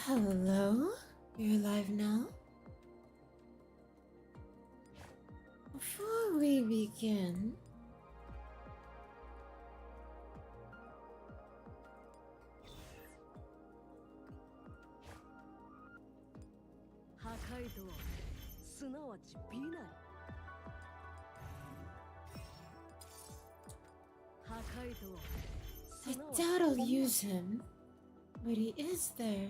Hello? You're alive now? Before we begin, I doubt I'll use him, but he is there.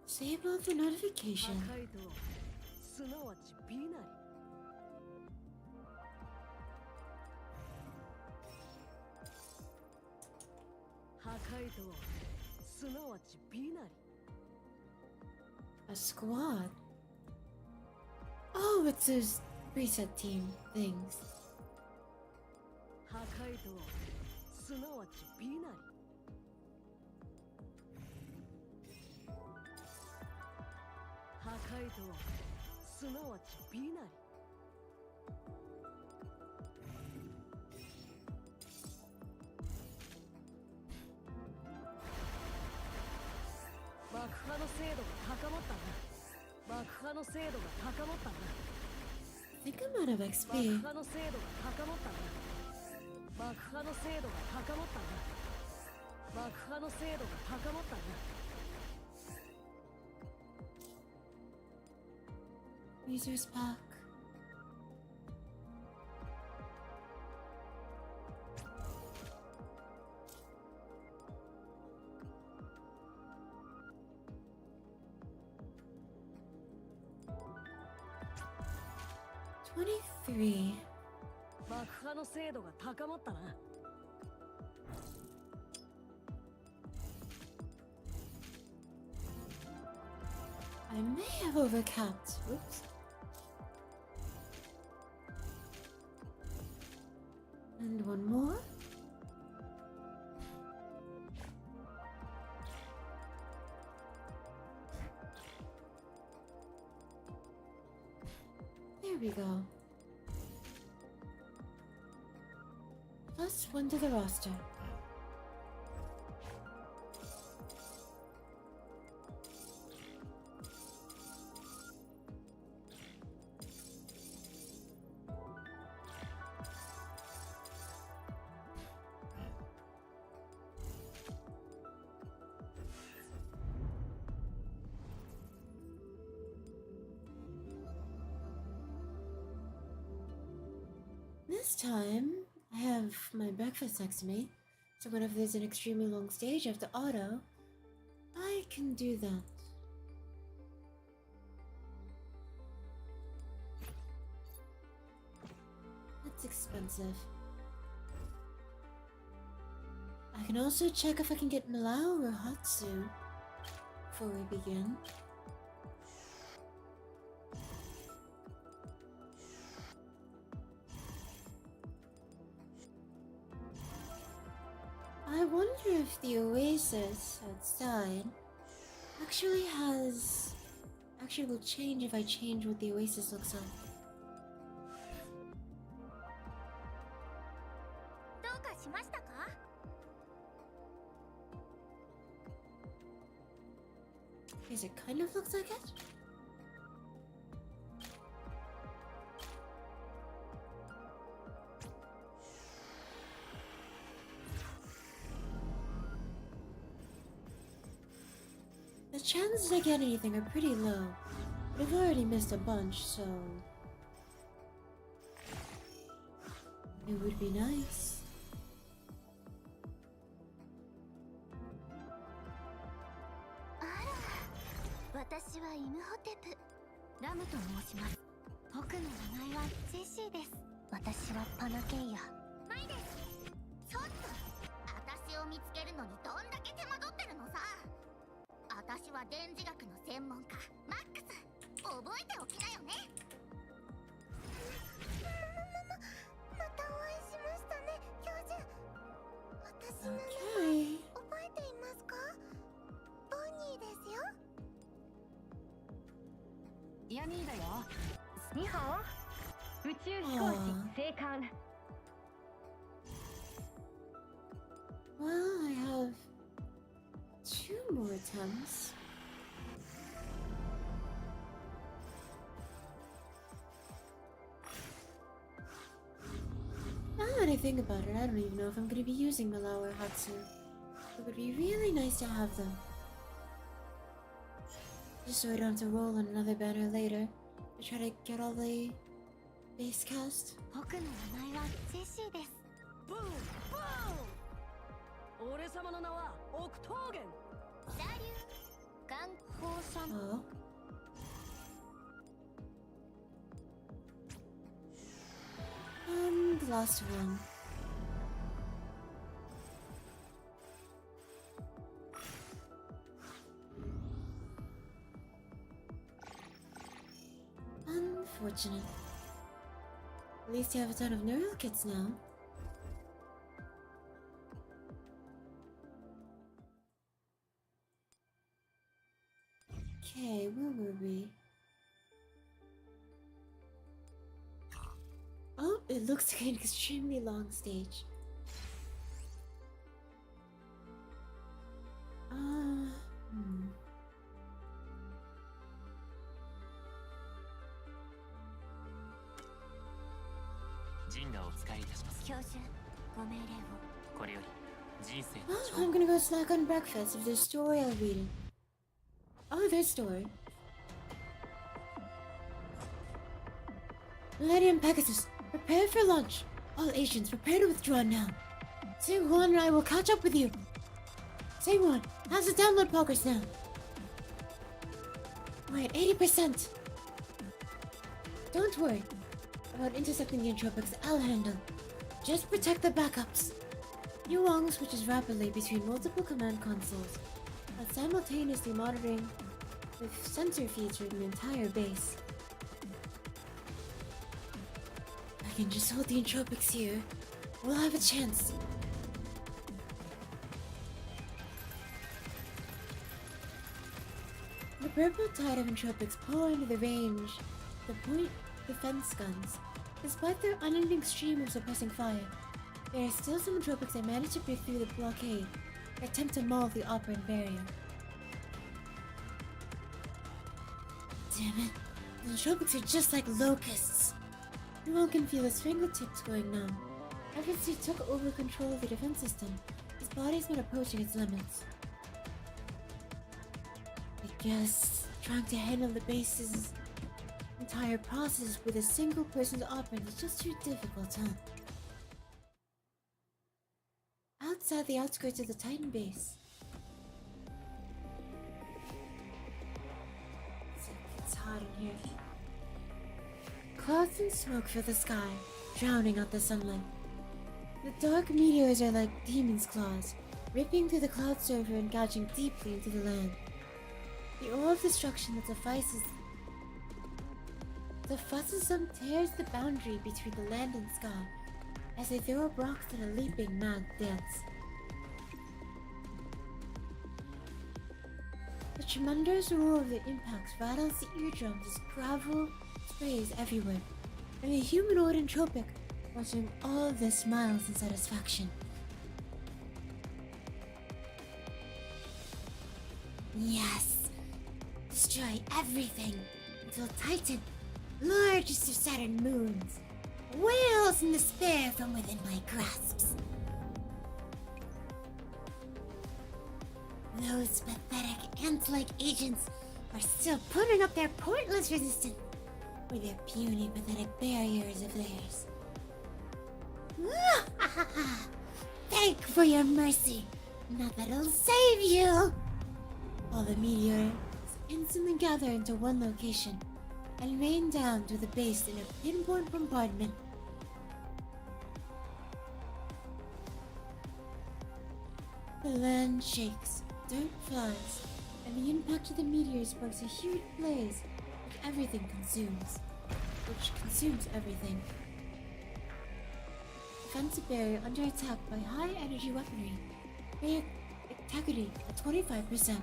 Disable the notification. A squad? Oh, it's those reset team things. I think I'm out of XP. Users pack. $23. I may have overcapped. Oops. And one more. There we go. Plus one to the roster. This time, I have my breakfast next to me, so whenever there's an extremely long stage after auto, I can do that. That's expensive. I can also check if I can get Milao or Hatsu before we begin. I wonder if the Oasis outside actually will change if I change what the Oasis looks like. Yes, it kind of looks like it. The chances I get anything are pretty low, but I've already missed a bunch, so it would be nice. Okay. ヤニーだよ。にはお宇宙飛行士生還 Well, I have 2 more attempts. Now that I think about it, I don't even know if I'm going to be using Malau or Hatsu. It would be really nice to have them. Just so I don't have to roll on another banner later to try to get all the base cast. 僕の名前はジェシーです。ブーブー。俺様の名はオクトーゲン。サリュー。観光者。Oh. And the last one. Unfortunate. At least you have a ton of neural kits now. Okay, where were we? Oh, it looks like an extremely long stage. Hmm. ジンガをお使いいたします。教授、ご命令を。これより人生 Oh, I'm gonna go snack on breakfast if there's story I'll read it. Oh, there's story. Millennium Pegasus, prepare for lunch. All agents, prepare to withdraw now. Sing-Huan and I will catch up with you. Sing-Huan, how's the download progress now? We're at 80%. Don't worry. About intercepting the entropics, I'll handle. Just protect the backups. Yuang switches rapidly between multiple command consoles, while simultaneously monitoring with sensor feeds for the entire base. I can just hold the entropics here. We'll have a chance. The purple tide of entropics pour into the range, the point defense guns. Despite their unending stream of suppressing fire, there are still some entropics that manage to break through the blockade and attempt to maul the operant barrier. Damn it, the entropics are just like locusts. Yuan can feel his fingertips going numb. Ever since he took over control of the defense system, his body's been approaching its limits. I guess trying to handle the base's entire process with a single person's operand is just too difficult, huh? Outside the outskirts of the Titan base. It's hot in here. Clouds and smoke fill the sky, drowning out the sunlight. The dark meteors are like demons' claws, ripping through the cloud surface and gouging deeply into the land. The awe of destruction that suffices them tears the boundary between the land and sky as they throw up rocks in a leaping mad dance. The tremendous roar of the impacts rattles the eardrums as gravel sprays everywhere, and the humanoid entropic watching all of this smiles in satisfaction. Yes! Destroy everything until Titan, largest of Saturn moons, wails in despair from within my grasps. Those pathetic ant-like agents are still putting up their pointless resistance with their puny, pathetic barriers of theirs. Thank for your mercy. Not that it'll save you. All the meteors instantly gather into one location and rain down to the base in a pinpoint bombardment. The land shakes, dirt flies, and the impact of the meteors sparks a huge blaze which consumes everything. Defensive barrier under attack by high energy weaponry. Integrity at 25%.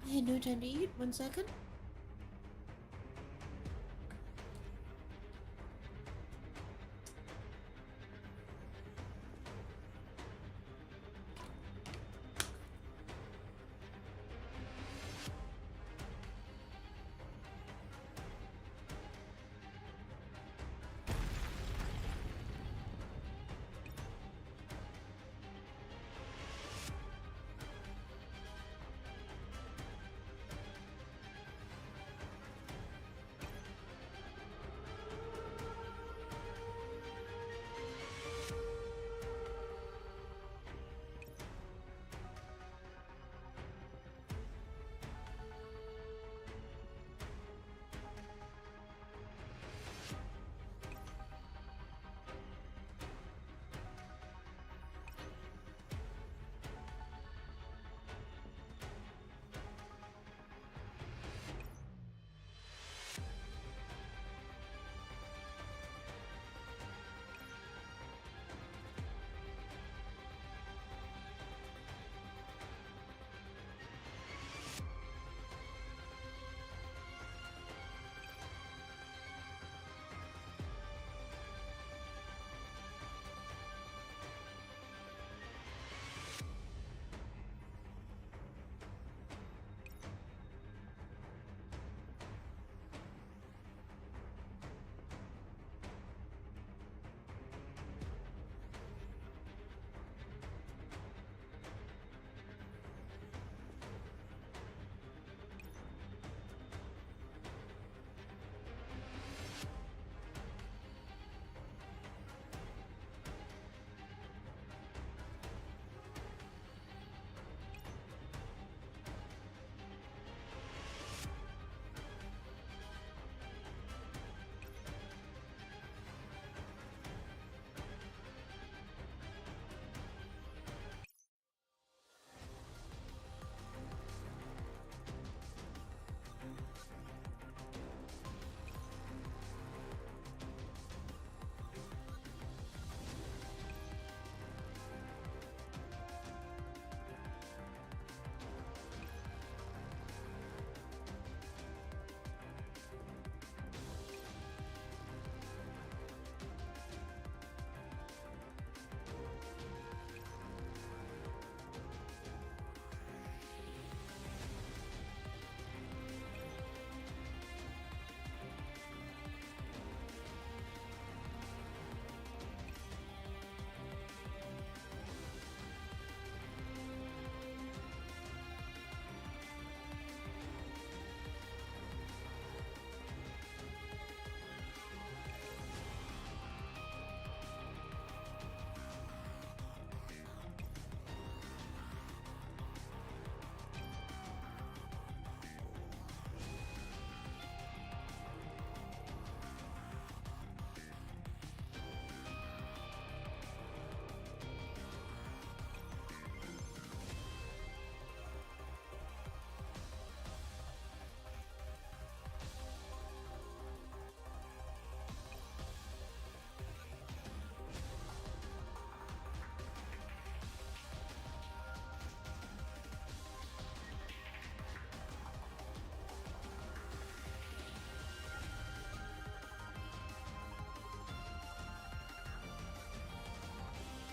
I had no time to eat. 1 second.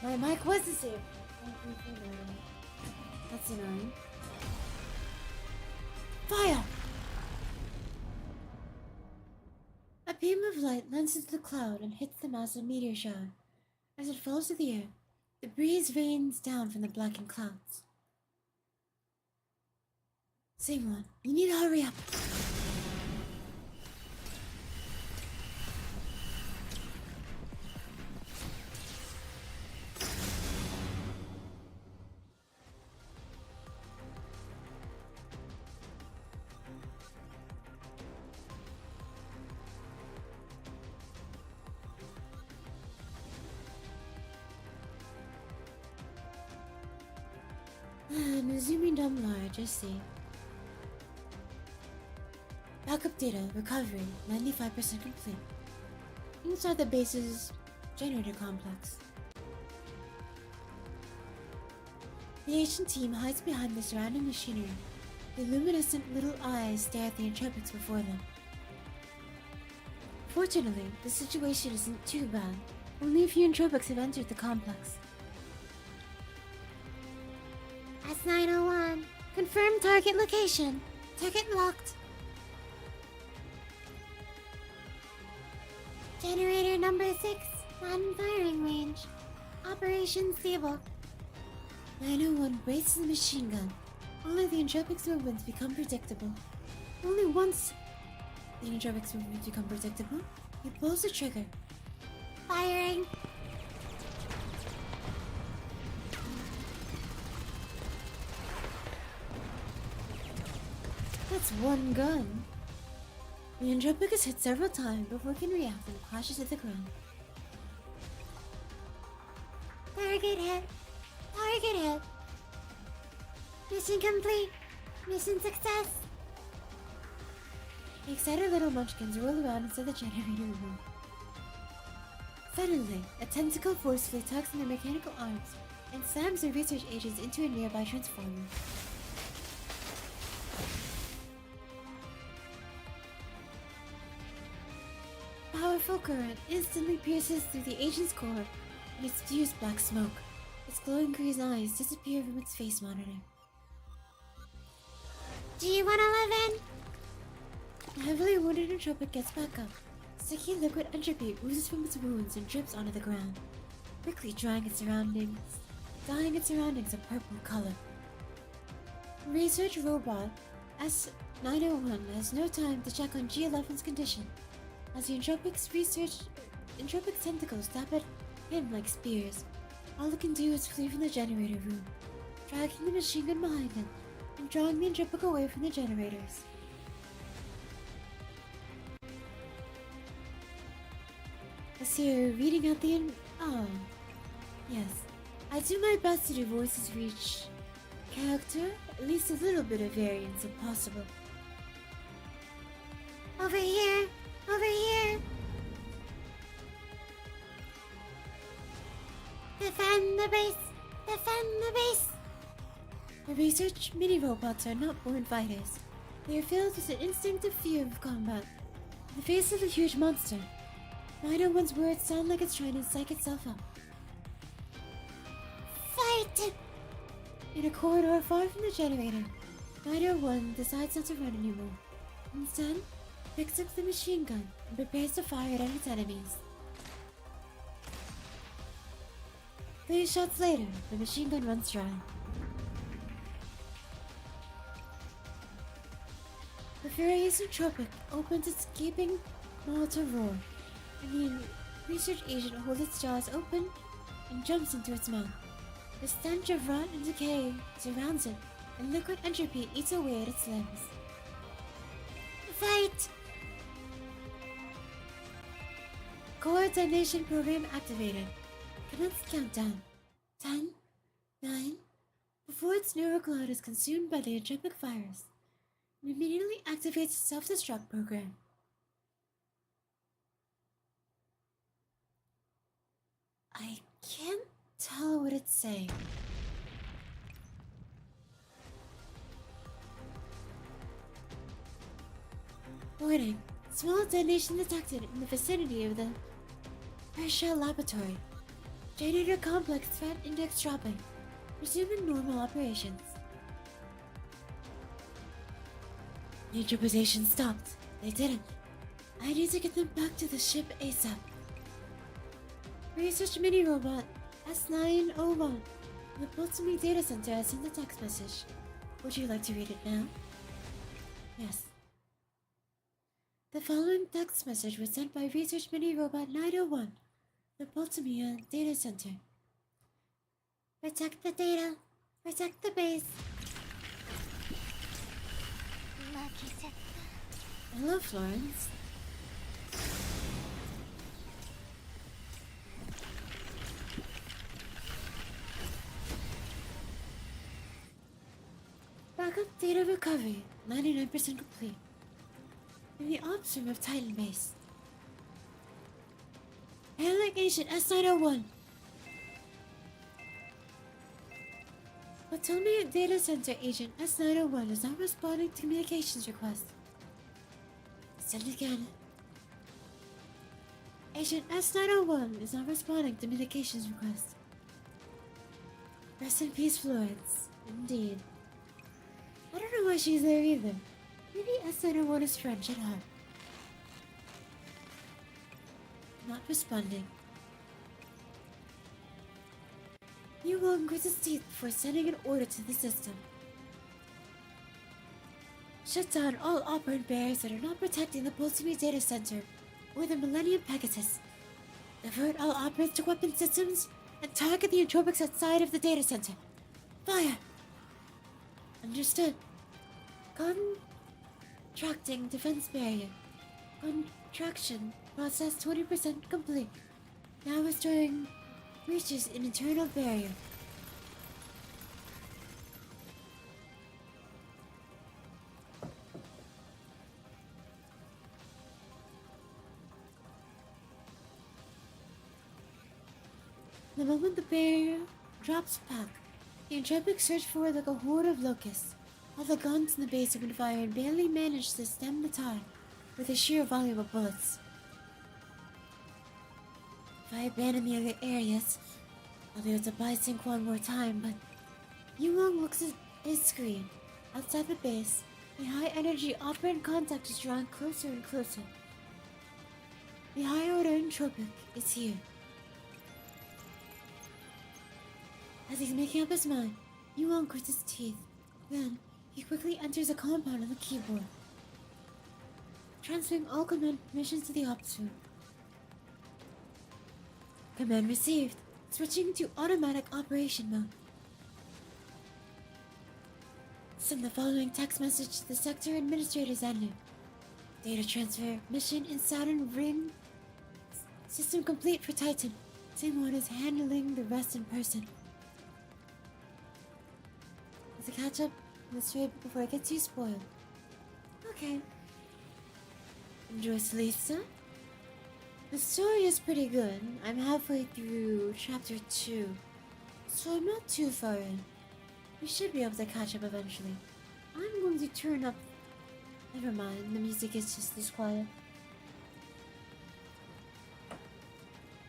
My mic was the same. That's annoying. Fire! A beam of light lands into the cloud and hits the massive meteor shower. As it falls to the earth, the breeze rains down from the blackened clouds. Sing-One, you need to hurry up. I'm resuming dumb large, I see. Backup data, recovery, 95% complete. Inside the base's generator complex. The ancient team hides behind the surrounding machinery, The luminescent little eyes stare at the entropics before them. Fortunately, the situation isn't too bad. Only a few entropics have entered the complex. S901. Confirm target location. Target locked. Generator number 6. Not in firing range. Operation stable. 901 braces the machine gun. Only the entropics' movements become predictable. Only once the entropics' movements become predictable, he pulls the trigger. Firing! That's one gun. The entropic is hit several times before it can react and crashes to the ground. Target hit. Target hit. Mission complete. Mission success. The excited little munchkins roll around inside the generator room. Suddenly, a tentacle forcefully tugs on their mechanical arms and slams the research agents into a nearby transformer. Powerful current instantly pierces through the agent's core and it spews black smoke. Its glowing green eyes disappear from its face monitor. G111! The heavily wounded entropic gets back up. Sticky liquid entropy oozes from its wounds and drips onto the ground, quickly dyeing its surroundings a purple color. Research robot S901 has no time to check on G11's condition, as the entropic tentacles tap at him like spears. All it can do is flee from the generator room, dragging the machine gun behind him and drawing the entropic away from the generators. As you're reading out the oh, yes. I do my best to do voices for each character, at least a little bit of variance if possible. Over here! Over here! Defend the base! Defend the base! The research mini-robots are not born fighters. They are filled with an instinctive fear of combat. In the face of a huge monster, 901's words sound like it's trying to psych itself up. Fight! In a corridor far from the generator, 901 decides not to run anymore. Instead, picks up the machine gun and prepares to fire it at its enemies. 3 shots later, the machine gun runs dry. The furious entropic opens its gaping maw to roar, and the research agent holds its jaws open and jumps into its mouth. The stench of rot and decay surrounds it, and liquid entropy eats away at its limbs. Fight! Coordination program activated. Commence countdown. 10, 9. Before its neural cloud is consumed by the entropic virus, it immediately activates its self-destruct program. I can't tell what it's saying. Warning. Small detonation detected in the vicinity of the Fresnel laboratory. Generator complex threat index dropping. Resuming normal operations. The interpretation stopped. They didn't. I need to get them back to the ship ASAP. Research mini-robot S901 the Pulsamy Data Center has sent a text message. Would you like to read it now? Yes. The following text message was sent by Research Mini-Robot 901, the Pulsamy Data Center. Protect the data. Protect the base. Hello, Florence. Backup data recovery, 99% complete. In the ops room of Titan Base. Handling Agent S901. But tell me Data Center Agent S901 is not responding to communications requests. Send again. Agent S901 is not responding to communications requests. Rest in peace, Florence. Indeed. I don't know why she's there either. Maybe S901 is French at heart. Not responding. You will grit his teeth before sending an order to the system. Shut down all operant barriers that are not protecting the Pulsimi Data Center or the Millennium Pegasus. Divert all operants to weapon systems and target the entropics outside of the data center. Fire! Understood. Contracting defense barrier. Contraction process 20% complete. Now restoring breaches in internal barrier. The moment the barrier drops back, the entropics surge forward like a horde of locusts. All the guns in the base open fire and barely manage to stem the tide with the sheer volume of bullets. If I abandon the other areas, I'll be able to buy Sync one more time, but Yuwong looks at his screen. Outside the base, a high-energy operant contact is drawing closer and closer. The high-order entropic is here. As he's making up his mind, Yuwong grits his teeth. Then, he quickly enters a compound on the keyboard. Transferring all command permissions to the ops room. Command received. Switching to automatic operation mode. Send the following text message to the Sector Administrator's admin. Data transfer mission in Saturn Ring. System complete for Titan. Simon is handling the rest in person. As a catch up, let's trade before it gets too spoiled. Okay. Enjoy Lisa. The story is pretty good. I'm halfway through chapter 2, so I'm not too far in. We should be able to catch up eventually. I'm going to turn up... Never mind, the music is just this quiet.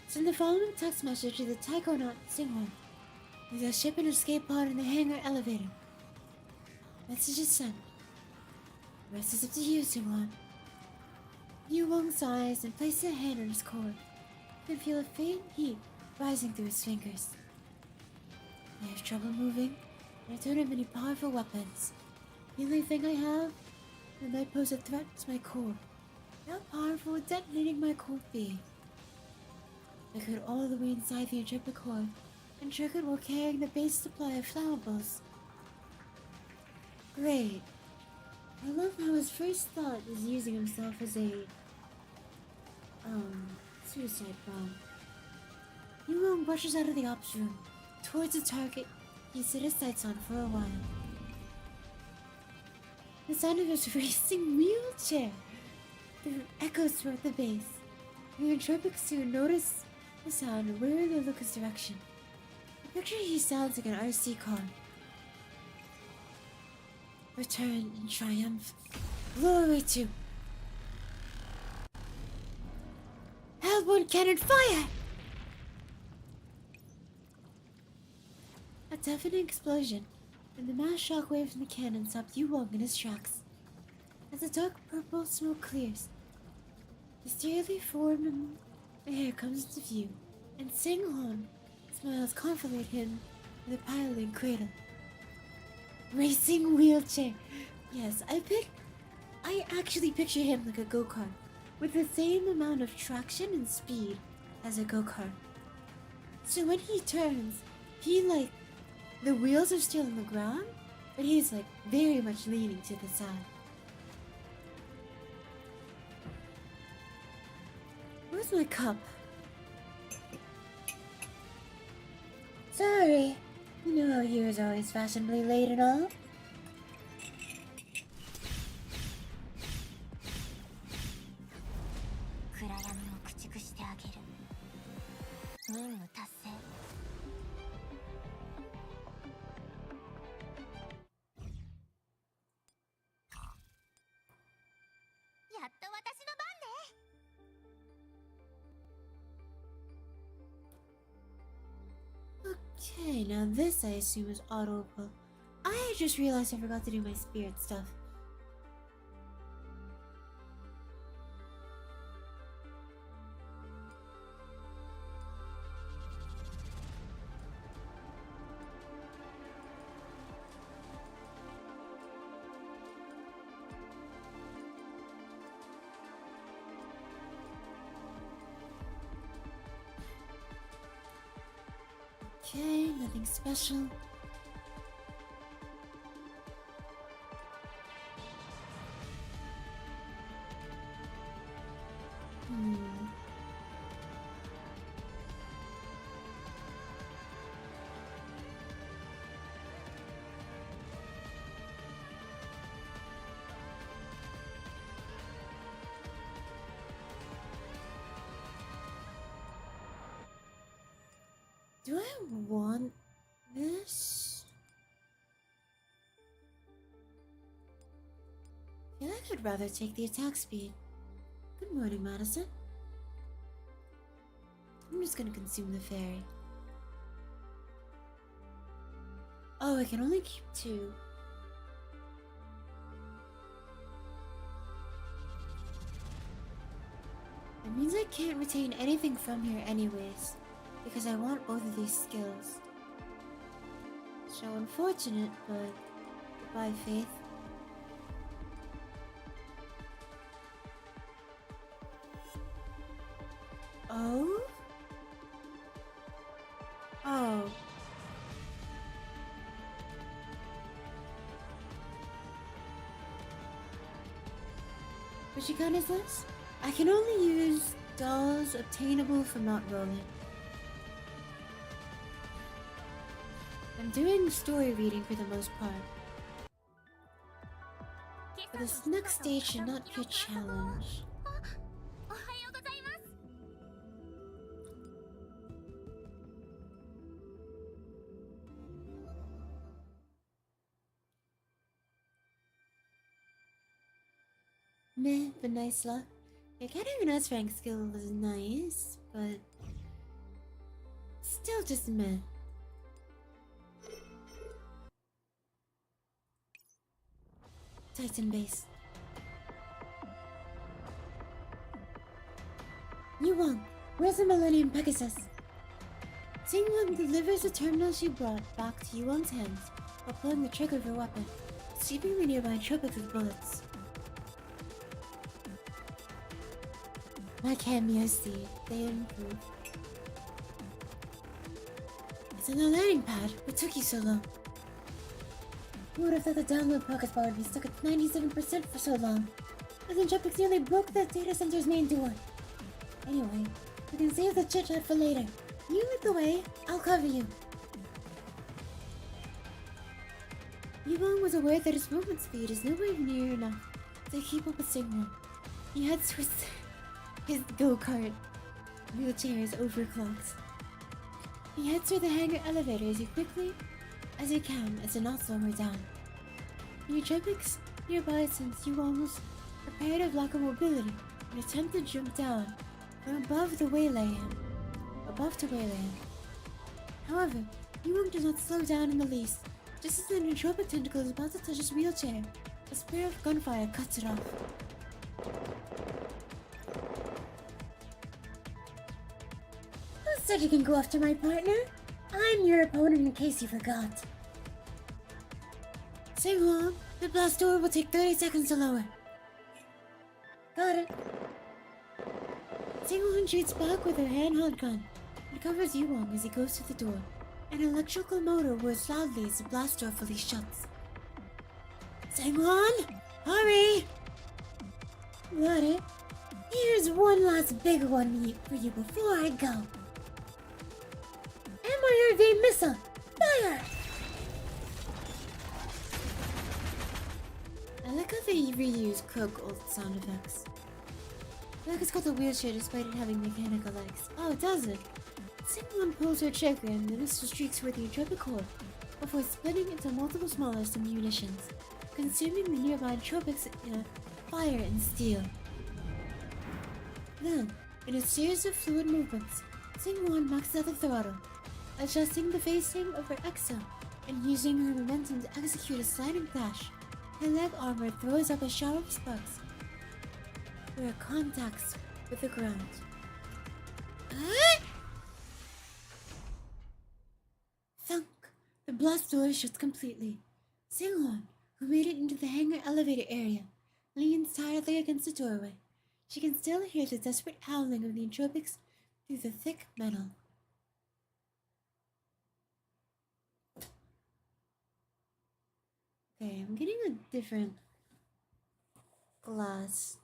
Send the following text message to the Taikonaut Singhorn. There's a ship and escape pod in the hangar elevator. Message is sent. The rest is up to you, Singhorn. Yuwong sighs and places a hand on his cord. You can feel a faint heat rising through his fingers. I have trouble moving, and I don't have any powerful weapons. The only thing I have that might pose a threat to my core. How powerful would detonating my core be? I could all the way inside the Intrepid core and trigger it while carrying the base supply of flammables. Great. I love how his first thought is using himself as a suicide bomb. Yuwong rushes out of the ops room towards the target he set his sights on for a while. The sound of his racing wheelchair echoes throughout the base. The entropics soon notice the sound and wearily look his direction. I picture he sounds like an RC car. Return in triumph. Glory to Hellborn Cannon Fire! A deafening explosion, and the mass shockwave from the cannon stopped Yuwong in his tracks. As the dark purple smoke clears, the stately form in the air comes into view, and Singhorn smiles confidently at him with a piloting cradle. Racing wheelchair. Yes, I actually picture him like a go-kart, with the same amount of traction and speed as a go-kart. So when he turns, the wheels are still on the ground, but he's very much leaning to the side. Where's my cup? Sorry. You know how you is always fashionably late and all. Okay, now this I assume is auto pull. I just realized I forgot to do my spirit stuff. Okay, nothing special. Do I want this? I feel like I'd rather take the attack speed. Good morning, Madison. I'm just gonna consume the fairy. Oh, I can only keep 2. That means I can't retain anything from here anyways, because I want both of these skills. So unfortunate, but goodbye, Faith. Oh? Oh. Which gun is this? I can only use dolls obtainable from not rolling. I'm doing story reading for the most part. But this next stage should not be a challenge. Meh, but nice luck. Your Academy Nuts rank skill was nice, but still just meh. Titan base. Yuwang, where's the Millennium Pegasus? Singwon delivers the terminal she brought back to Yuwang's hands while pulling the trigger of her weapon, sweeping the nearby tropics with bullets. My cameos see, they improve. It's on the landing pad. What took you so long? Who would have thought the download progress bar would be stuck at 97% for so long? I think Tropics nearly broke the data center's main door. Anyway, we can save the chit-chat for later. You lead the way, I'll cover you. Yuwang was aware that his movement speed is nowhere near enough to keep up with Singwon. He heads towards his go-kart. Wheelchair is overclocked. He heads through the hangar elevator as quickly as he can to not slow her down. New tropics nearby since Yuwang was prepared of lack of mobility and attempt to jump down from above to waylay him. However, Yuwang does not slow down in the least. Just as the nootropic tentacle is about to touch his wheelchair, a spear of gunfire cuts it off. Who said you can go after my partner? I'm your opponent in case you forgot. Singwon, the blast door will take 30 seconds to lower. Got it. Singwon shoots back with her handheld gun and covers Yuwang as he goes to the door. An electrical motor whirs loudly as the blast door fully shuts. Singwon, hurry! Got it. Here's one last big one for you before I go. MIRV missile! Fire! I like how they reuse Croak ult sound effects. I like it's got the wheelchair despite it having mechanical legs. Oh, does it? Singwon pulls her trigger and the missile streaks through the entropic core before splitting into multiple smaller munitions, consuming the nearby entropics in a fire and steel. Then, in a series of fluid movements, Singwon maxes out the throttle, adjusting the facing of her exo and using her momentum to execute a sliding dash. Her leg armor throws up a shower of sparks through her contacts with the ground. Thunk! The blast door shuts completely. Singhorn, who made it into the hangar elevator area, leans tiredly against the doorway. She can still hear the desperate howling of the entropics through the thick metal. Okay, I'm getting a different glass.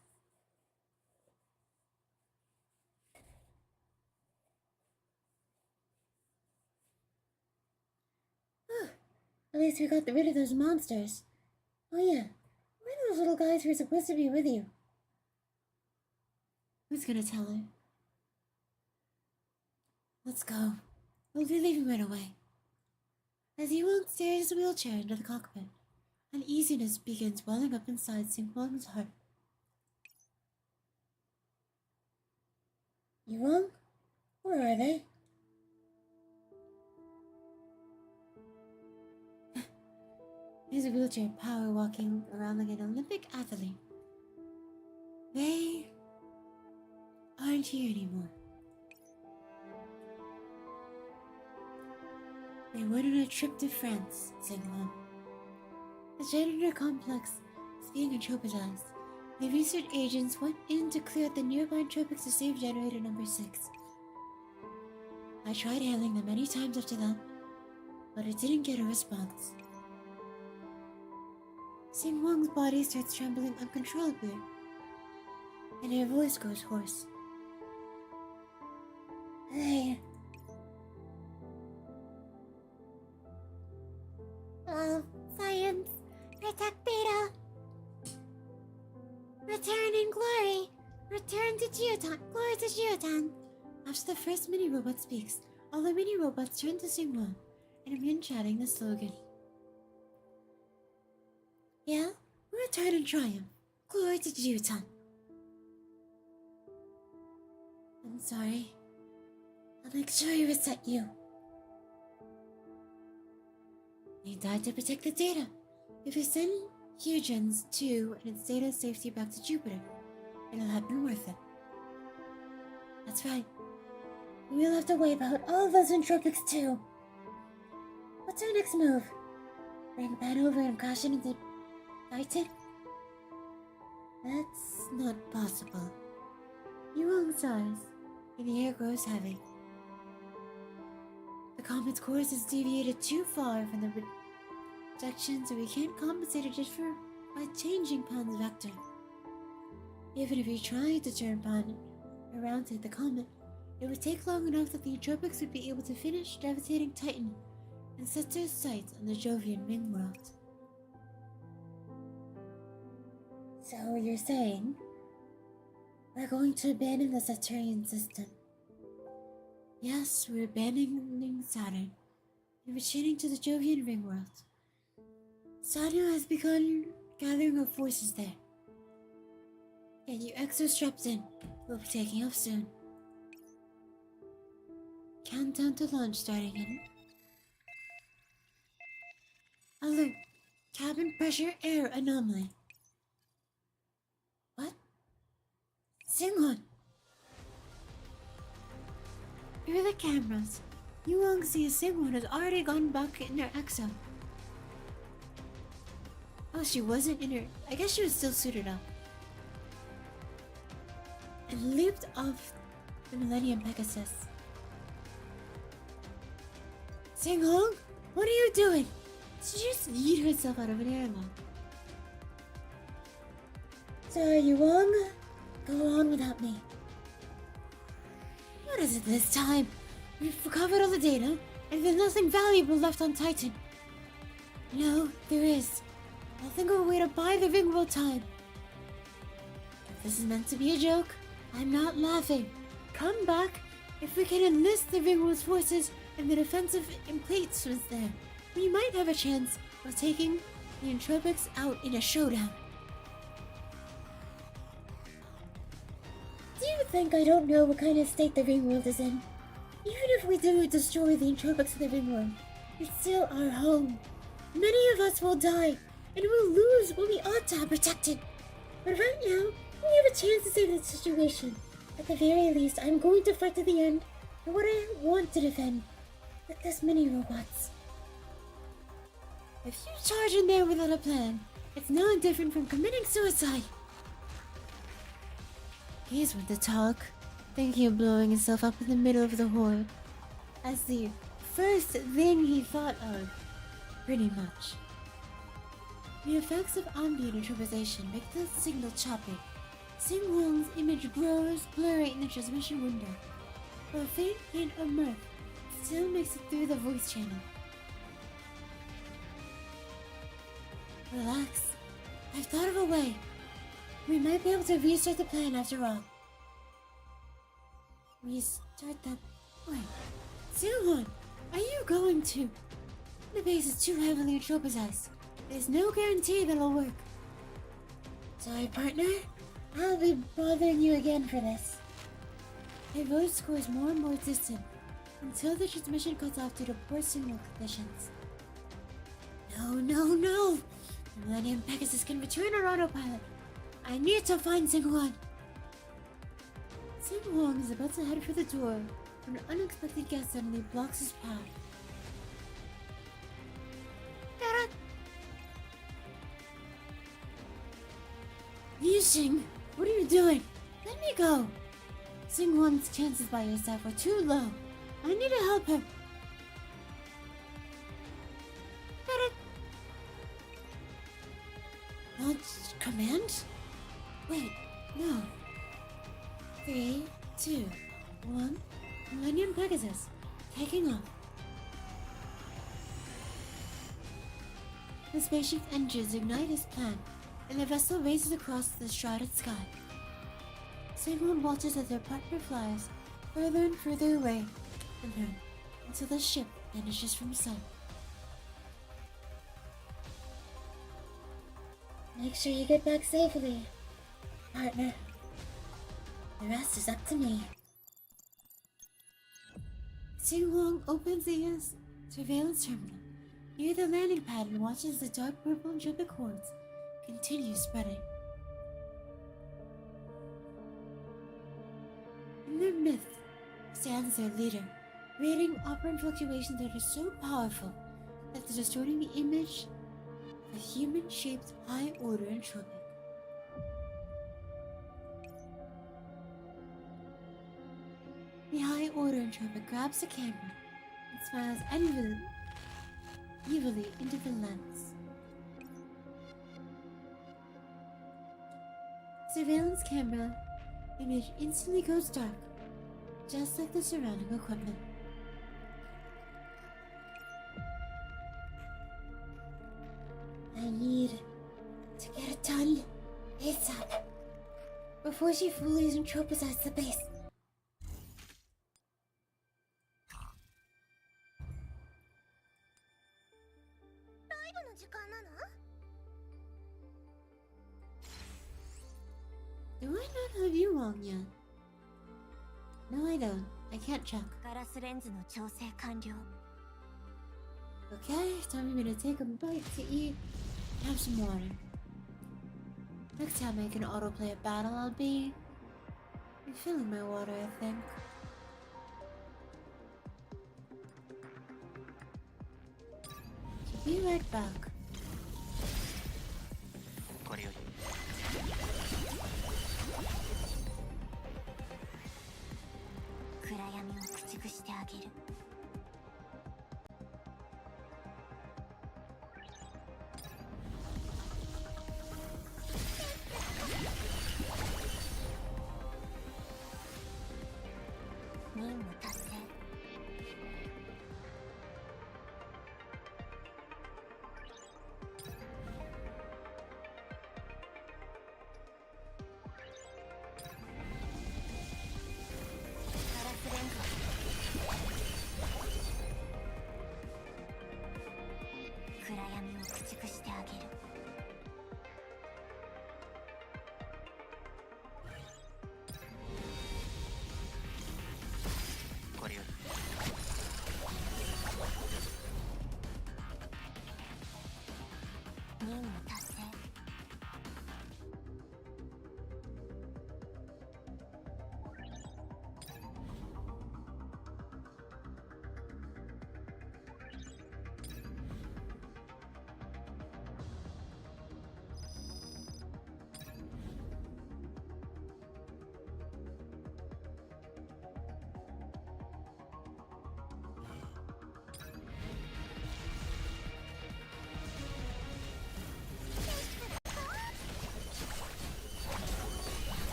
At least we got rid of those monsters. Oh yeah, where are those little guys who are supposed to be with you? Who's gonna tell her? Let's go. We'll be leaving right away. As Yuang steers his wheelchair into the cockpit, uneasiness begins welling up inside Sing-Wang's heart. Yuang? Where are they? He's a wheelchair power walking around like an Olympic athlete. They aren't here anymore. They went on a trip to France, said Mom. The janitor complex is being entropized. The research agents went in to clear out the nearby entropics to save generator number 6. I tried hailing them many times after that, but I didn't get a response. Sing Wang's body starts trembling uncontrollably, and her voice goes hoarse. Hey. Science, protect Beta. Return in glory. Return to Geotan. Glory to Geotan. After the first mini-robot speaks, all the mini-robots turn to Sing Wang and begin chatting the slogan. Yeah, we return in triumph. Glory to Geotan. I'm sorry. I'll make sure we reset you. They died to protect the data. If we send Hugens 2 and its data safety back to Jupiter, it'll have been worth it. That's right. We'll have to wipe out all those entropics too. What's our next move? Bring Pan over and crash it into ight? That's not possible. Yuang sighs, and the air grows heavy. The comet's course is deviated too far from the projection, so we can't compensate it just by changing Pan's vector. Even if we tried to turn Pan around to hit the comet, it would take long enough that the entropics would be able to finish devastating Titan and set their sights on the Jovian ring world. So you're saying we're going to abandon the Saturnian system? Yes, we're abandoning Saturn and returning to the Jovian ring world. Saturn has begun gathering our forces there. Get your exo strapped in. We'll be taking off soon. Countdown to launch starting in. Alert! Cabin pressure air anomaly. What? Singhorn! Through the cameras, Yuang sees Singhorn has already gone back in her exo. Oh, she wasn't in her... I guess she was still suited up. And leaped off the Millennium Pegasus. Singhorn, what are you doing? She just yeet herself out of an airlock. Sorry, Yuang. Go on without me. What is it this time? We've recovered all the data, and there's nothing valuable left on Titan. No, there is. I'll think of a way to buy the Ringworld time. If this is meant to be a joke, I'm not laughing. Come back if we can enlist the Ringworld's forces and the defensive emplacements there. We might have a chance of taking the entropics out in a showdown. Do you think I don't know what kind of state the Ringworld is in? Even if we do destroy the entropics living room, it's still our home. Many of us will die, and we'll lose what we ought to have protected. But right now, we have a chance to save the situation. At the very least, I'm going to fight to the end for what I want to defend, with this mini robots. If you charge in there without a plan, it's no different from committing suicide. He's with the talk, thinking of blowing himself up in the middle of the horde, as the first thing he thought of, pretty much. The effects of ambient improvisation make the signal choppy. Sing-Wong's image grows blurry in the transmission window, but a faint hint of mirth still makes it through the voice channel. Relax. I've thought of a way. We might be able to restart the plan after all. Restart the... Wait. Sing-Won, are you going to... The base is too heavily entropized. There's no guarantee that'll work. Sorry, partner. I'll be bothering you again for this. My voice scores more and more distant until the transmission cuts off due to poor signal conditions. No! The Millennium Pegasus can return on autopilot. I need to find Sing-Won. Sing-Won is about to head for the door when an unexpected guest suddenly blocks his path. Yusing, what are you doing? Let me go. Sing-Won's chances by your side were too low. I need to help him. Launch command? Wait, no. 3, 2, 1. Millennium Pegasus, taking off. The spaceship engines ignite as planned, and the vessel races across the shrouded sky. Sing-Won watches as their partner flies further and further away from her until the ship vanishes from sight. Make sure you get back safely, partner. The rest is up to me. Sing-Won opens the surveillance terminal near the landing pad and watches the dark purple entropic hordes continue spreading. In their midst stands their leader, creating operant fluctuations that are so powerful that they're distorting the image of a human-shaped high-order entropic. The high-order entropic grabs the camera and smiles evilly into the lens. Surveillance camera image instantly goes dark, just like the surrounding equipment. I need to get it done ASAP before she fully entropizes the base. Do I not have you on yet? No, I don't. I can't check. Okay, time for me to take a bite to eat. Have some water. Next time I can autoplay a battle, I'll be refilling my water, I think. So be right back. これより 暗闇を駆逐してあげる。任務達成。暗闇を駆逐してあげる。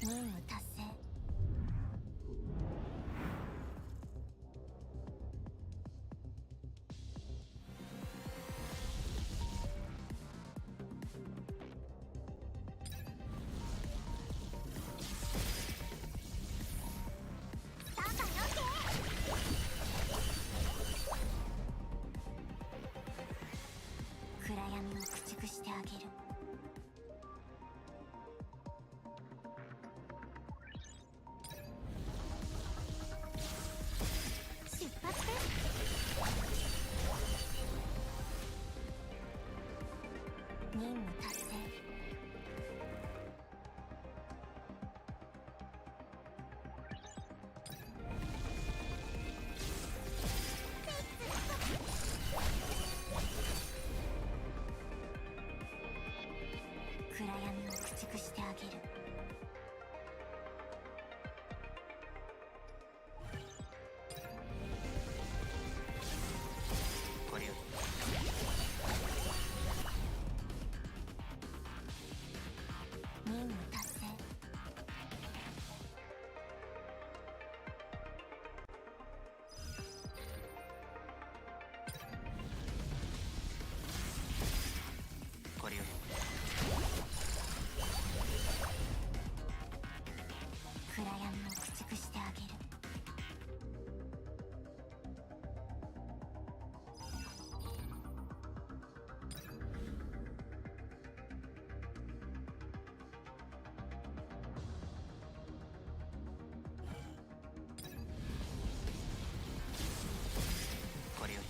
任務達成。暗闇を駆逐してあげる。出発です。任務達成。暗闇を駆逐してあげる。これより任務達成。これより暗闇を駆逐してあげる。これより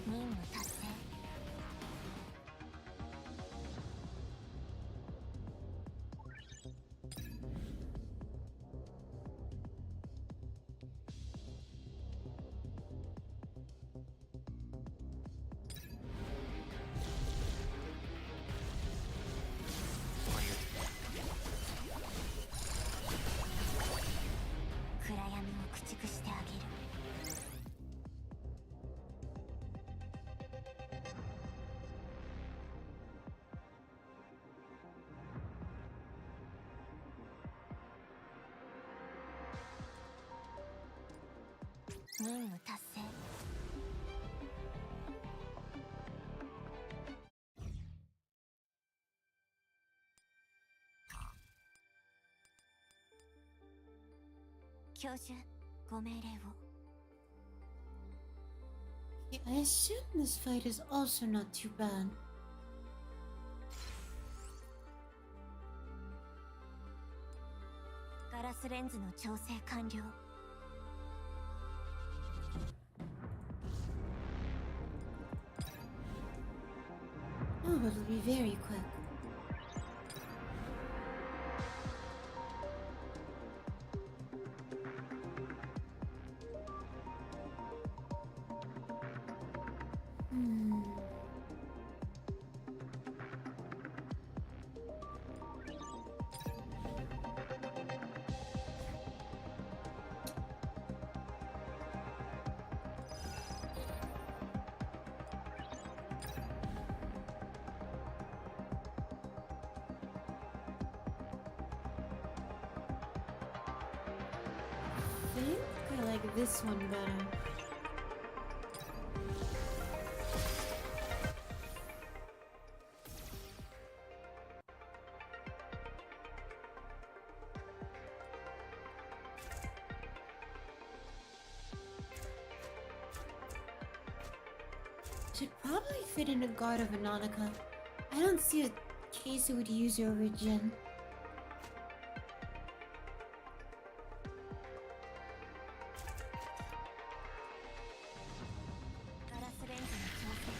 任務達成。これより暗闇を駆逐してあげる。任務達成。教授、ご命令を。Yeah, I assume this fight is also not too bad. ガラスレンズの調整完了。Oh, it'll be very quick. Hmm. I think I like this one better. Should probably fit in a guard of Anonica. I don't see a case it would use your regen. ガラスレンズの調整。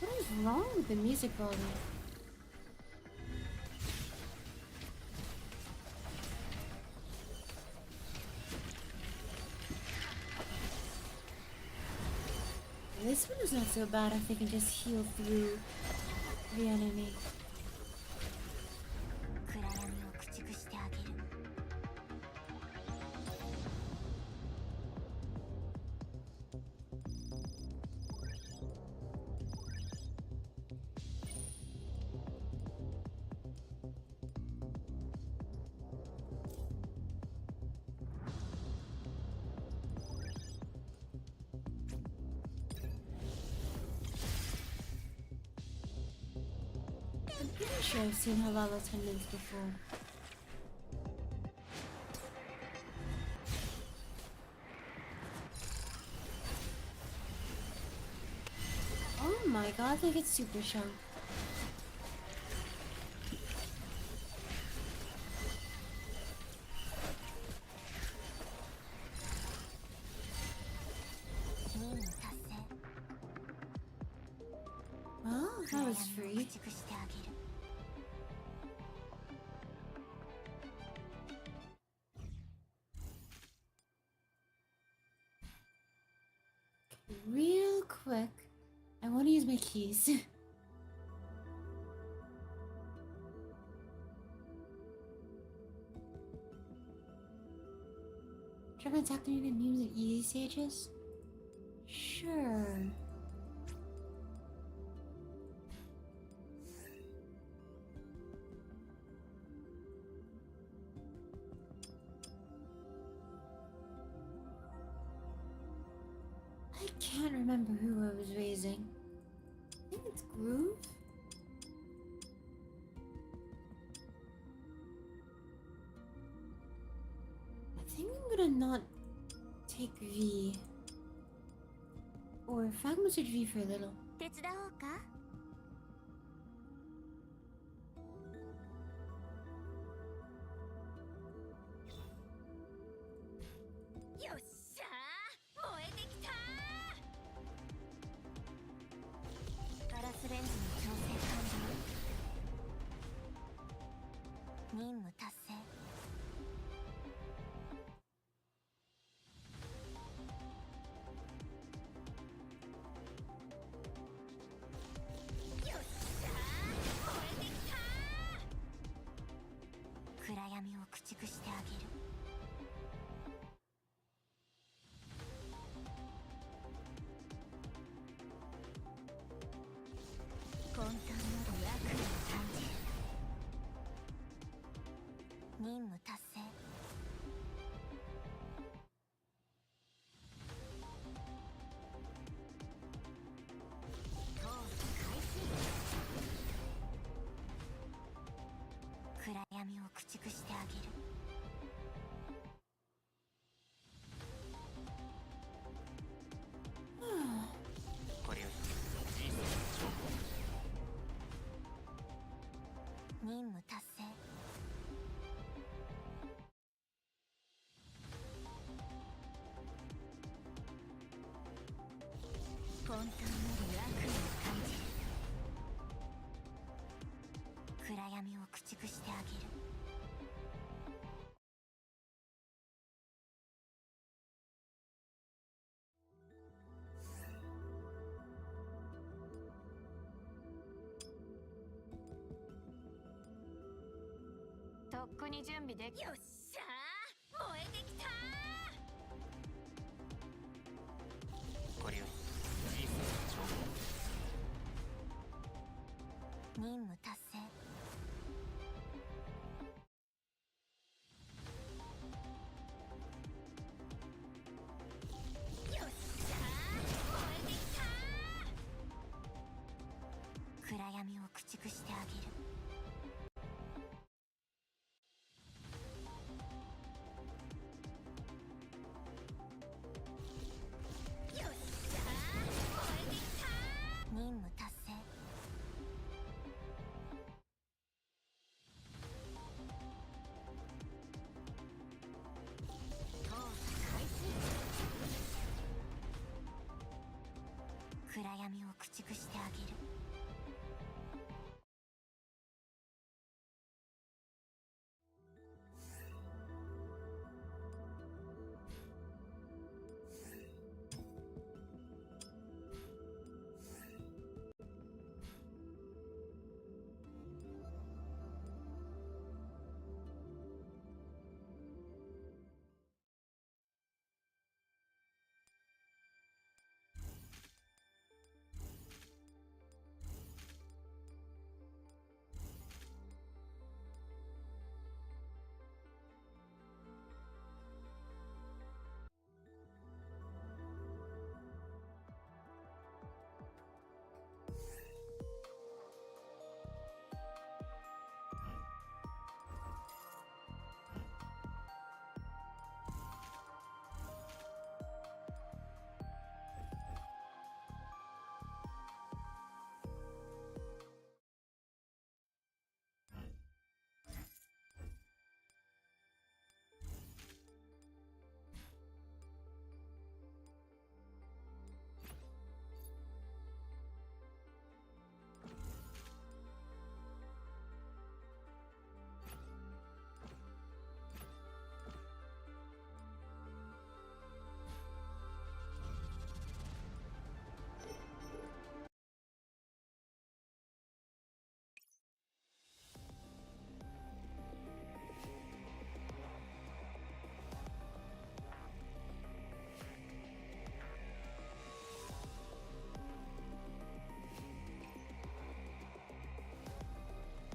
What is wrong with the music volume? This one is not so bad if they can just heal through the enemy. 暗闇を駆逐してあげる。I'm pretty sure I've seen halal attendants before. Oh my god, they get super shrunk. Well, that was free. Real quick, I want to use my keys. Try to attack the names of easy stages? Sure. I can't remember who I was raising. I think it's Groove? I think I'm gonna not take V. Or Fagma switch V for a little. 手伝おうか。よっしゃー、燃えてきたー。ガラスレンズの調整完了。任務達成。よっしゃー、燃えてきたー。暗闇を駆逐してあげる。混沌なる悪意を感じる。任務達成。操作開始。暗闇を駆逐してあげる。これより任務達成。混沌なる悪意を感じる。暗闇を駆逐してあげる。とっくに準備でき。よっしゃー、燃えてきたー。これより人生の情報。任務達成。よっしゃー、燃えてきたー。暗闇を駆逐してあげる。よっしゃー、燃えてきたー。任務達成。操作開始。暗闇を駆逐してあげる。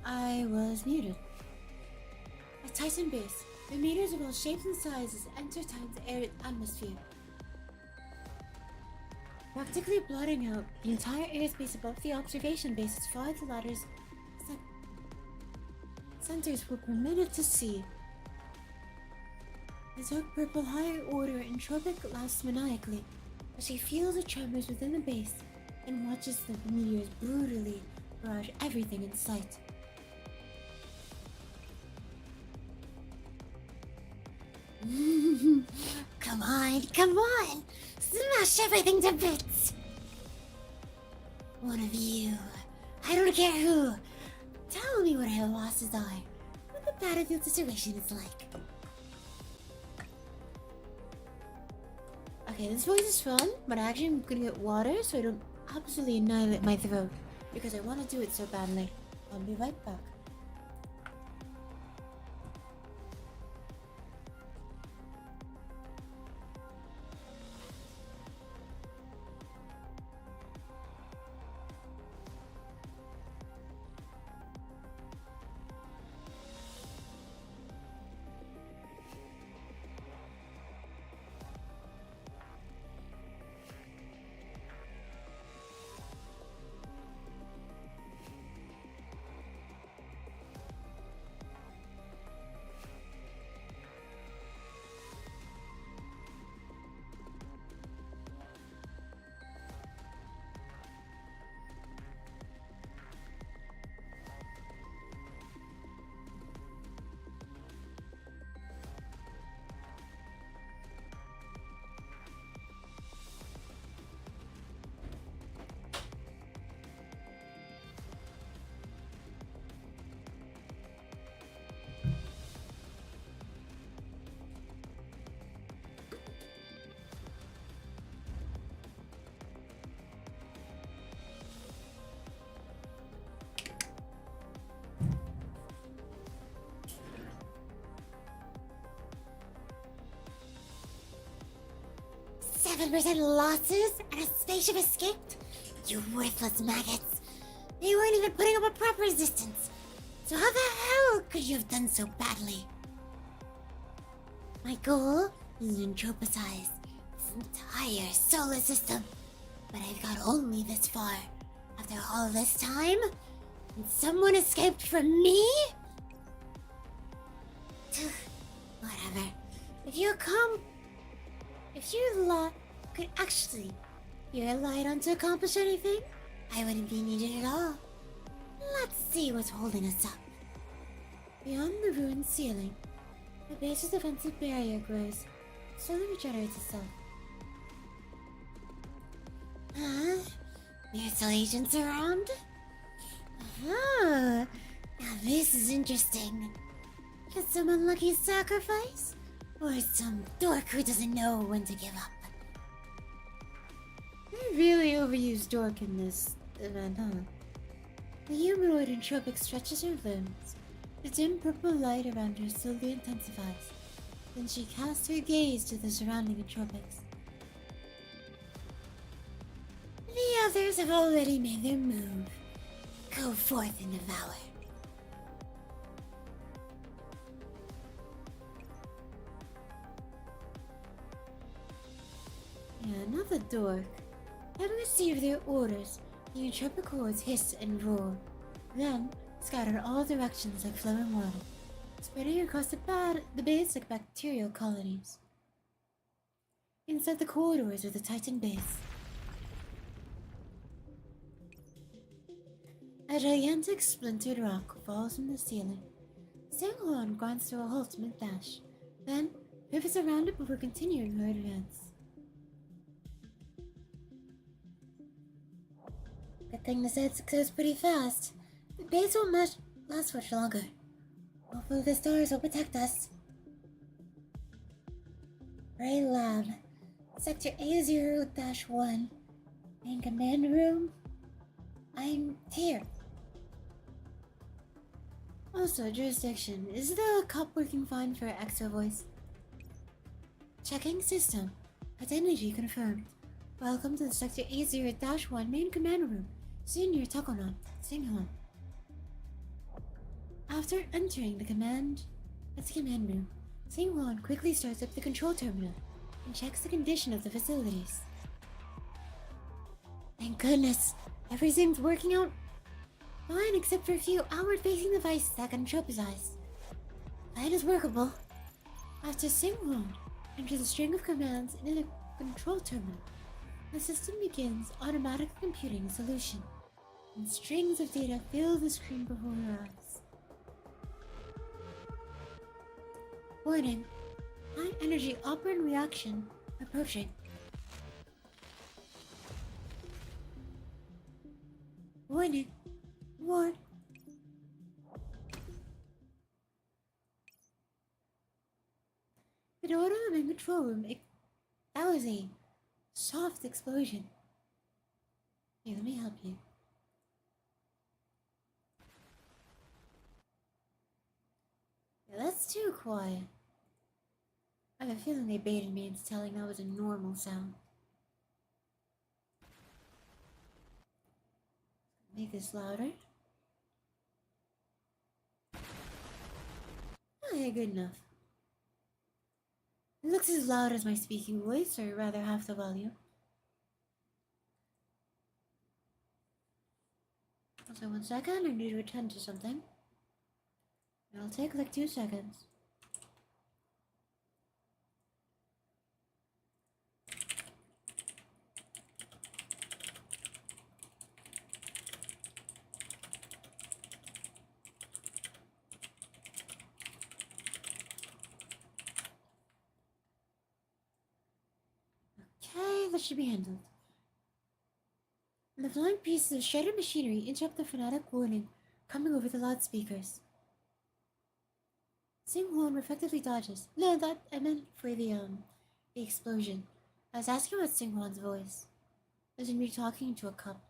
I was muted. A Titan base. The meters of all shapes and sizes enter Titan's air atmosphere, practically blotting out the entire airspace above the observation base as far as the ladder's sensors were permitted to see. The dark purple higher order entropic laughs maniacally as she feels the tremors within the base and watches the meteors brutally barrage everything in sight. Come on, come on! Smash everything to bits! One of you, I don't care who, tell me what our losses are, what the battlefield situation is like. Okay, this voice is fun, but actually I'm gonna get water so I don't absolutely annihilate my throat, because I want to do it so badly. I'll be right back. "7% losses and a spaceship escaped? You worthless maggots! They weren't even putting up a proper resistance! So how the hell could you have done so badly? My goal is to entropicize this entire solar system, but I've got only this far. After all this time, and someone escaped from me? Whatever. If you could actually you're light on to accomplish anything, I wouldn't be needed at all. Let's see what's holding us up." Beyond the ruined ceiling, the base's defensive barrier grows, slowly regenerates itself. Huh? There's still agents around? Ah, now this is interesting. Is some unlucky sacrifice? Or some dork who doesn't know when to give up? They really overused dork in this event, huh? The humanoid entropic stretches her limbs. The dim purple light around her slowly intensifies. Then she casts her gaze to the surrounding entropics. The others have already made their move. Go forth and devour. Yeah, another dork. Having received their orders, the entropic hordes hiss and roar, then scatter in all directions like flowing water, spreading across the base like bacterial colonies. Inside the corridors of the Titan base, a gigantic splintered rock falls from the ceiling. Sang-Hwan grinds to a halt mid-dash, then pivots around it before continuing her advance. Good thing this head goes pretty fast. The base won't last much longer. Hopefully the stars will protect us. Ray Lab. Sector A0-1. Main command room. I'm here. Also, jurisdiction. Is the cop working fine for extra voice? Checking system. Identity confirmed. Welcome to the Sector A0-1 main command room. Senior Takonon, Singhon. After entering the command room, Sing-Won quickly starts up the control terminal and checks the condition of the facilities. Thank goodness, everything's working out fine except for a few outward-facing devices that can tropize. Plan is workable. After Sing-Won enters a string of commands in the control terminal, the system begins automatically computing a solution, and strings of data fill the screen before her eyes. Warning, high energy operand reaction approaching. Warning, ward. The door of the main control room, that was a soft explosion. Here, let me help you. Yeah, that's too quiet. I have a feeling they baited me into telling that was a normal sound. Make this louder. Oh yeah, good enough. It looks as loud as my speaking voice, or rather half the volume. Also, 1 second, I need to attend to something. It'll take like 2 seconds. Okay, that should be handled. The flying pieces of shredded machinery interrupt the frenetic warning coming over the loudspeakers. Sing-Won reflectively dodges. No, that I meant for the explosion. I was asking about Sing-Won's voice. As in me talking to a cup.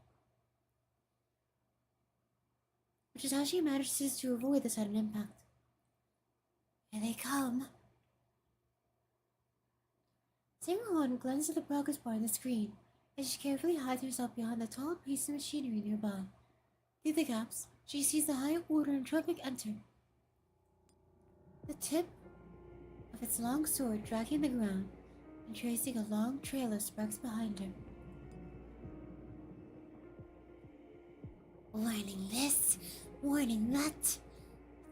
Which is how she manages to avoid the sudden impact. Here they come. Sing-Won glances at the progress bar on the screen as she carefully hides herself behind the tall piece of machinery nearby. Through the gaps, she sees the high-order entropic enter. The tip of its long sword dragging the ground and tracing a long trail of sparks behind her. Warning this, warning that.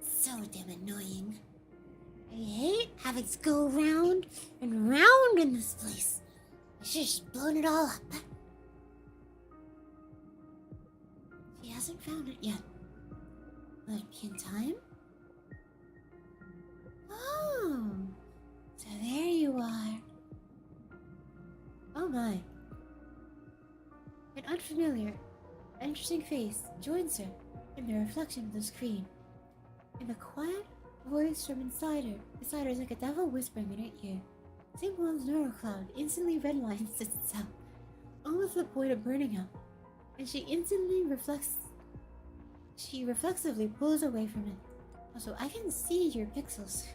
So damn annoying. I hate having to go round and round in this place. I should have just blown it all up. She hasn't found it yet. Will it be in time? Oh, so there you are. Oh my. An unfamiliar, interesting face joins her in the reflection of the screen. And a quiet voice from inside her is like a devil whispering in her ear. Sing-Won's neural cloud instantly redlines itself, almost to the point of burning up, and she reflexively pulls away from it. Also, I can see your pixels.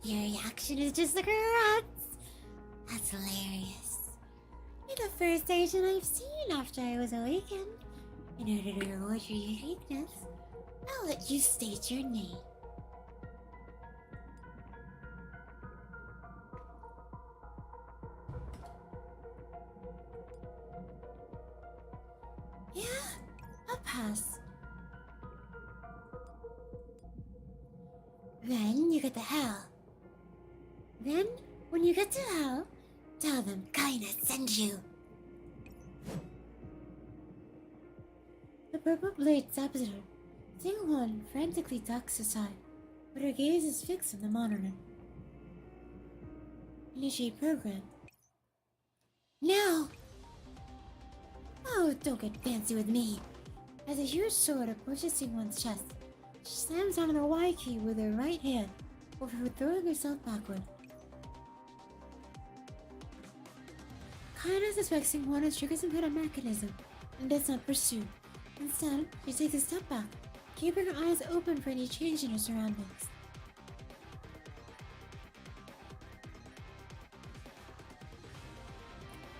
Your reaction is just like a rat's. That's hilarious. You're the first agent I've seen after I was awakened. In order to reward your uniqueness, I'll let you state your name. Yeah, I'll pass. Then you get to hell. Then, when you get to hell, tell them Kaina sent you. The purple blade zaps at her. Sing-Won frantically ducks aside, but her gaze is fixed on the monitor. Initiate program. Now! Oh, don't get fancy with me. As a huge sword approaches Sing-Won's chest, she slams down on the Y key with her right hand before throwing herself backward. Kaina suspects Sing-Won has triggered some kind of mechanism and does not pursue. Instead, she takes a step back, keeping her eyes open for any change in her surroundings.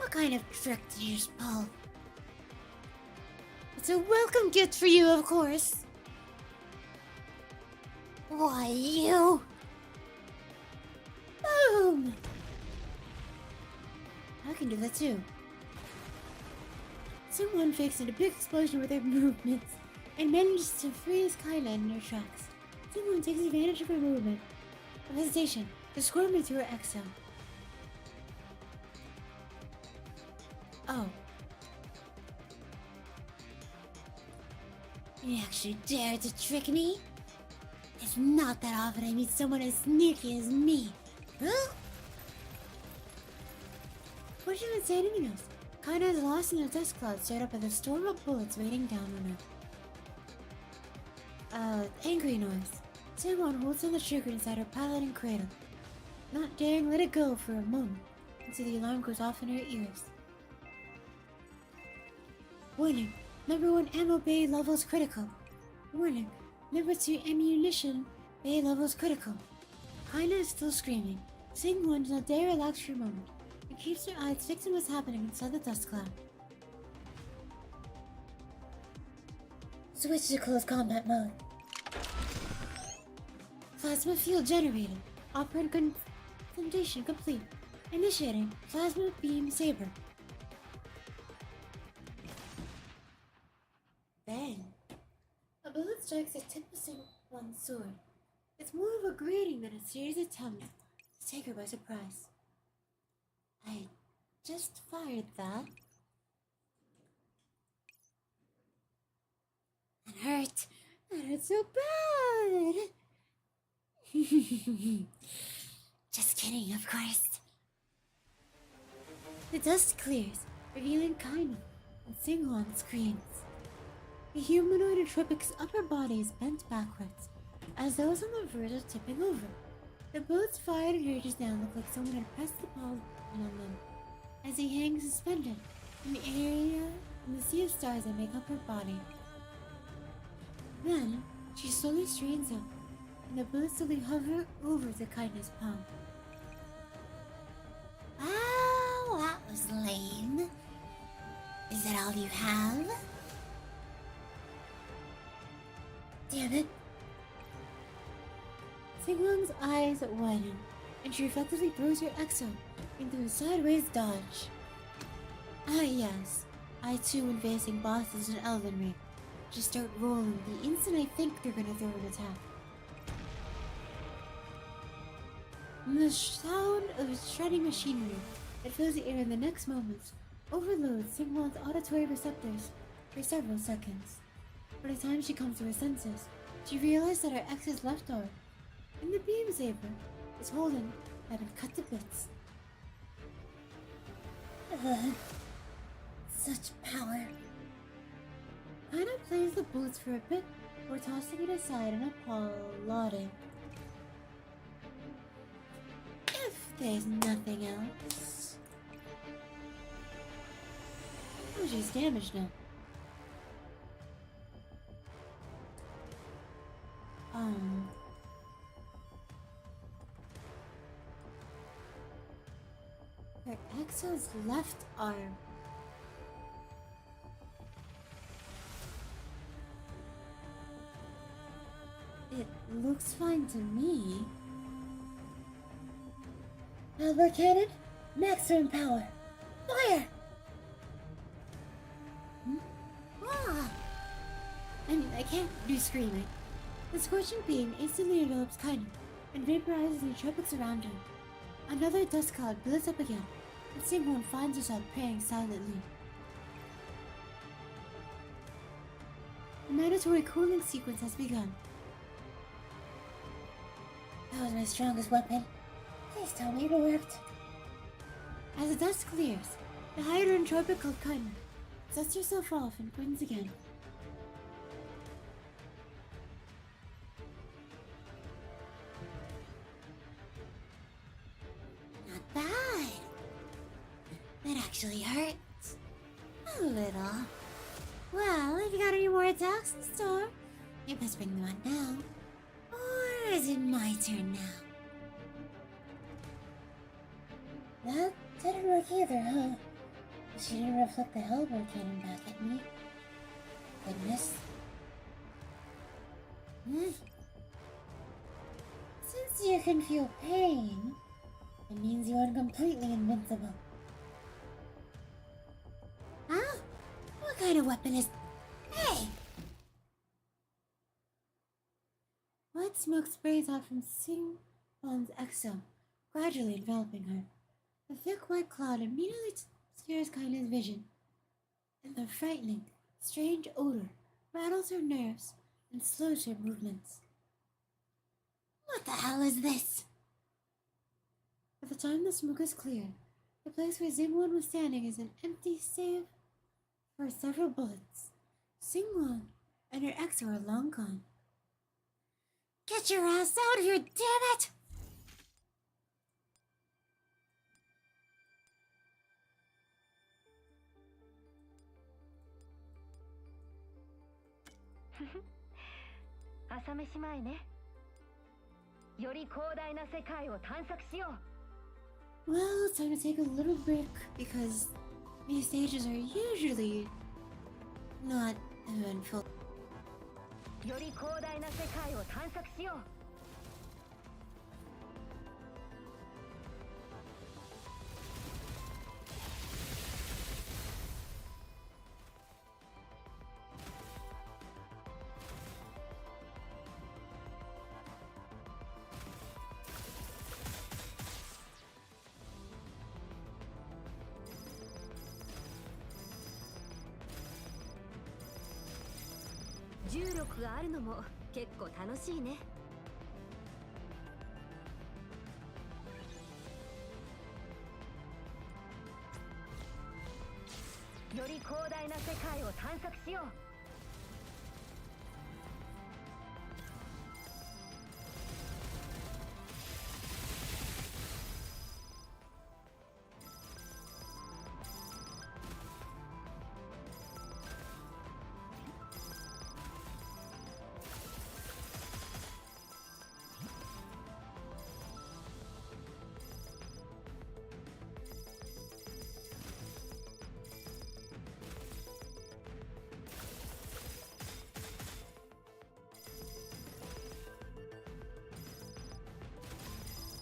What kind of trick did you just pull? It's a welcome gift for you, of course. Why, you? Boom! I can do that too. Someone fixed a big explosion with their movements and manages to freeze Kyla in her tracks. Someone takes advantage of her movement. Of hesitation, to squirm into her exo. Oh. You actually dared to trick me? It's not that often I meet someone as sneaky as me. Huh? What should I say anything else? Kinda is lost in a dust cloud stared up at the storm of bullets raining down on her. Angry noise. Someone holds on the trigger inside her piloting cradle, not daring let it go for a moment until the alarm goes off in her ears. Warning, number 1 ammo bay levels critical. Warning, number 2 ammunition bay levels critical. Kinda is still screaming. Sing-1 does not dare relax for a moment and keeps her eyes fixed on what's happening inside the dust cloud. Switch to close combat mode. Plasma field generated. Operant confrontation complete. Initiating plasma beam saber. Bang. A bullet strikes the tip of Sing-1's sword. It's more of a grating than a series of attempts to take her by surprise. I just fired that. That hurt. That hurt so bad. Just kidding, of course. The dust clears, revealing Kaina, and Sing-1 screams. The humanoid Entropic's upper body is bent backwards, as though it's on the verge of tipping over. The bullets fired and rages down look like someone had pressed the ball on them, as he hangs suspended in the area in the sea of stars that make up her body. Then, she slowly straightens up, and the bullets slowly hover over the Kaina's palm. Well, that was lame. Is that all you have? Damn it. Sing-1's eyes widen, and she reflectively throws her exo into a sideways dodge. Ah yes, I too when facing bosses in Elden Ring just start rolling the instant I think they're gonna throw an attack. And the sound of shredding machinery that fills the air in the next moments overloads Sing-1's auditory receptors for several seconds. By the time she comes to her senses, she realizes that her ex's left arm, in the beam saber, is holding had been cut to bits. Such power. Hannah plays the bullets for a bit before tossing it aside and applauding. If there's nothing else. Oh, she's damaged now. Her exo's left arm. It looks fine to me. Albert cannon, maximum power. Fire! Ah! I can't do screaming. The scorching beam instantly envelops Kaina and vaporizes the tropics around her. Another dust cloud builds up again, and Sing-1 finds herself praying silently. The mandatory cooling sequence has begun. That was my strongest weapon. Please tell me it worked. As the dust clears, the higher entropical Kaina dusts herself off and wins again. Not bad. That actually hurts. A little. Well, if you got any more attacks in store, you best bring them on now. Or is it my turn now? That didn't work either, huh? She didn't reflect the Hubble cannon back at me. Goodness. Since you can feel pain, it means you aren't completely invincible. Huh? What kind of weapon is... Hey! White smoke sprays out from Singbon's exo, gradually enveloping her. The thick white cloud immediately obscures Kaina's vision, and the frightening, strange odor rattles her nerves and slows her movements. What the hell is this? By the time the smoke is cleared, the place where Zingwon was standing is an empty save for several bullets. Zingwon and her ex are long gone. Get your ass out here, damn it! Well, it's time to take a little break because these stages are usually not eventful. より広大な世界を探索しよう。重力があるのも結構楽しいね。より広大な世界を探索しよう。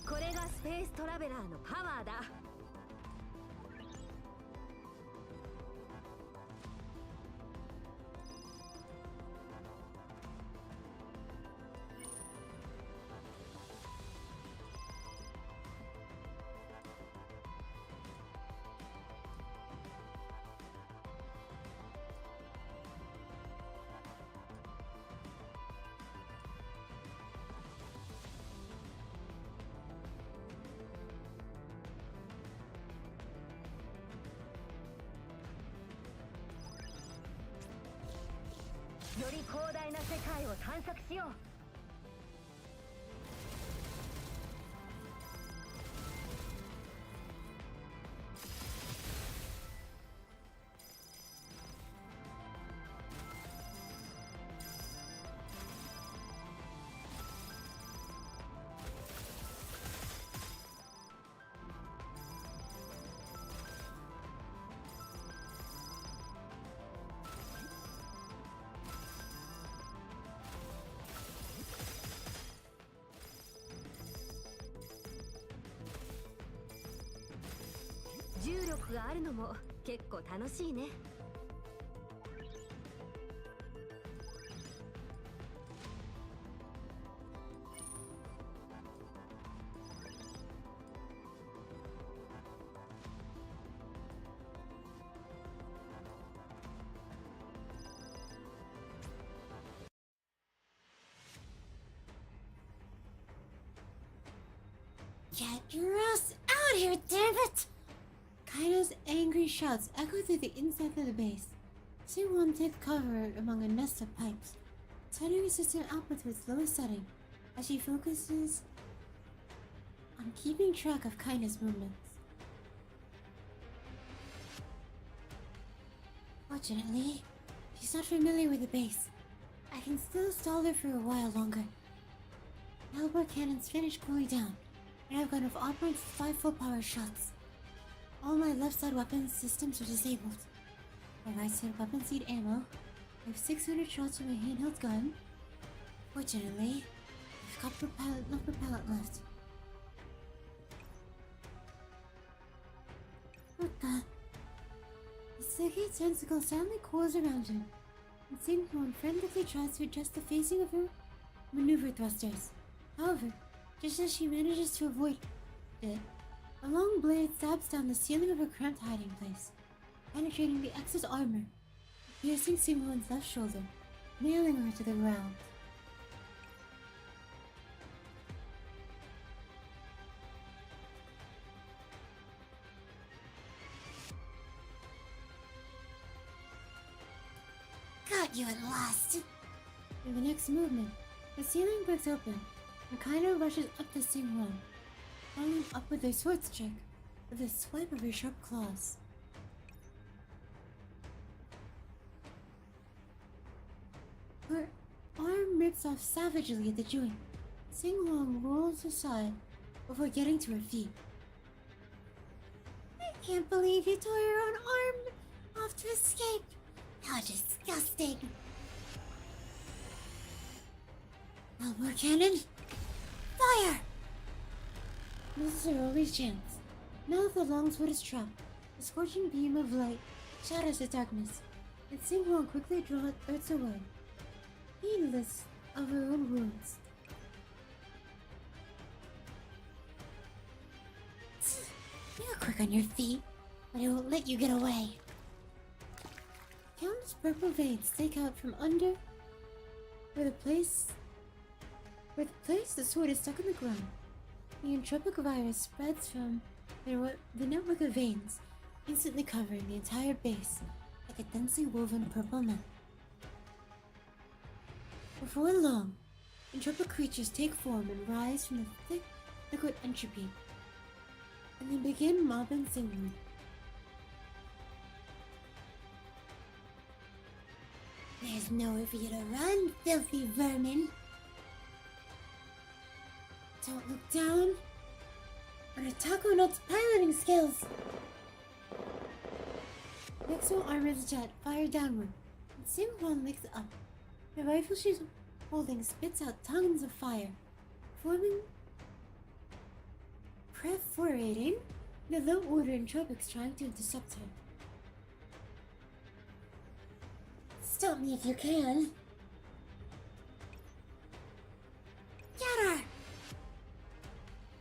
これがスペーストラベラーのパワーだ。より広大な世界を探索しよう。重力があるのも結構楽しいね。Get your ass out here, damn it! Kaido's angry shouts echo through the inside of the base. Singwon takes cover among a nest of pipes, turning her system output to its lowest setting as she focuses on keeping track of Kaido's movements. Fortunately, she's not familiar with the base. I can still stall her for a while longer. The Hellbore cannons finished cooling down, and I've got enough operants to 5 full power shots. All my left side weapon systems are disabled. My right side weapons need ammo. I have 600 shots in my handheld gun. Fortunately, I've got no propellant left. What the? The sticky tentacle suddenly coils around her, and Singularity frantically tries to adjust the facing of her maneuver thrusters. However, just as she manages to avoid it, a long blade stabs down the ceiling of her cramped hiding place, penetrating the X's armor, piercing Singular's left shoulder, nailing her to the ground. Got you at last! In the next movement, the ceiling breaks open, and Kaino rushes up to Singular, following up with a sword strike with a swipe of her sharp claws. Her arm rips off savagely at the joint. Singlong rolls aside before getting to her feet. I can't believe you tore your own arm off to escape. How disgusting. Elbow cannon. Fire! This is her only chance. Now that the longsword is trapped, a scorching beam of light shatters the darkness, and Singlong quickly darts away, heedless of her own wounds. You're quick on your feet, but I won't let you get away. Countless purple veins stick out from under where the place the sword is stuck in the ground. The entropic virus spreads from the network of veins, instantly covering the entire base like a densely woven purple net. Before long, entropic creatures take form and rise from the thick liquid entropy, and they begin mobbing Singularity. There's nowhere for you to run, filthy vermin! Don't look down on a Taco Nut's piloting skills! Nexo armor's jet fire downward, and Singularity licks up. The rifle she's holding spits out tongues of fire, perforating the low-order entropics trying to intercept her. Stop me if you can! Get her!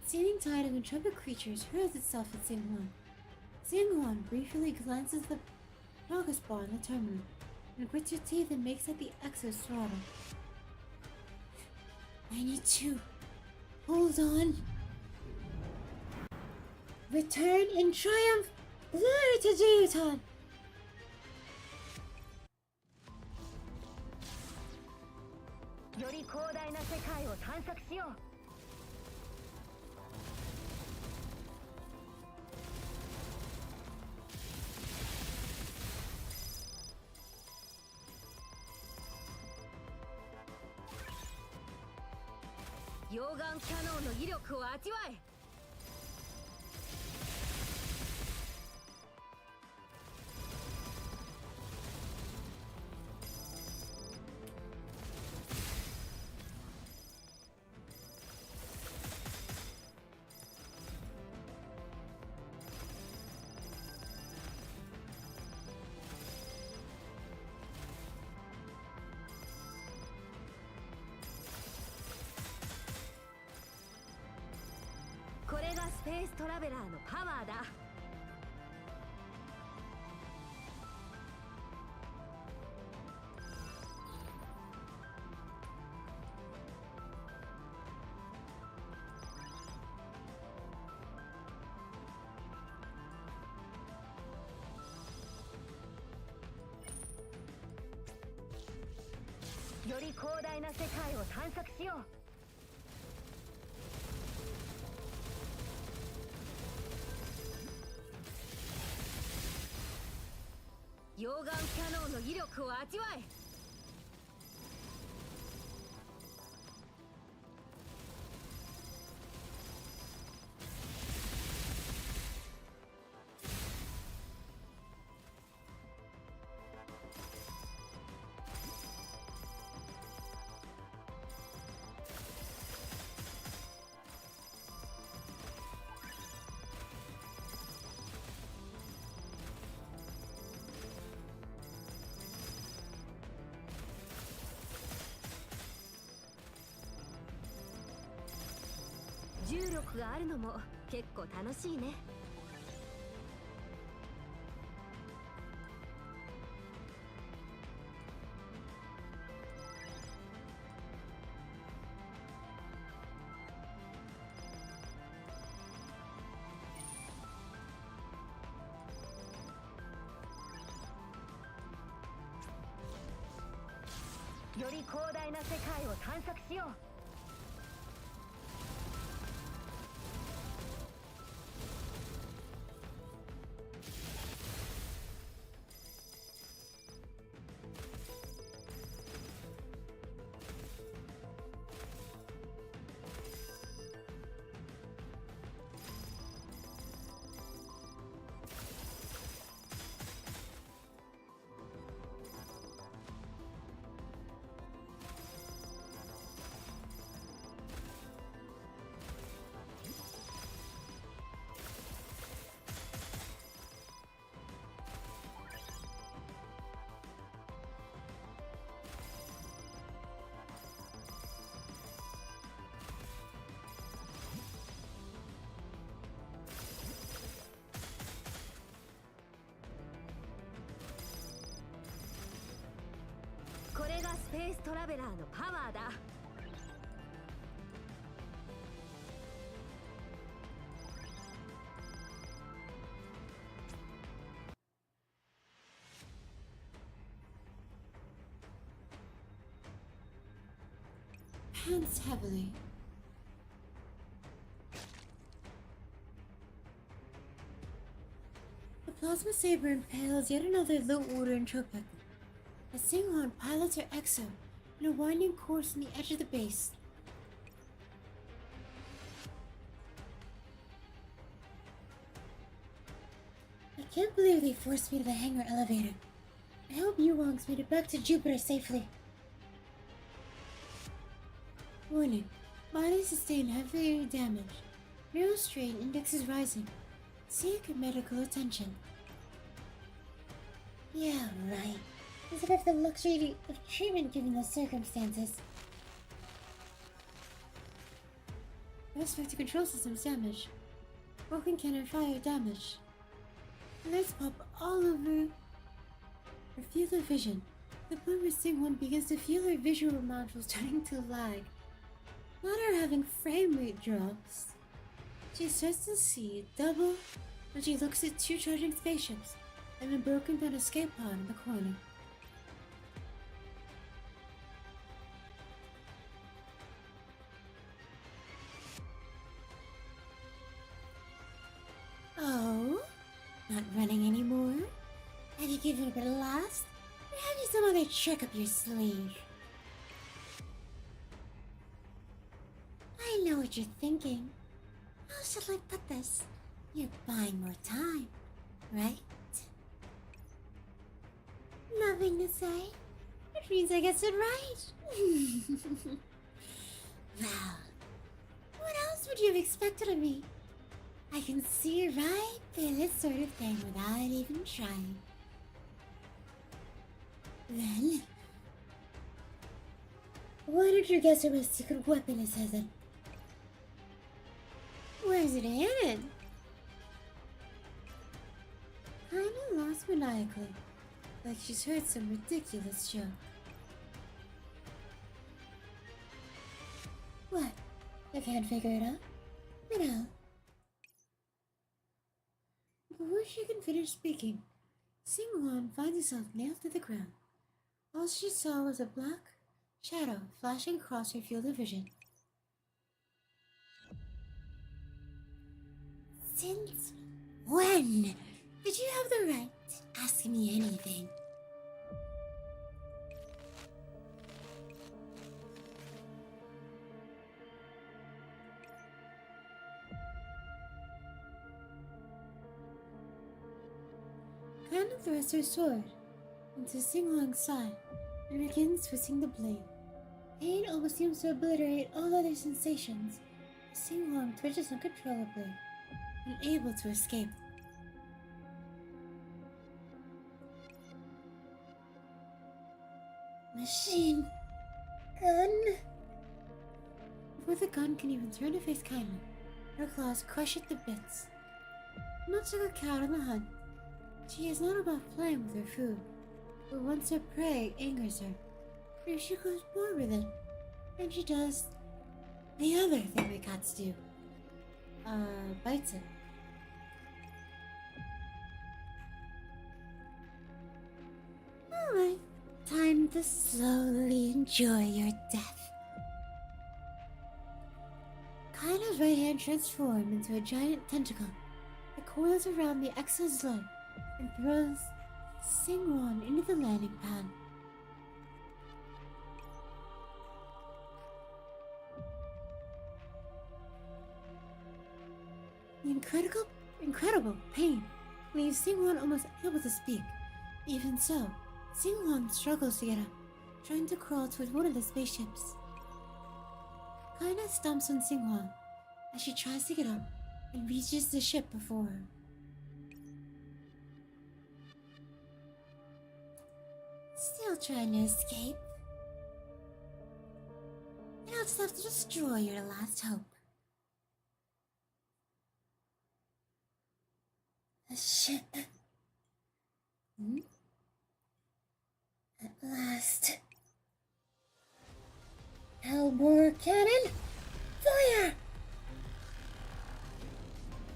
Seething tide of entropic creatures hurls itself at Singularity. Singularity briefly glances at the progress bar on the terminal, and grits her teeth and makes at the exo's throttle. I need to hold on. Return in triumph! Glory to Jeyutan! Space Traveler のパワーだ。より広大な世界を探索しよう。溶岩キャノンの威力を味わえ。力があるのも結構楽しいね。より広大な世界を探索しよう。これがスペーストラベラーのパワーだ。Pants heavily. The plasma saber impales yet another low-order entropic. A Singhorn pilots her exo in a winding course on the edge of the base. I can't believe they forced me to the hangar elevator. I hope Yuwang's made it back to Jupiter safely. Warning. Body sustained heavy damage. Neural strain index is rising. Seek medical attention. Yeah, right. As if I have the luxury of treatment given the circumstances. Respect control systems damaged. Broken cannon fire damaged. Lights pop all over her field of vision. The point where Sing-One begins to feel her visual module starting to lag. Not her having frame rate drops. She starts to see double when she looks at two charging spaceships and a broken down escape pod in the corner. Oh? Not running anymore? Have you given up at last? Or have you some other trick up your sleeve? I know what you're thinking. How shall I put this? You're buying more time, right? Nothing to say. Which means I guessed it right. Well, what else would you have expected of me? I can see right through this sort of thing without even trying. Then, why did you guess where my secret weapon is hidden? Where's it hidden? Kinda lost maniacally, like she's heard some ridiculous joke. What? I can't figure it out? No. Before she can finish speaking, Sing-Wan finds herself nailed to the ground. All she saw was a black shadow flashing across her field of vision. Since when did you have the right to ask me anything? Kana thrusts her sword into Sing-Long's side and begins twisting the blade. Pain almost seems to obliterate all other sensations. Sing-Long twitches uncontrollably, unable to escape. Machine gun? Before the gun can even turn to face Kaina, Her claws crush it to bits. Much like a cat on the hunt, she is not about playing with her food, but once her prey angers her, or she grows bored with it, then she does the other thing that cats do. Bites it. Alright, time to slowly enjoy your death. Kaina's right hand transforms into a giant tentacle that coils around the Exo's leg and throws Singwon into the landing pad. The incredible pain leaves Singwon almost unable to speak. Even so, Singwon struggles to get up, trying to crawl toward one of the spaceships. Kaina stomps on Singwon as she tries to get up and reaches the ship before her. Still trying to escape? You'll just have to destroy your last hope. The ship. At last. Hellbore cannon, fire!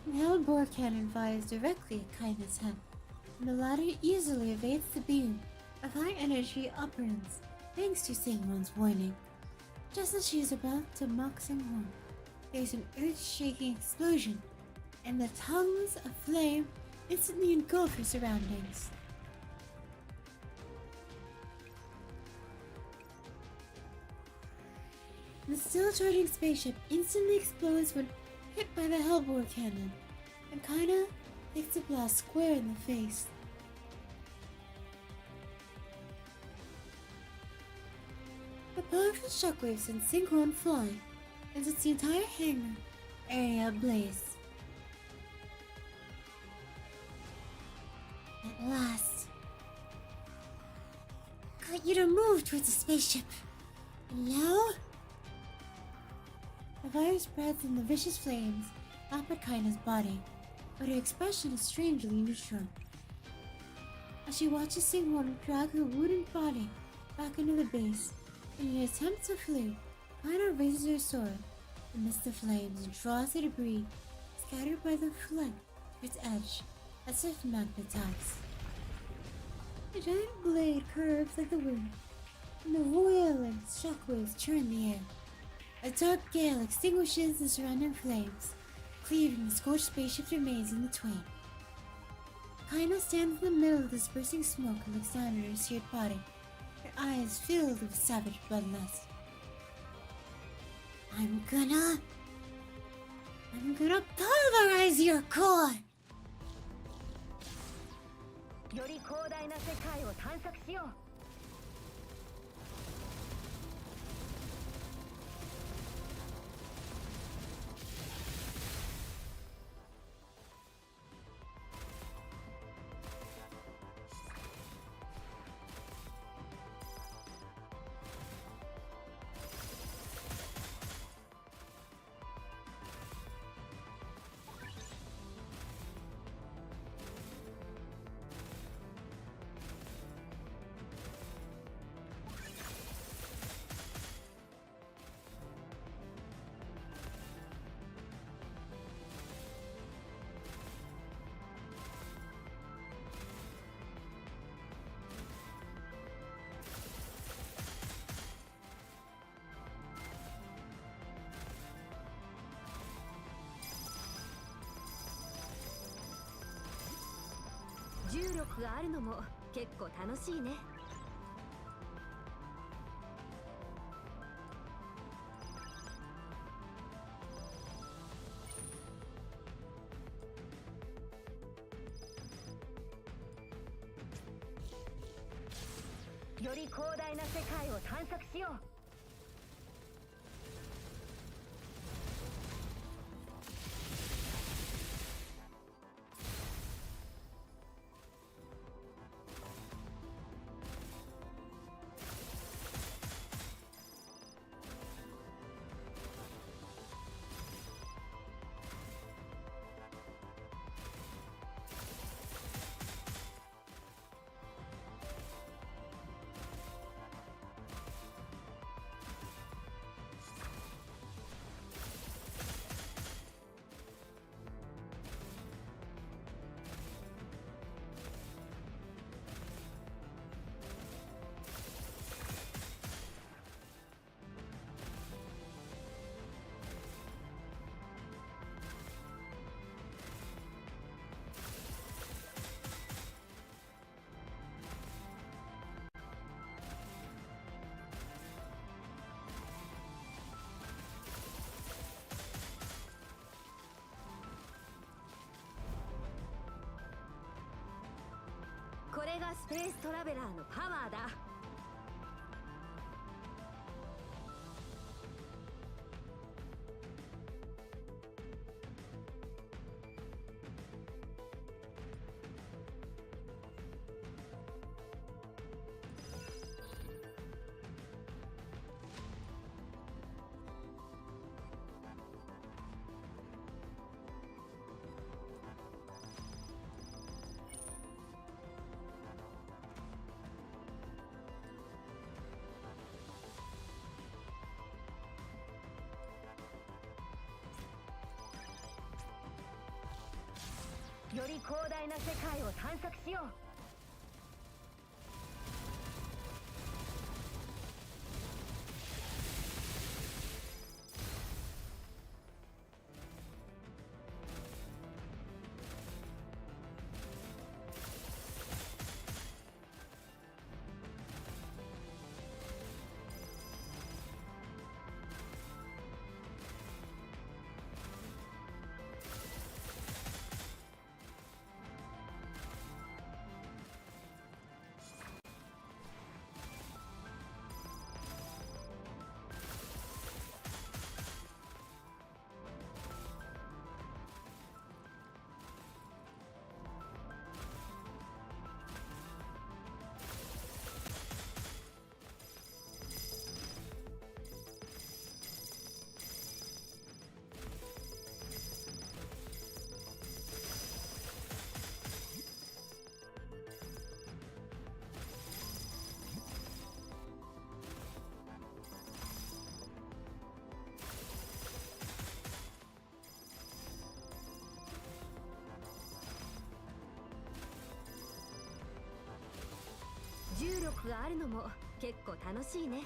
The Hellbore cannon fires directly at Kaina's head, and the latter easily evades the beam of high energy upwards thanks to Singwon's warning. Just as she is about to mock Singwon, there's an earth-shaking explosion, and the tongues of flame instantly engulf her surroundings. The still charging spaceship instantly explodes when hit by the Hellbore cannon, and Kaina takes a blast square in the face. The powerful shockwave sends Singwon flying and sets the entire hangar area ablaze. At last, got you to move towards the spaceship. And now, the fire spreads and the vicious flames lap at Kaina's body, but her expression is strangely neutral. As she watches Singwon drag her wooden body back into the base, in an attempt to flee, Kaina raises her sword amidst the flames and draws the debris scattered by the flame to its edge, as if magnetized. The giant blade curves like the wind, and the roiling shockwaves churn the air. A dark gale extinguishes the surrounding flames, cleaving the scorched spaceship's remains in the twain. Kaina stands in the middle of the dispersing smoke and looks down at her seared body, her eyes filled with savage bloodlust. I'm gonna pulverize your core! より広大な世界を探索しよう。重力があるのも結構楽しいね。より広大な世界を探索しよう。れがスペーストラベラーのパワーだ。より広大な世界を探索しよう。重力があるのも結構楽しいね。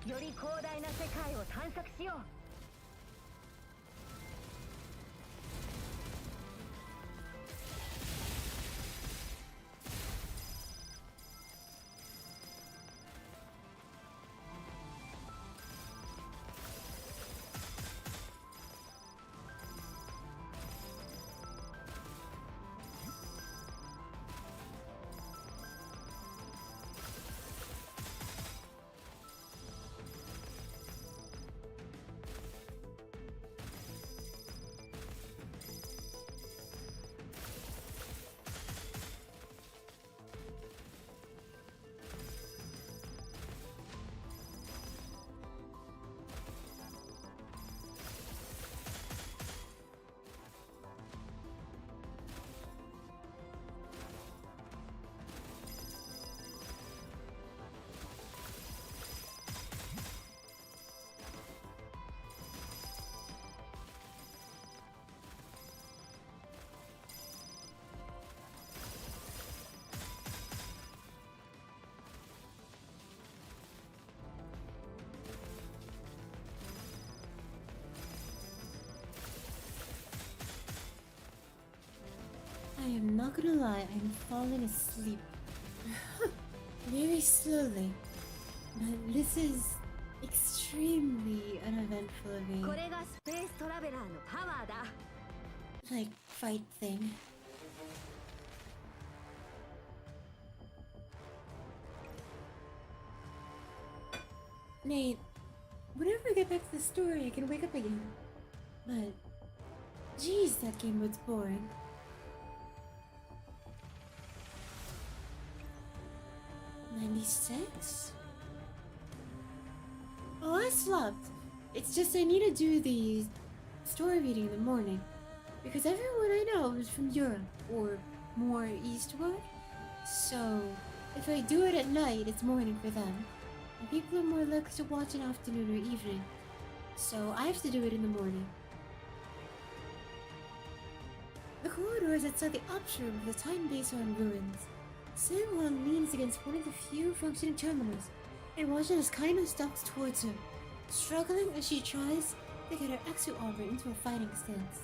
より広大な世界を探索しよう。I am not gonna lie, I'm falling asleep. Very slowly. But this is extremely uneventful of こ a れがスペーストラベラーのパワーだ。 like fight thing. Nate, whenever I get back to the story, I can wake up again. But, geez, that game was boring. $96? Oh, I slept. It's just I need to do the story reading in the morning. Because everyone I know is from Europe, or more eastward. So, if I do it at night, it's morning for them. And people are more likely to watch in afternoon or evening. So, I have to do it in the morning. The corridor is outside the upshroom of the time base are in ruins. Singularity leans against one of the few functioning terminals and watches as kindly stalks towards her. struggling as she tries to get her exo armor into a fighting stance.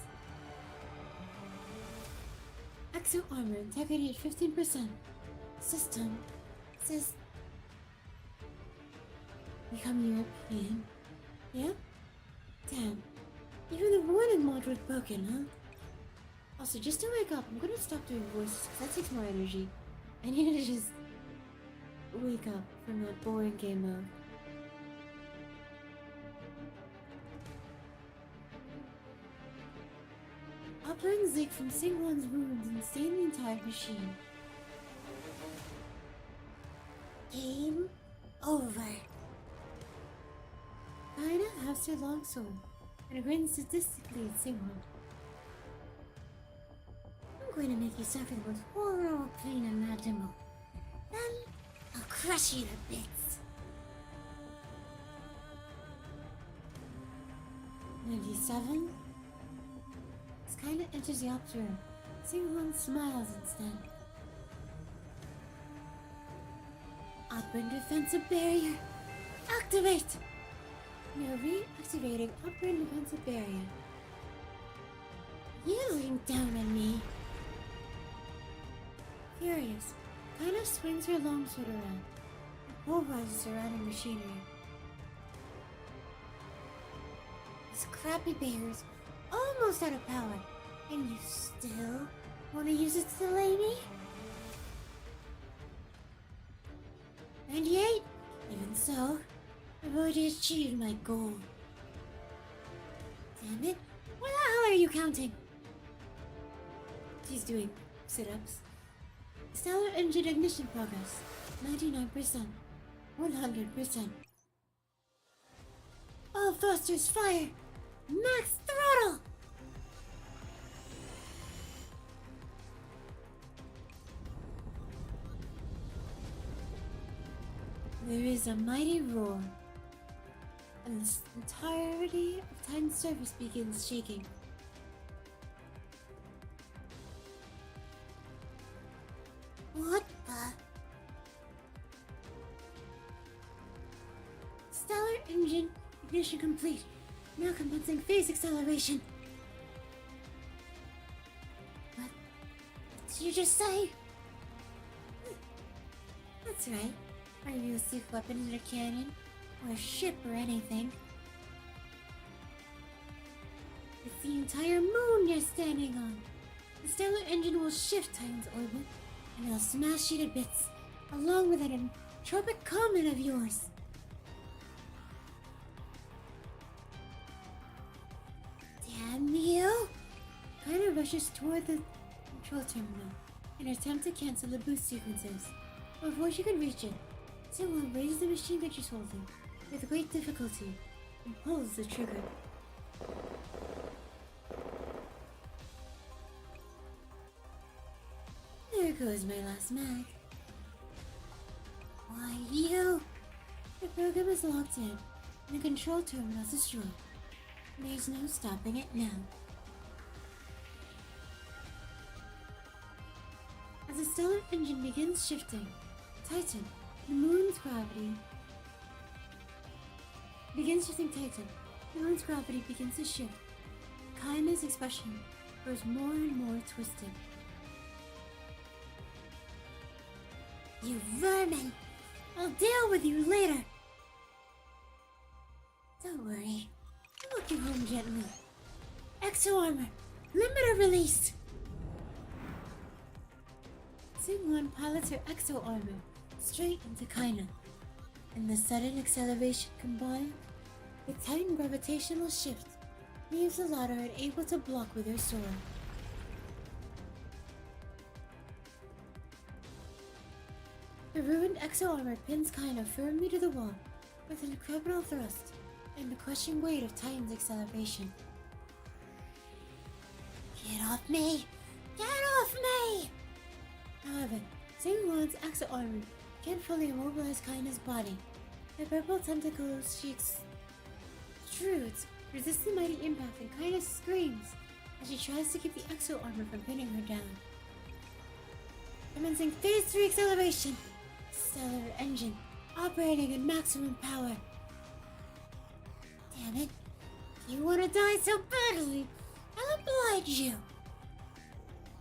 Exo armor integrity at 15%. System says become European. Yep. Damn. Even the warning module's broken, huh? Also, just to wake up, I'm gonna stop doing voices because that takes more energy. I need to just wake up from that boring game mode. Uplands leak from Singwon's wounds and stain the entire machine. Game over. Kaina has her longsword and grins sadistically at Singwon. I'm going to make you suffer the most horrible pain imaginable. Then I'll crush you to bits. 97? Kaina enters the ops room. Singwon smiles instead. Upward defensive barrier. Activate! Now reactivating upward defensive barrier. You looking down on me. Furious, Kaina swings her longsword around and pulverizes surrounding machinery. This crappy barrier's almost out of power. And you still want to use it to delay me? 98? Even so, I've already achieved my goal. Damn it, why the hell are you counting? She's doing sit-ups. Stellar engine ignition progress, 99%, 100%. All thrusters fire! Max throttle! There is a mighty roar, and the entirety of Titan's surface begins shaking. What the? Stellar engine ignition complete. Now commencing phase acceleration. What did you just say? That's right. Are you a safe weapon in a cannon? Or a ship or anything? It's the entire moon you're standing on. The stellar engine will shift Titan's orbit, and it'll smash you to bits, along with that entropic comet of yours. Damn you! Kaina rushes toward the control terminal in an attempt to cancel the boost sequences. Before she can reach it, Singwon raises the machine that she's holding with great difficulty and pulls the trigger. There goes my last mag. Why, you! The program is locked in, and the control terminal is destroyed. There's no stopping it now. As the stellar engine begins shifting, Titan, the moon's gravity begins to shift. Kaina's expression grows more and more twisted. You vermin! I'll deal with you later! Don't worry. I'll walk you home gently. Exo armor! Limiter release! Singwon pilots her exo armor straight into Kaina, and the sudden acceleration combined with Titan gravitational shift leaves the latter unable to block with her sword. The ruined exo armor pins Kaina firmly to the wall with an incredible thrust and the crushing weight of Titan's acceleration. Get off me! Get off me! However, Singwon's exo armor can't fully immobilize Kaina's body. The purple tentacles she extrudes resist the mighty impact, and Kaina screams as she tries to keep the exo armor from pinning her down. Commencing Phase 3 acceleration! Stellar engine operating at maximum power. Damn it. You want to die so badly, I'll oblige you.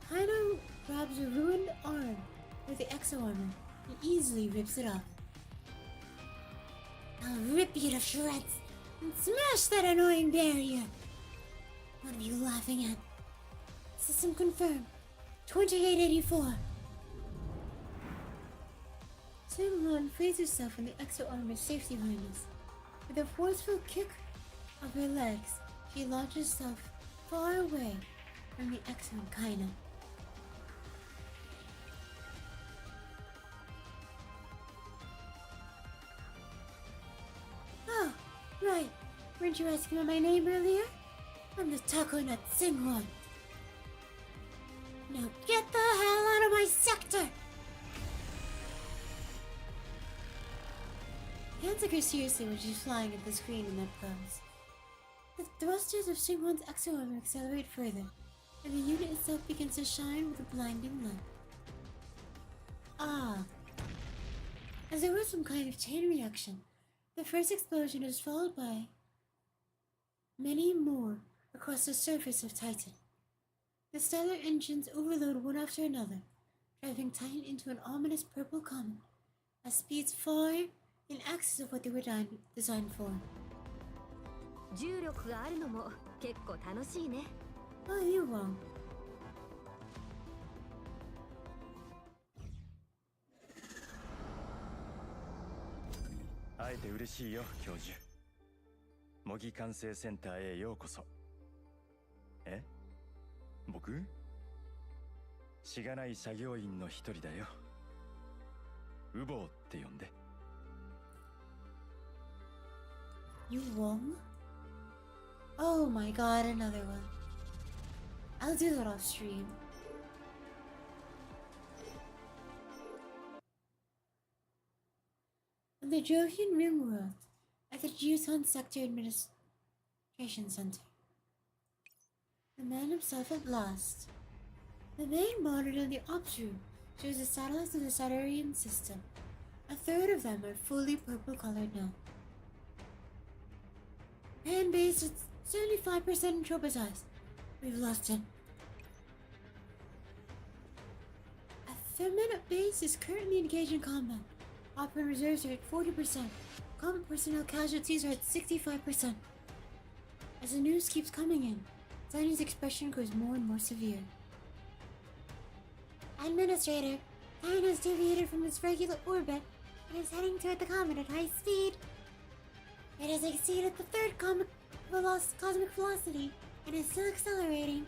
Kaino grabs a ruined arm with the exo armor and easily rips it off. I'll rip you to shreds and smash that annoying barrier. What are you laughing at? System confirmed. 2884. Simon frees herself from the exo armor's safety harness. With a forceful kick of her legs, she launches herself far away from the exo and Kaino. Oh, right. Weren't you asking about my name earlier? I'm the Taco Nut Singwon. Now get the hell out of my sector! Hands took her seriously when she's flying at the screen in that pose. The thrusters of Singwon's exo armor accelerate further, and the unit itself begins to shine with a blinding light. Ah. As there was some kind of chain reaction, the first explosion is followed by many more across the surface of Titan. The stellar engines overload one after another, driving Titan into an ominous purple comet at speeds far in excess of what they were designed for. 重力があるのも結構楽しいね。 Oh, you won't.会えて嬉しいよ、教授。模擬管制センターへようこそ。え？僕？しがない作業員の一人だよ。ウボウって呼んで。You won't? Oh my god, another one. I'll do that off stream. On the Jovian Rim World, at the Juton Sector Administration Center. The man himself at last. The main monitor in the ops room shows the satellites of the Saturnian system. A third of them are fully purple colored now. Man base is 75% tropicized. We've lost him. A Feminine base is currently engaged in combat. Opera reserves are at 40%. Combat personnel casualties are at 65%. As the news keeps coming in, Zion's expression grows more and more severe. Administrator, Zion has deviated from its regular orbit and is heading toward the comet at high speed. It has exceeded the third cosmic velocity and is still accelerating.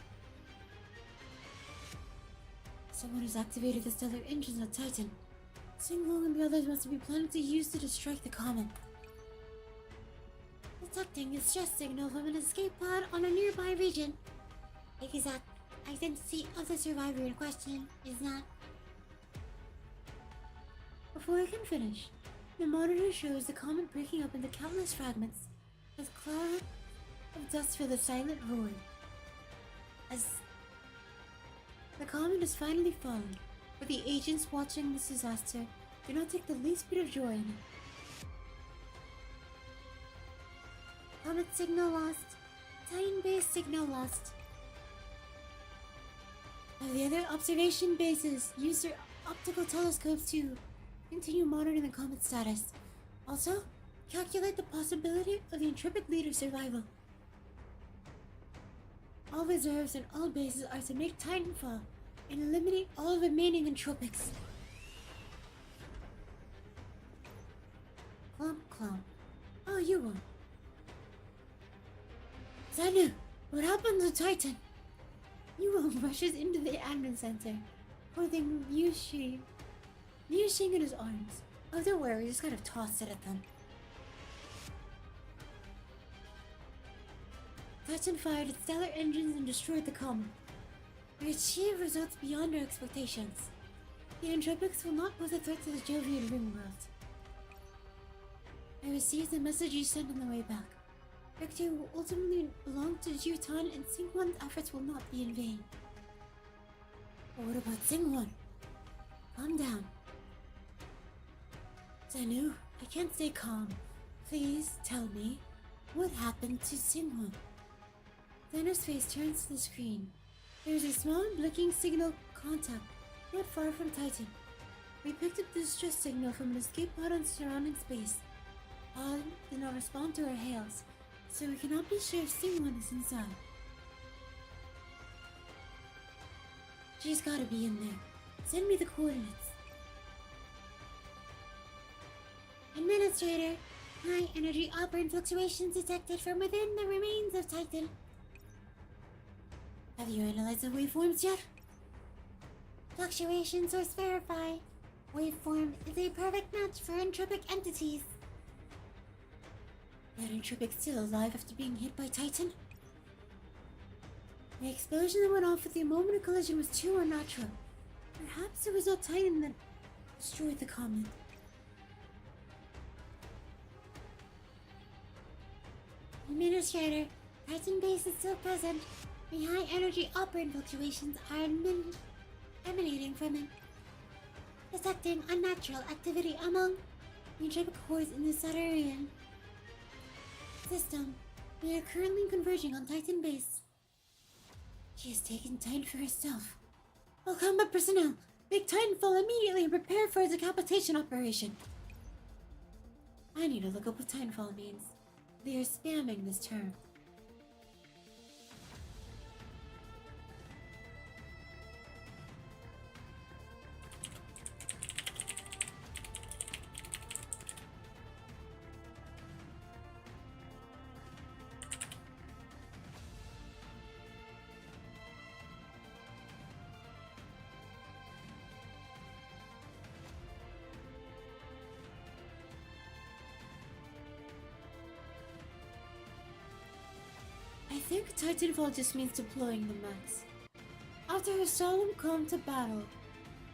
Someone has activated the stellar engines on Titan. Singularity and the others must be planning to use it to strike the comet. Detecting a stress signal from an escape pod on a nearby region. Exact identity of the survivor in question is not. Before I can finish, the monitor shows the comet breaking up into countless fragments as clouds of dust fill the silent void. As the comet is finally fallen, but the agents watching this disaster do not take the least bit of joy in it. Comet signal lost. Titan base signal lost. Now the other observation bases use their optical telescopes to continue monitoring the comet's status. Also, calculate the possibility of the intrepid leader's survival. All reserves and all bases are to make Titan fall and eliminate all remaining entropics. Clomp clomp. Oh, you won. Zanu, what happened to Titan? Yuo rushes into the admin center, holding Liu-Shing in his arms. Oh, don't worry, we just kind of tossed it at them. Titan fired its stellar engines and destroyed the comet. We achieved results beyond our expectations. The Entropics will not pose a threat to the Jovian Ring World. I received the message you sent on the way back. Victory will ultimately belong to Juton, and Singwon's efforts will not be in vain. But what about Singwon? Calm down. Zanu, I can't stay calm. Please tell me, What happened to Singhun? Thanos' face turns to the screen. There is a small blinking signal contact not far from Titan. We picked up the distress signal from an escape pod on surrounding space. Pod did not respond to our hails, so we cannot be sure if Singhun is inside. She's gotta be in there. Send me the coordinates. Administrator, high energy operant fluctuations detected from within the remains of Titan. Have you analyzed the waveforms yet? Fluctuation source verify. Waveform is a perfect match for entropic entities. That entropic still alive after being hit by Titan? The explosion that went off with the moment of collision was too unnatural. Perhaps it was not Titan that destroyed the comet. Administrator, Titan base is still present. The high energy operant fluctuations are emanating from it. Detecting unnatural activity among the entropic cores in the Saturnian system. We are currently converging on Titan base. She has taken Titan for herself. All combat personnel, make Titanfall immediately and prepare for a decapitation operation. I need to look up what Titanfall means. They are spamming this term. I think Titanfall just means deploying the max. After a solemn call to battle,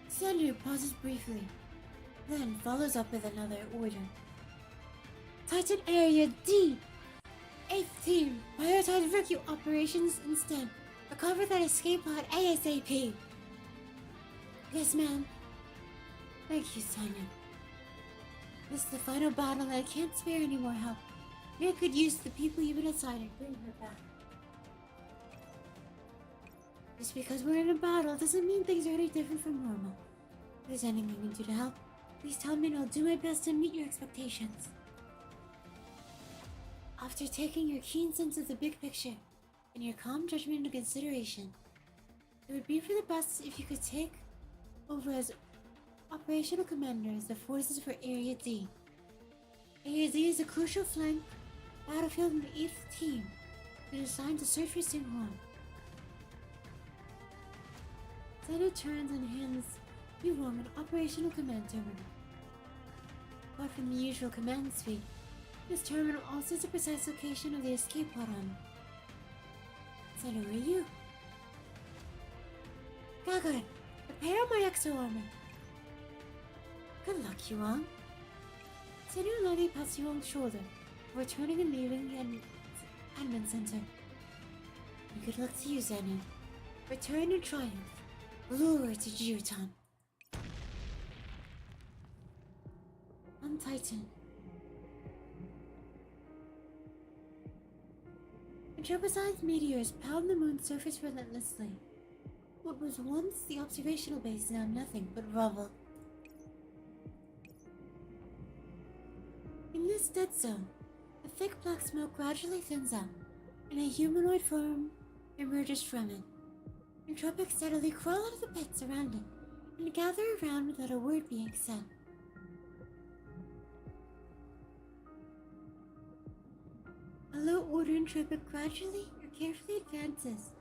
Sandu pauses briefly, then follows up with another order. Titan Area D! 8th Team, prioritize rescue operations instead. Recover that escape pod ASAP. Yes, ma'am. Thank you, Sonya. This is the final battle and I can't spare any more help. Mira could use the people you've been assigned and bring her back. Just because we're in a battle doesn't mean things are any different from normal. If there's anything you can do to help, please tell me and I'll do my best to meet your expectations. After taking your keen sense of the big picture and your calm judgment into consideration, it would be for the best if you could take over as operational commander of the forces for Area D. Area D is a crucial flank battlefield in the 8th Team that is assigned to search for Singhun. Senna turns and hands you Wong an operational command terminal. Apart from the usual command suite, this terminal also has a precise location of the escape pod on it. Senna, who are you? Gagarin, prepare my exo armor. Good luck, Yuang. Senu lightly pats Yuang's shoulder, returning and leaving the admin center. And good luck to you, Zenu. Return in triumph. Glory to Jiutan. On Titan. Anthropocide meteors pound the moon's surface relentlessly. What was once the observational base is now nothing but rubble. In this dead zone, the thick black smoke gradually thins out, and a humanoid form emerges from it. Entropics steadily crawl out of the pits around it and gather around without a word being said. A low-order entropic gradually or carefully advances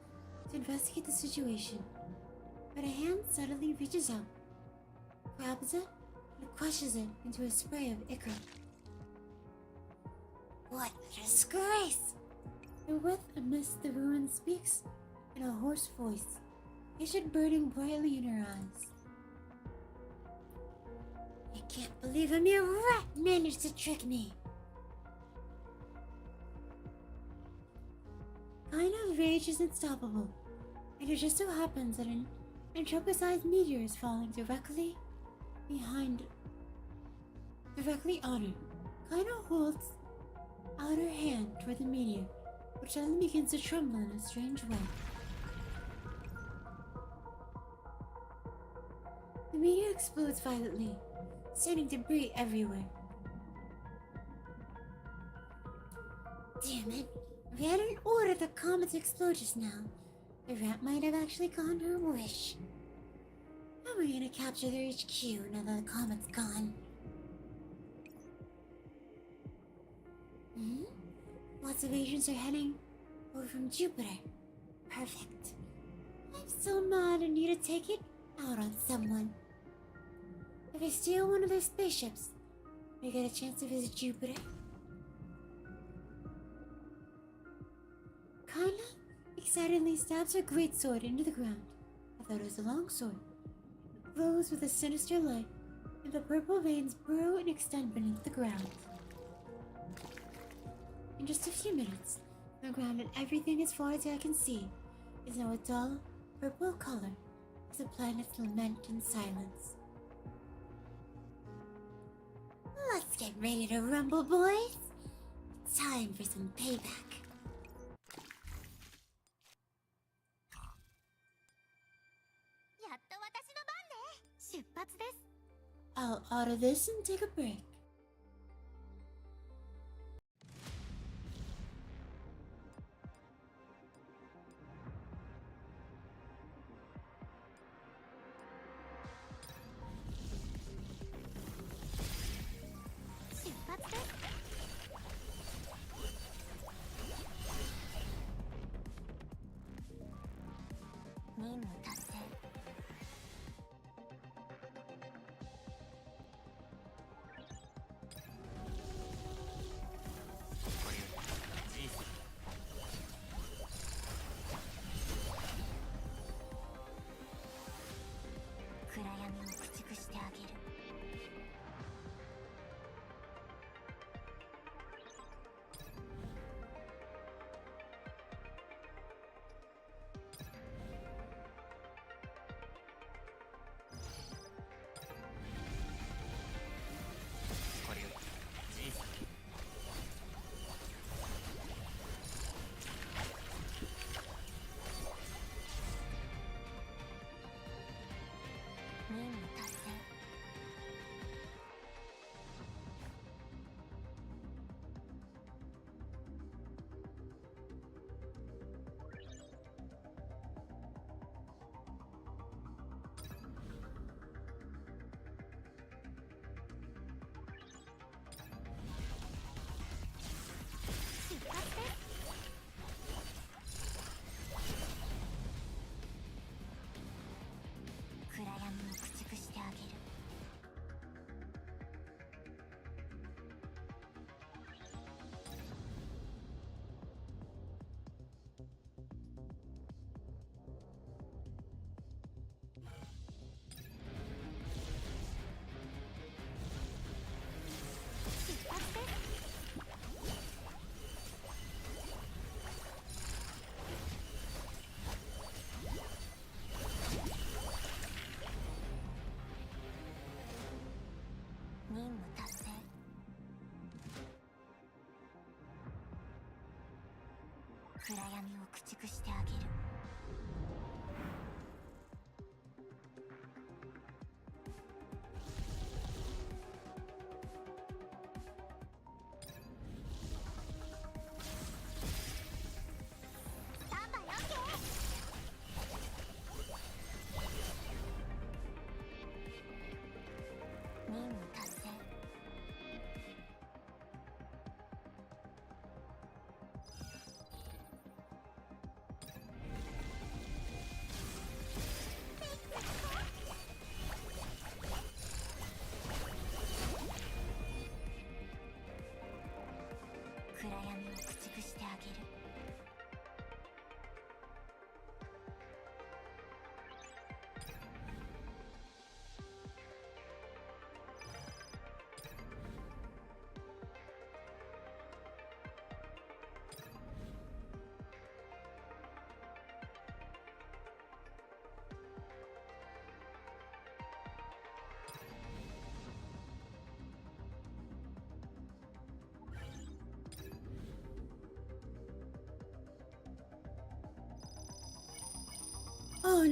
to investigate the situation, but a hand suddenly reaches out, grabs it, and crushes it into a spray of ichor. What a disgrace! And with a mist, the ruin speaks in a hoarse voice, vision burning brightly in her eyes. I can't believe a mere rat managed to trick me! Kind of rage is unstoppable, and it just so happens that an anthropocide meteor is falling directly on it. Kind of holds out her hand toward the meteor, which suddenly begins to tremble in a strange way. The meteor explodes violently, sending debris everywhere. Damn it! If we hadn't ordered the comet to explode just now, the rat might have actually gone her wish. How are we gonna capture their HQ now that the comet's gone? Lots of agents are heading over from Jupiter. Perfect. I'm so mad I need to take it out on someone. If I steal one of their spaceships, we get a chance to visit Jupiter. Kinda excitedly stabs her greatsword into the ground. I thought it was a longsword. It glows with a sinister light, and the purple veins burrow and extend beneath the ground. In just a few minutes, the ground and everything as far as I can see is now a dull, purple color as the planets lament in silence. Let's get ready to rumble, boys! It's time for some payback. やっと私の番ね。出発です。 I'll order this and take a break.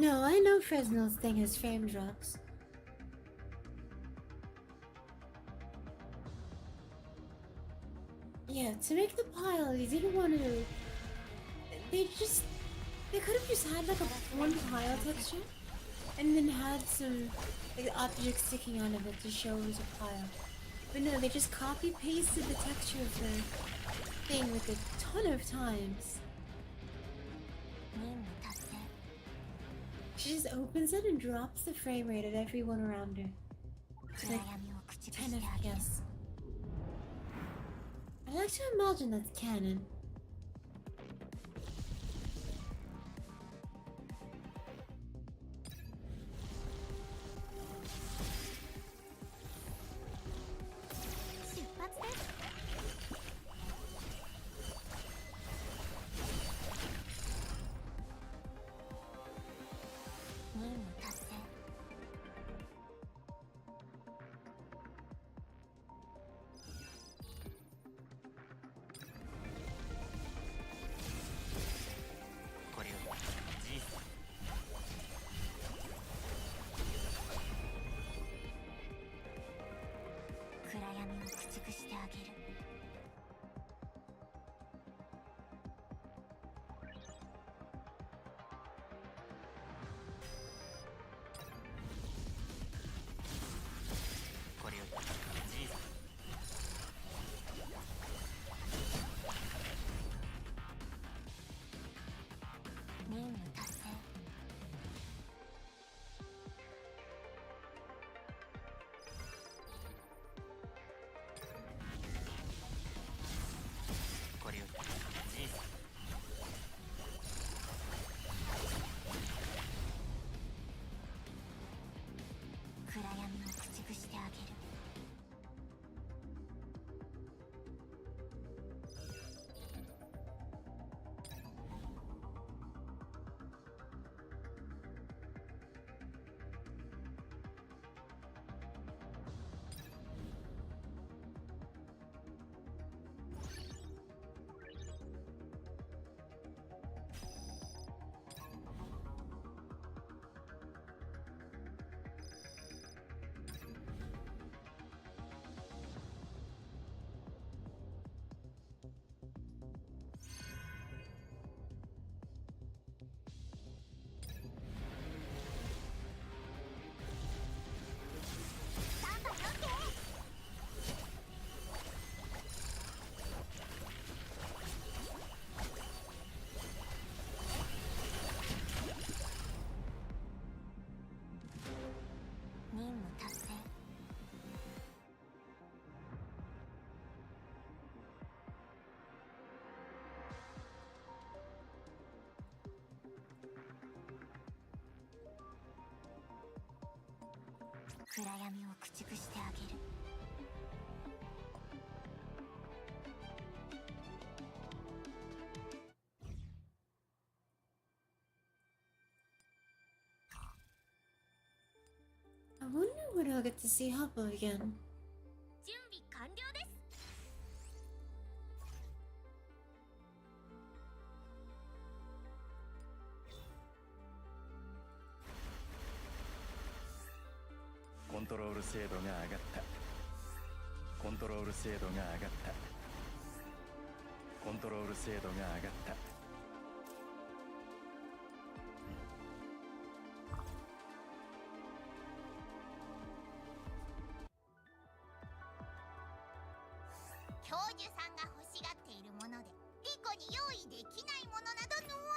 no, I know Fresnel's thing has frame drops. Yeah, to make the pile, they didn't want to. They could have just had like a one pile texture, and then had some like objects sticking out of it to show it was a pile. But no, they just copy pasted the texture of the thing like a ton of times. 任務達成 She just opens it and drops the frame rate at everyone around her. 暗闇を駆逐 10 してあげる FPS. I like to imagine that's canon. I wonder when I'll get to see Hubble again. 準備完了ですコントロール精度が上がった。コントロール精度が上がった。コントロール精度が上がった。教授さんが欲しがっているものでリコに用意できないものなどのわ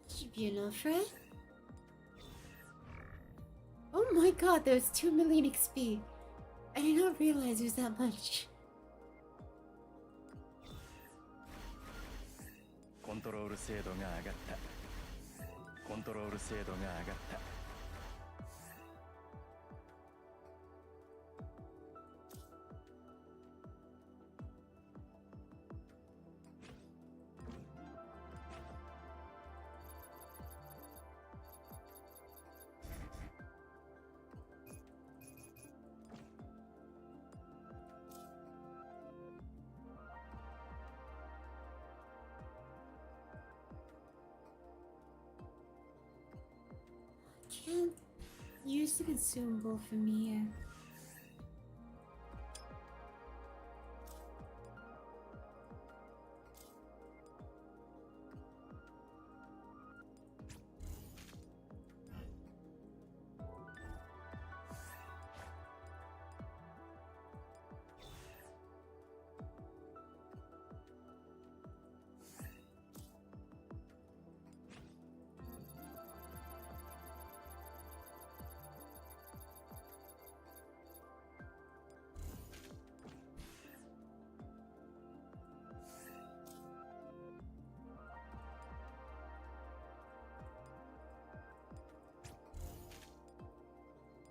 Should be enough, right? Oh my god, there's 2 million XP. I did not realize it was that much. コントロール精度が上がった。コントロール精度が上がった。can't use the consumable from here.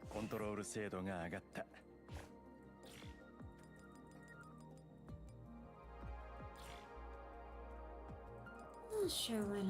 コントロール精度が上がった。Oh, sure, why not?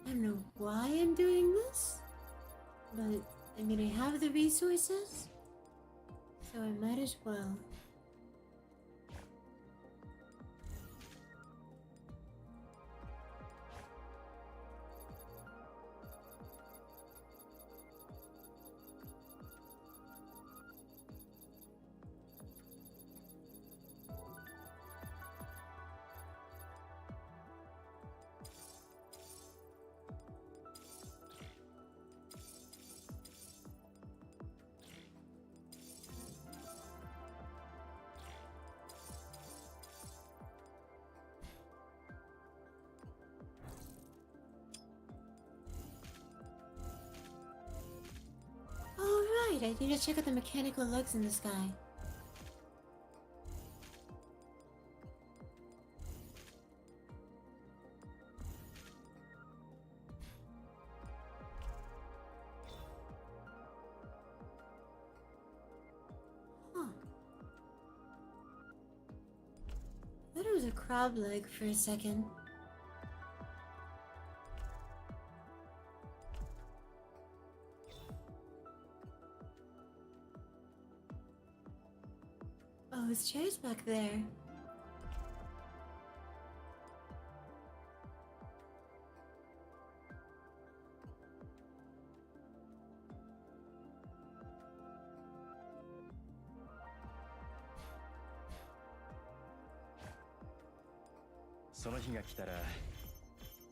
I don't know why I'm doing this, but I mean, I have the resources, so I might as well. Oh right, I need to check out the mechanical lugs in the sky. Huh. I thought it was a crab leg for a second. Oh, his chair's back there. So その日が来たら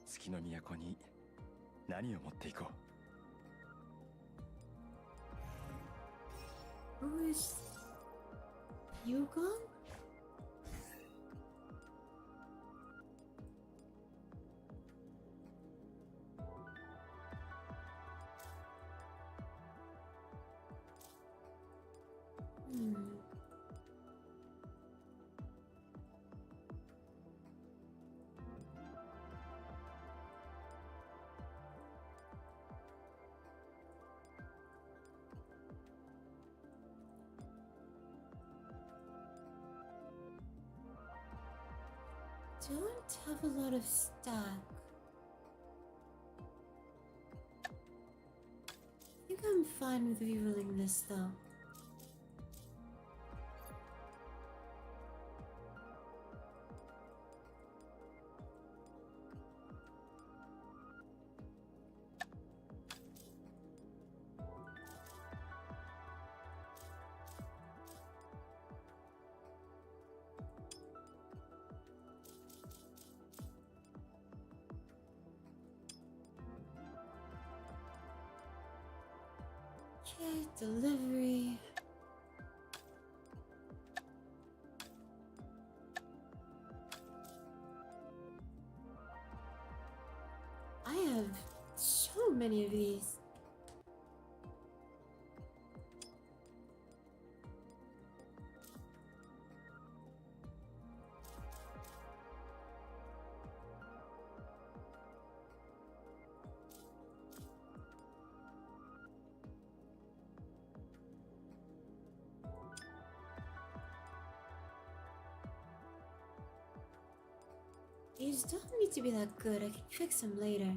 月の都に何を持っていこう。 Who is Yukon? Don't have a lot of stock. I think I'm fine with rerolling this though. Okay, delivery. I have so many of these. These don't need to be that good. I can fix them later.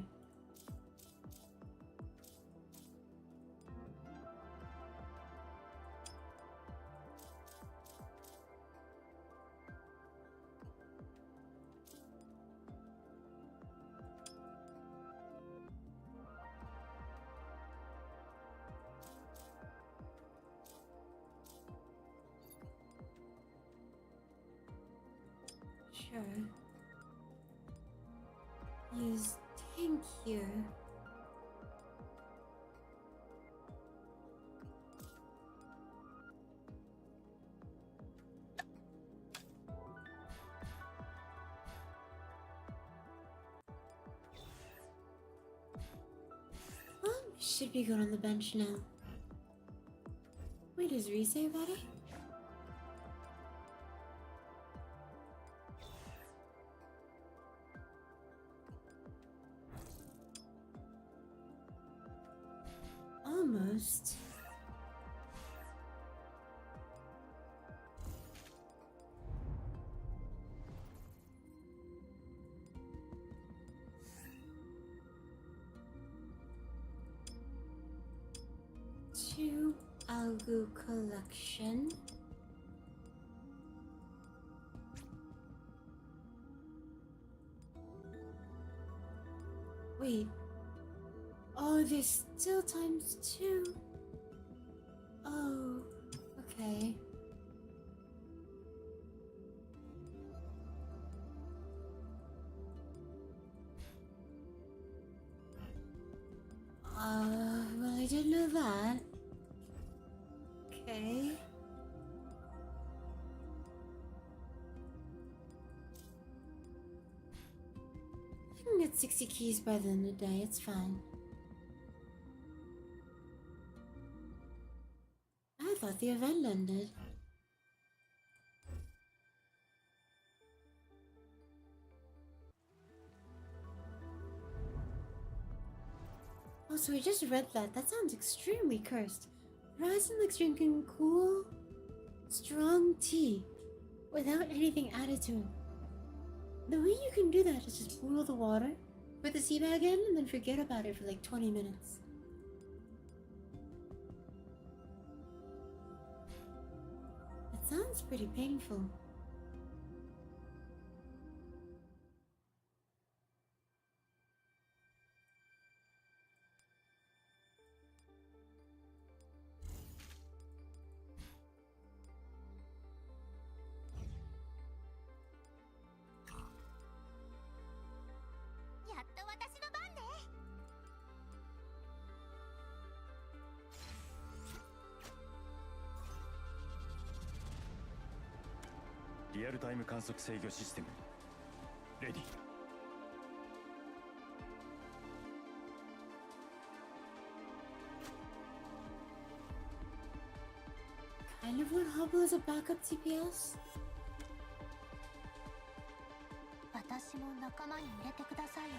Sure. Use ting here. Should be good on the bench now. Wait, is Rise ready? Almost. To Algu collection. Wait. Oh, there's still ×2. Oh, okay. Well, I didn't know that. Okay. I can get 60 keys by the end of the day, it's fine. I thought the event ended. Oh, so I just read that. That sounds extremely cursed. Horizon likes drinking cool, strong tea without anything added to it. The way you can do that is just boil the water, put the tea bag in, and then forget about it for like 20 minutes. That sounds pretty painful. Real time 観測制御システムレディ。Kind of want Hubble as a backup TPS? 私も仲間に入れてくださいよ。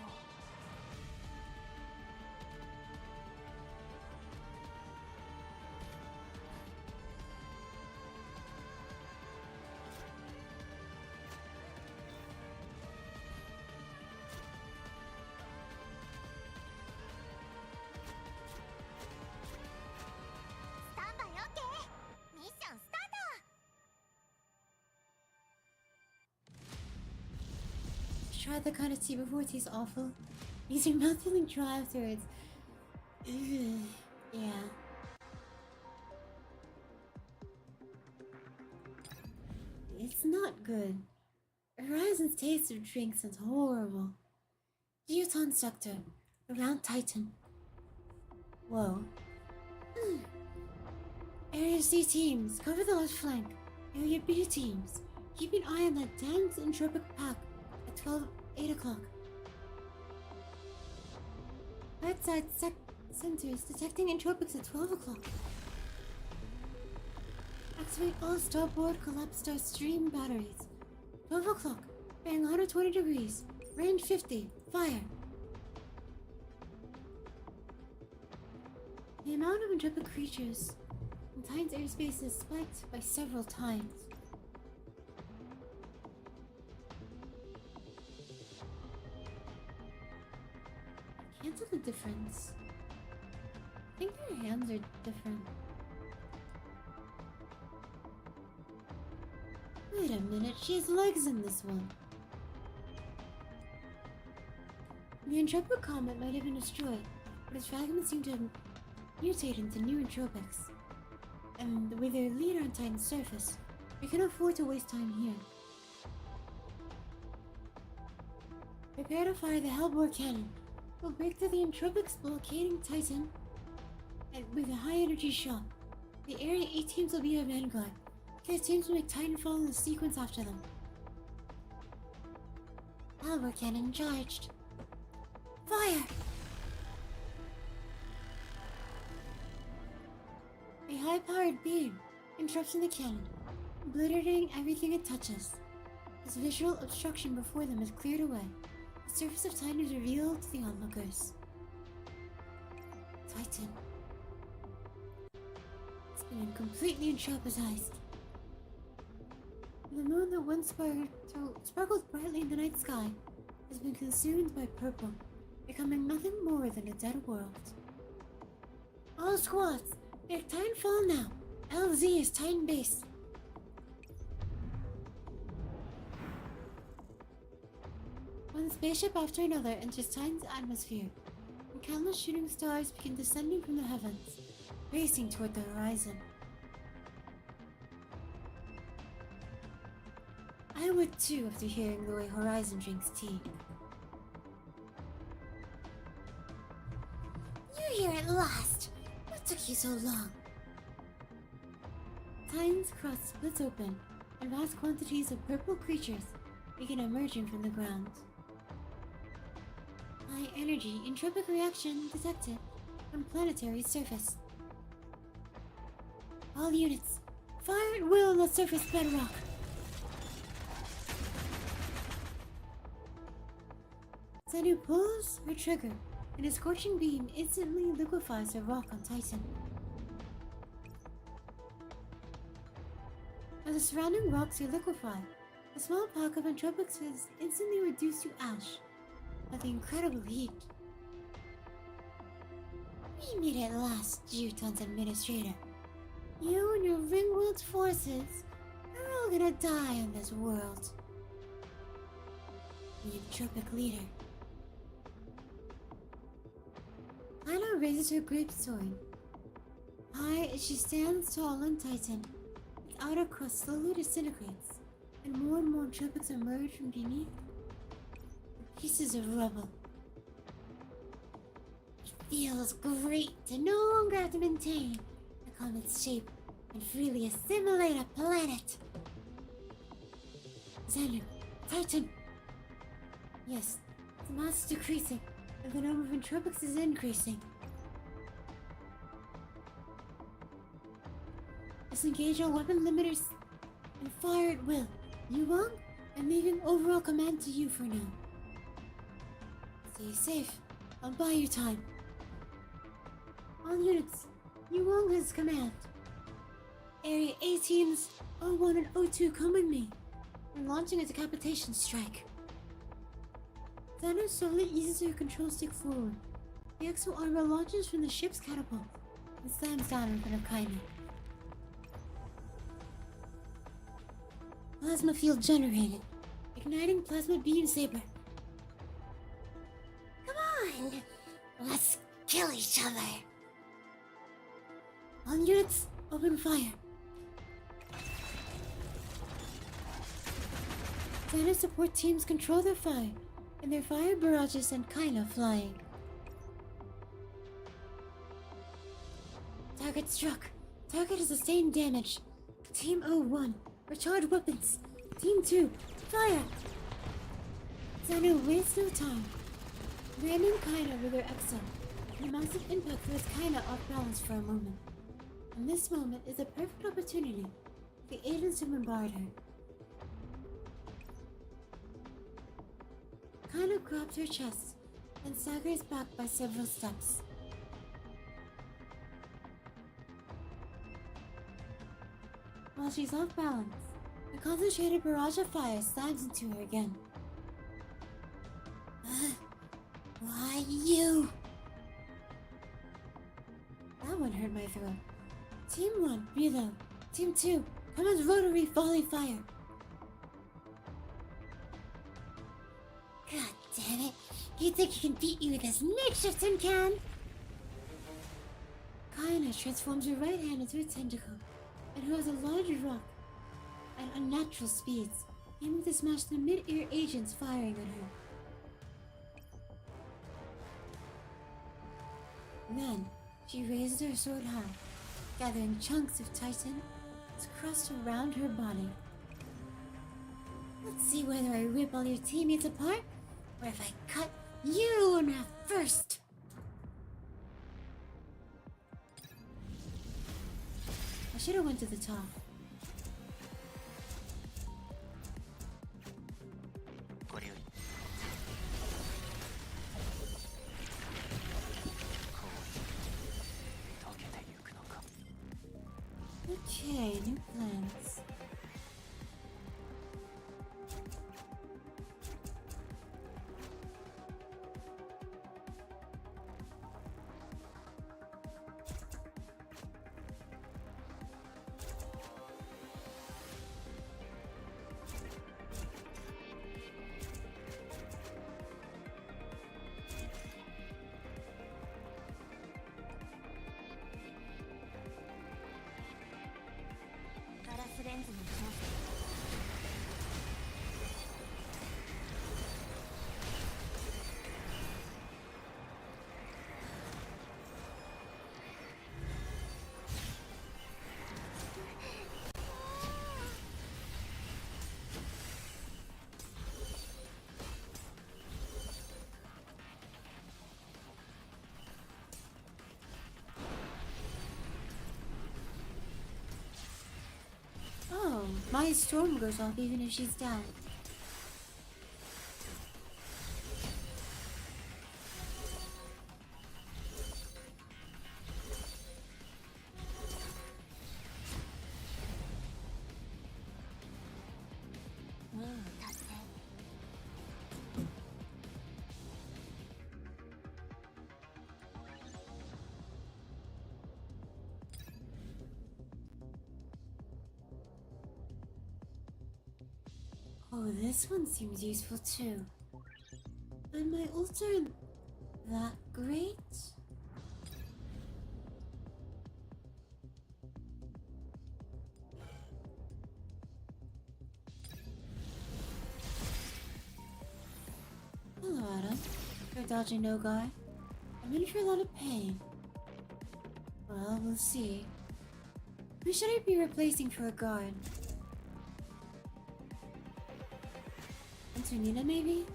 Tried that kind of tea before. It tastes awful. Makes your mouth feeling dry afterwards. Ugh. Yeah. It's not good. Horizon's taste of drink sounds horrible. Geoton sector. Around Titan. Whoa. Area C teams. Cover the left flank. Area B teams. Keep an eye on that dense entropic pack. 8 o'clock. Right side centers detecting entropics at 12 o'clock. Activate all starboard collapse star stream batteries. 12 o'clock. Bearing 120 degrees. Range 50. Fire. The amount of entropic creatures in Titan's airspace is spiked by several times. difference. I think their hands are different. Wait a minute, she has legs in this one. The Entropic comet might have been destroyed, but its fragments seem to have mutated into new entropics. And with their leader on Titan's surface, we can afford to waste time here. Prepare to fire the Hellbore cannon. We'll break through the entropics, blockading Titan and with a high-energy shot. The Area 8 teams will be our vanguard. Their teams will make Titan fall in the sequence after them. Hellbore cannon charged. Fire! A high-powered beam interrupts the cannon, obliterating everything it touches. This visual obstruction before them is cleared away. The surface of Titan is revealed to the onlookers. Titan. It's been completely entropized. The moon that once sparkled brightly in the night sky has been consumed by purple, becoming nothing more than a dead world. All squads, make Titanfall now. LZ is Titan base. One spaceship after another enters Titan's atmosphere, and countless shooting stars begin descending from the heavens, racing toward the horizon. I would too after hearing the way Horizon drinks tea. You're here at last. What took you so long? Titan's crust splits open, and vast quantities of purple creatures begin emerging from the ground. High energy entropic reaction detected on planetary surface. All units, fire at will on the surface bedrock. Zanu pulls her trigger, and a scorching beam instantly liquefies the rock on Titan. As the surrounding rocks are liquefied, a small pack of entropics is instantly reduced to ash by the incredible heat. We meet at last, Juton's administrator. You and your Ringworld forces are all gonna die on this world. The entropic leader. Lila raises her greatsword. High as she stands tall on Titan, its outer crust slowly disintegrates, and more entropics emerge from beneath the pieces of rubble. It feels great to no longer have to maintain the comet's shape and freely assimilate a planet. Zanu, Titan! Yes, the mass is decreasing, and the number of entropics is increasing. Disengage all weapon limiters and fire at will. Yuwang, I'm leaving overall command to you for now. Stay safe. I'll buy you time. All units, Yuwang has command. Area 18's O1 and O2 come with me. We're launching a decapitation strike. Zanu slowly eases her control stick forward. The exo armor launches from the ship's catapult and slams down in front of Kaimi. Plasma field generated. Igniting plasma beam saber. Come on! Let's kill each other! All units, open fire. Zanu support teams control their fire, and their fire barrages send Kyla flying. Target struck. Target has sustained damage. Team 01, recharge weapons. Team 2, fire! Zanu wastes no time. Ramming Kyla with her exo, and a massive impact throws Kyla off balance for a moment. And this moment is a perfect opportunity for the agents to bombard her. Kyla grabs her chest and staggers back by several steps. While she's off balance, a concentrated barrage of fire slams into her again. Why you? That one hurt my throat. Team 1, reload. Team 2, commence rotary volley fire. God damn it. You think you can beat me with this makeshift tin can? Kaina transforms her right hand into a tentacle and hurls a large rock at unnatural speeds, aiming to smash the mid-air agents firing on her. Then, she raises her sword high, gathering chunks of titan as crust around her body. Let's see whether I rip all your teammates apart, or if I cut you in half first. I should have went to the top. これよりこう溶けてゆくのか Okay, new plans. Oh, my storm goes off even if she's down. Oh, this one seems useful too. And my ults aren't that great? Hello, Adam. You're dodging no guy. I'm in for a lot of pain. Well, we'll see. Who should I be replacing for a guard? Antonina, maybe?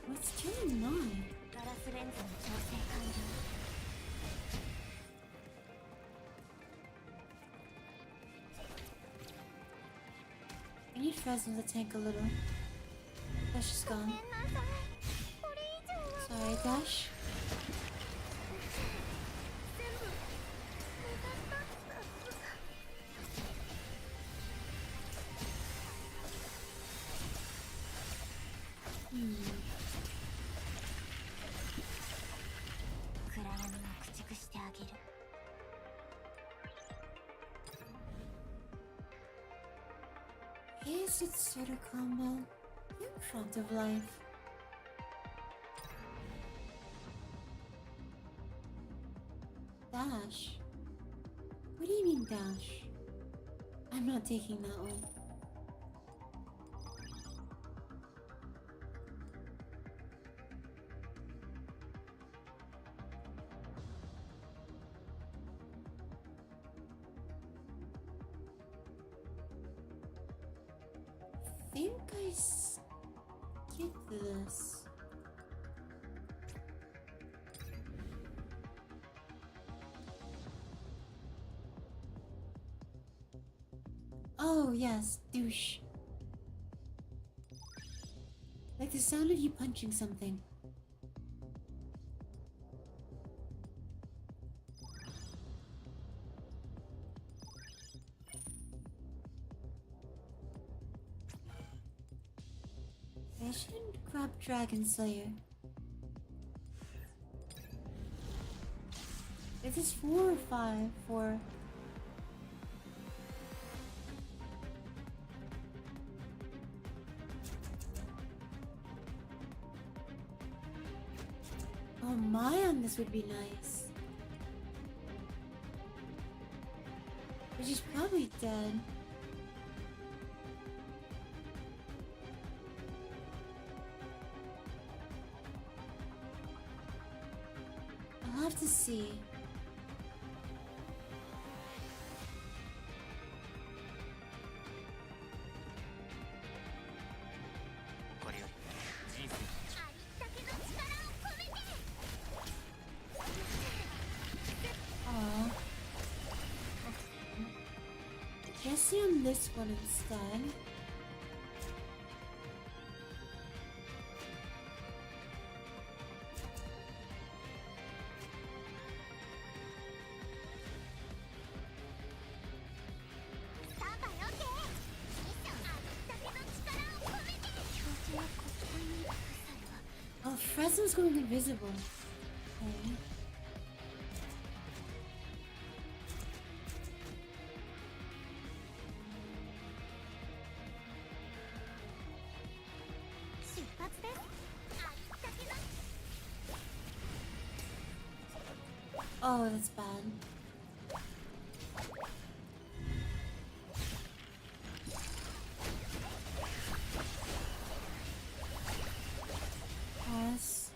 What's killing mine? I need Fresnel to tank a little. Dash is gone. Sorry, Dash. Is it starter combo? In front of life. Dash? What do you mean dash? I'm not taking that one. I think I skip this. Oh yes, douche. Like the sound of you punching something. I shouldn't grab Dragon Slayer. Is this 4 or 5? 4. Oh my, on this would be nice. But she's probably dead. I'll have to see. Aw. Jesse on this one instead. Oh, Fresnel's going invisible. Okay. Oh, that's bad. Pass.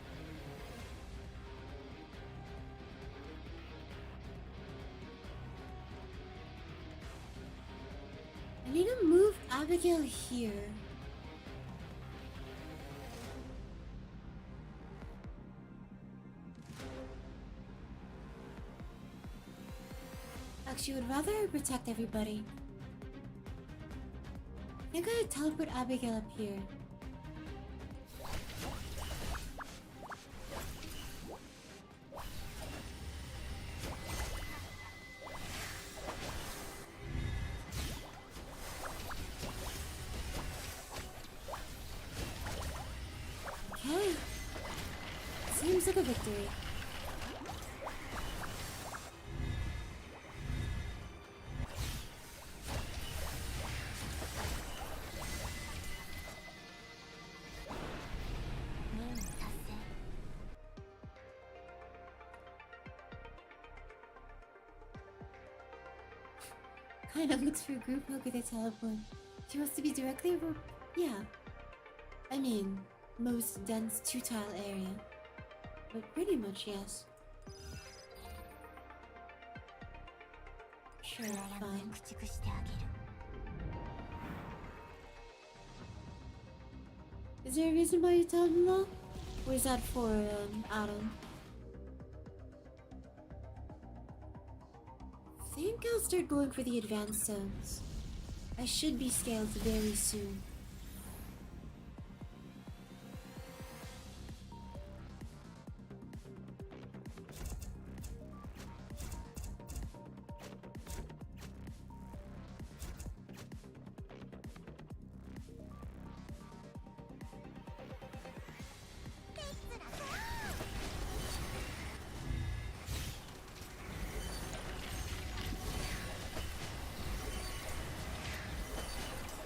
I need to move Abigail here. Actually, I would rather protect everybody. I think I would teleport Abigail up here. Okay. Seems like a victory. Kinda looks for a group hug with a teleport. She wants to be directly over. Yeah. I mean, most dense two-tile area. But pretty much, yes. Sure, fine. Is there a reason why you told him that? Or is that for, Adam? I think I'll start going for the advanced zones. I should be scaled very soon.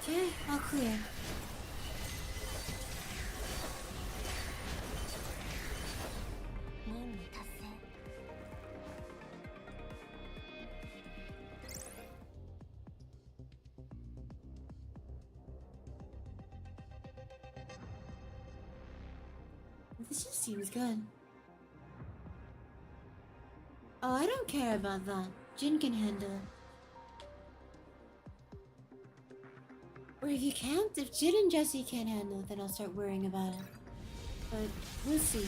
Okay, all clear. This just seems good. Oh, I don't care about that. Jin can handle it. Or if you can't, if Jin and Jesse can't handle it, then I'll start worrying about it. But we'll see.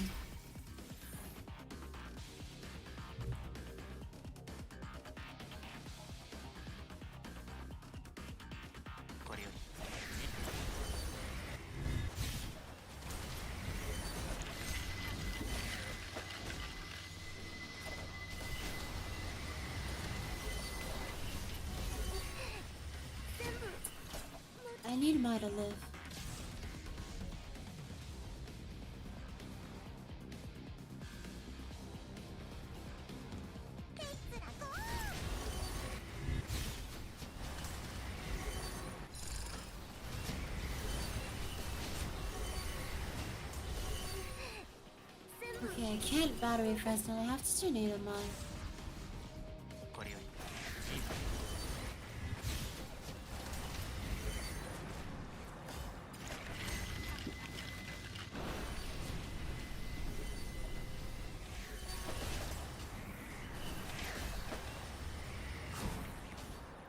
I need Mai to live. Okay, I can't battery Fresnel. I have to tornado mine. これより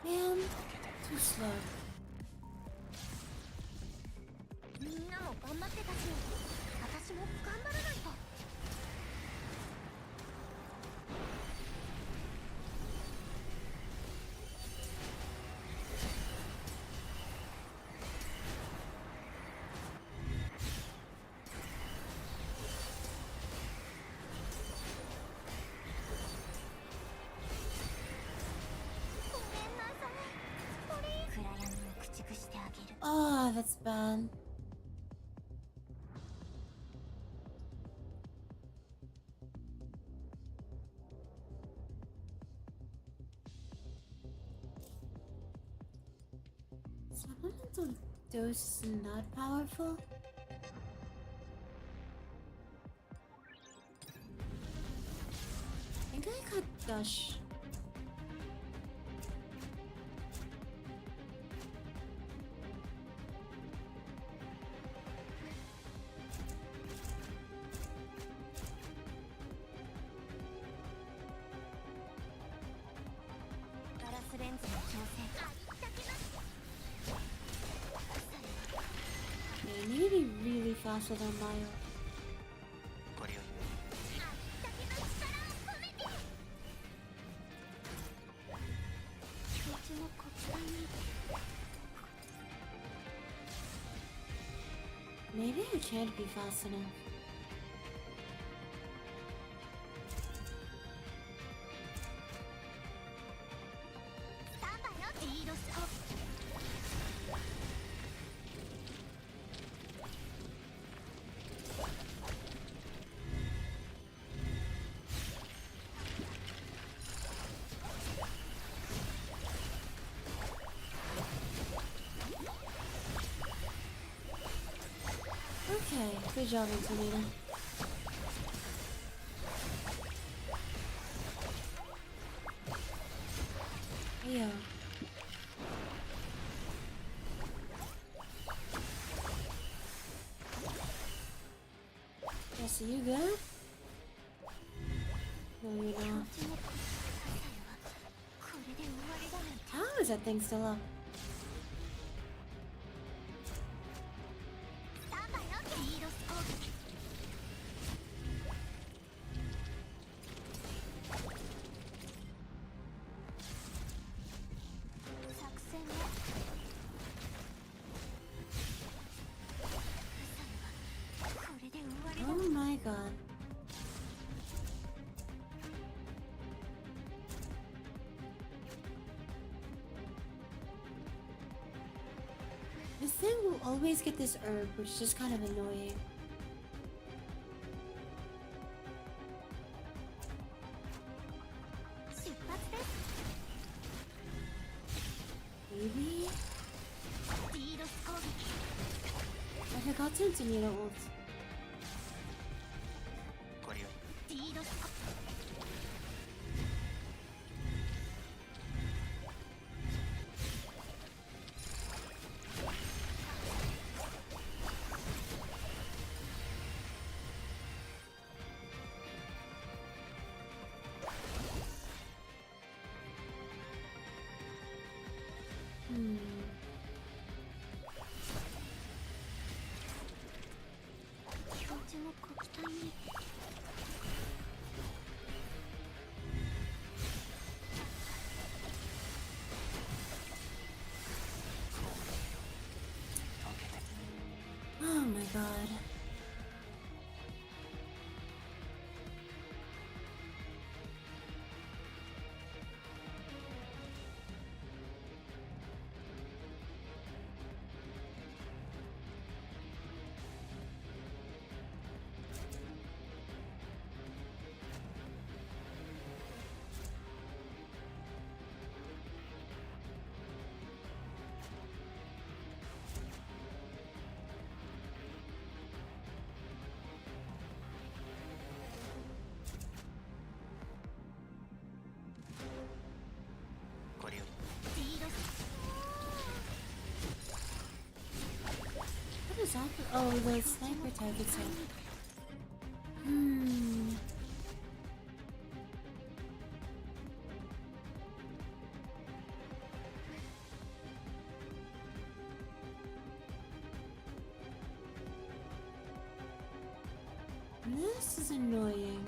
Man, too slow. みんなも頑張ってたし、私も頑張らないと。ごめんなさい。これ暗闇を駆逐してあげる。 Oh, that's bad. Supplemental dose is not powerful. I think I got Gush. I need to be really faster than Mayo. これより Maybe I can't be fast enough. Okay, good job, Antonina. Yo. Jesse, you good? No, you're not. How is that thing still up? Oh my god. This thing will always get this herb, which is just kind of annoying. Maybe? I forgot to Antonina ult. これより Oh my god. Oh, the sniper targets are. This is annoying.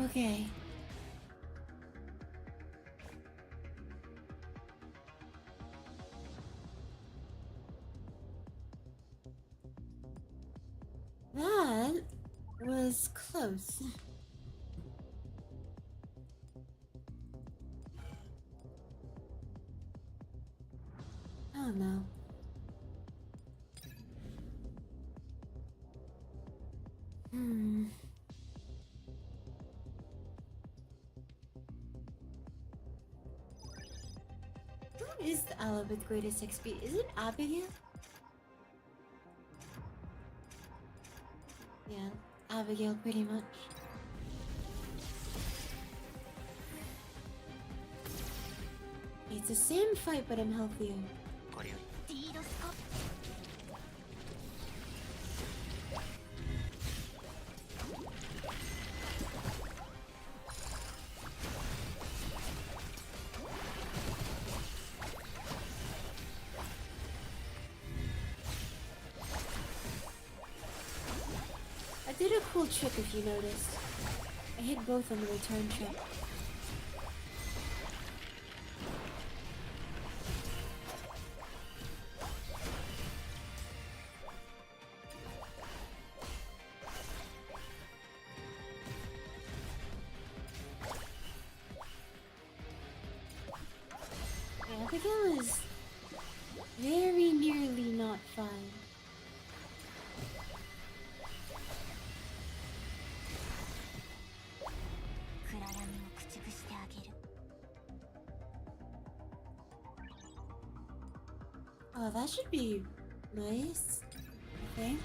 Okay. That was close. Oh no. Who is the ally with greatest XP? Is it Abigail? Yeah, Abigail pretty much. It's the same fight, but I'm healthier. I did a cool trick if you noticed. I hit both on the return trip. Abigail is very nearly not fine. Oh, that should be nice, I think.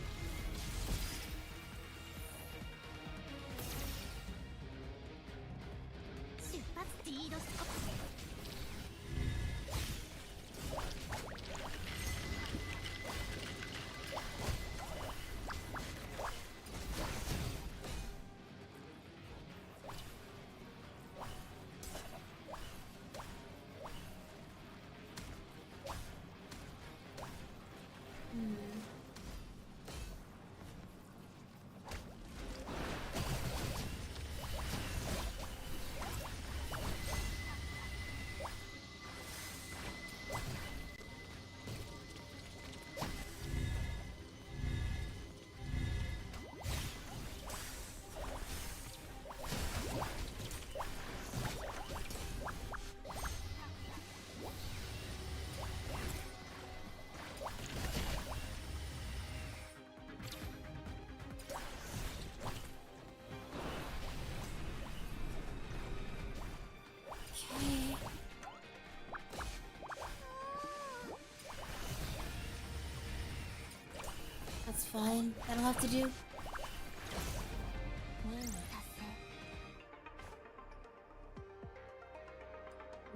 That's fine. That'll have to do.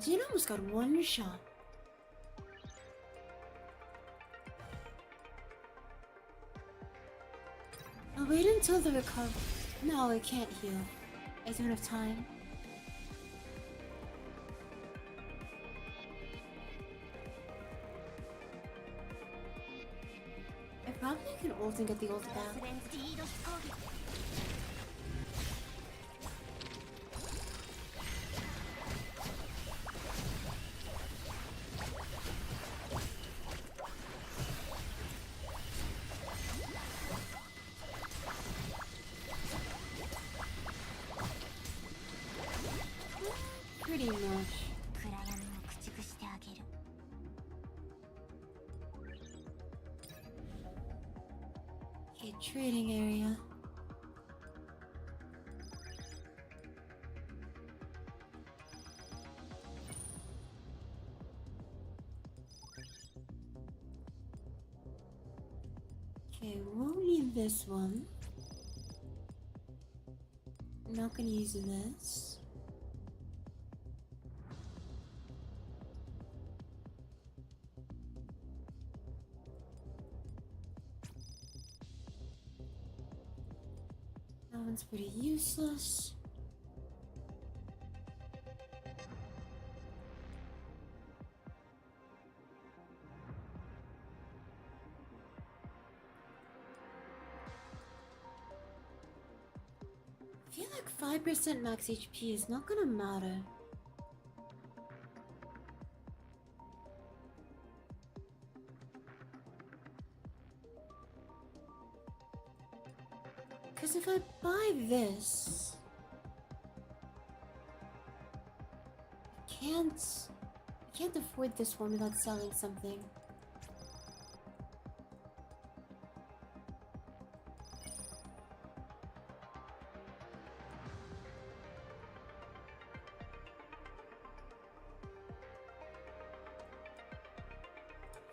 Jin almost got one shot. I'll wait until the recover. No, I can't heal. I don't have time. ult and get the ult back. Pretty much. Okay, trading area. Okay, won't need this one. Not gonna use this. That one's pretty useless. I feel like 5% max HP is not gonna matter. Because if I buy this, I can't afford this one without selling something.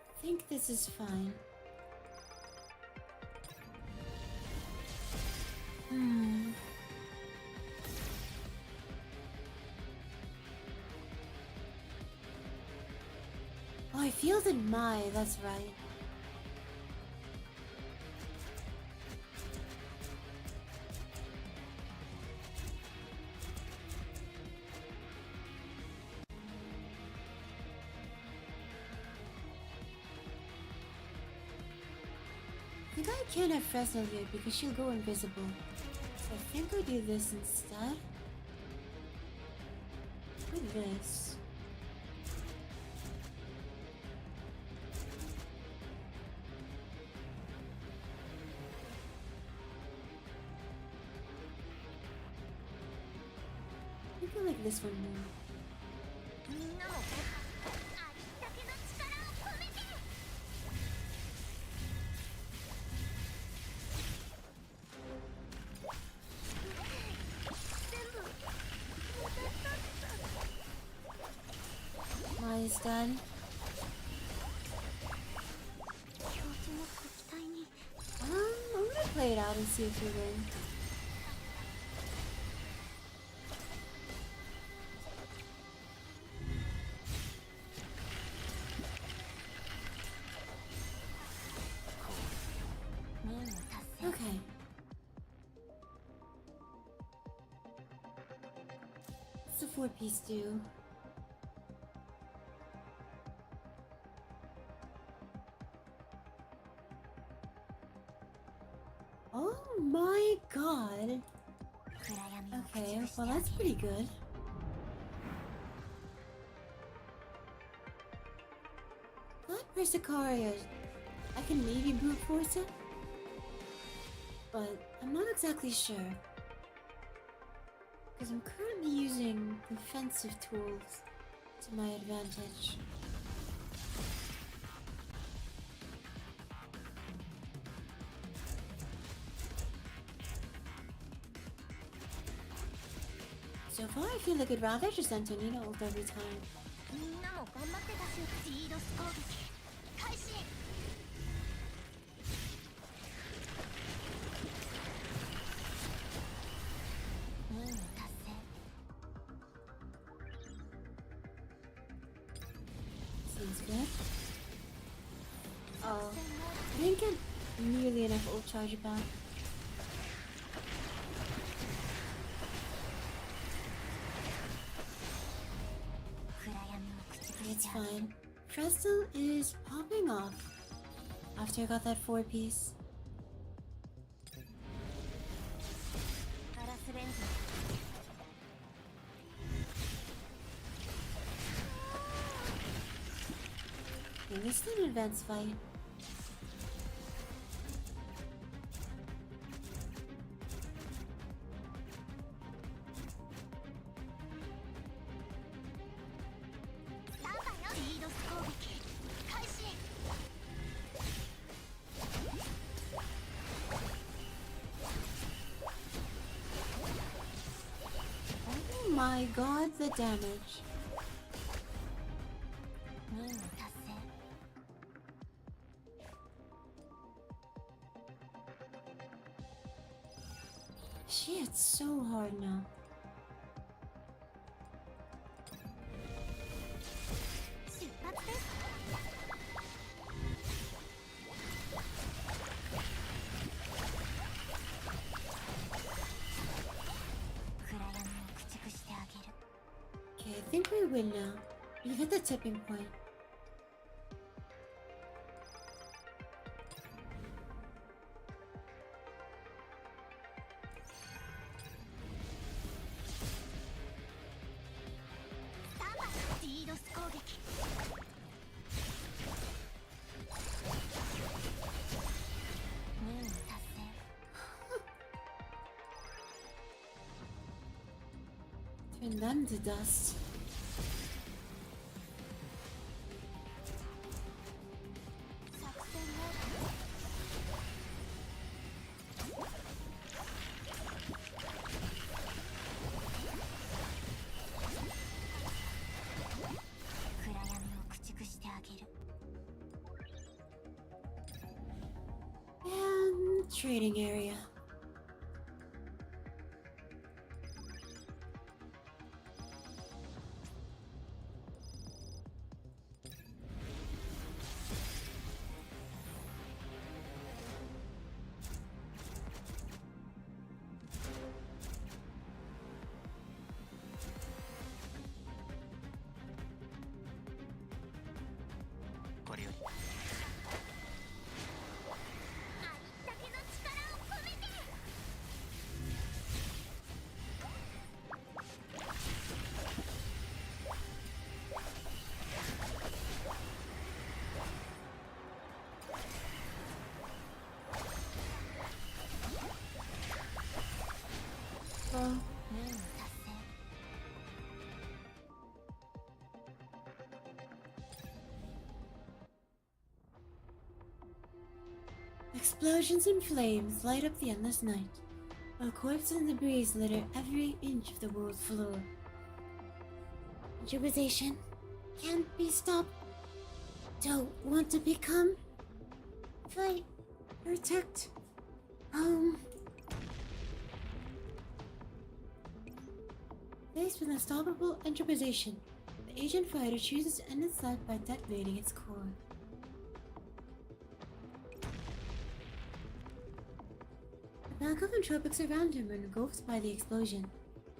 I think this is fine. Oh, I fielded my, that's right. I think I can't have Fresnel yet because she'll go invisible. So I think I'll do this instead. With this. I think I like this one more. Is done. I'm gonna play it out and see if we win. Okay. What's the 4-piece do? Oh my god. Okay, well that's pretty good. That Persicaria, I can maybe brute force it, but I'm not exactly sure. Because I'm currently using defensive tools to my advantage. So far, I feel like I'd rather just Antonina ult every time. Seems good. Oh, I didn't get nearly enough ult charge back. It's fine. Fresnel is popping off after I got that 4-piece. This is an advanced fight. Oh my god, the damage. She hits so hard now. Okay, I think we win now. We've hit the tipping point. Turn them to dust. And trading area. Explosions and flames light up the endless night, while corpses and debris litter every inch of the world's floor. Improvisation can't be stopped. Don't want to become. Fight. Protect. Home. Faced with unstoppable improvisation, the agent fighter chooses to end its life by detonating its core. The back of entropics around him are engulfed by the explosion.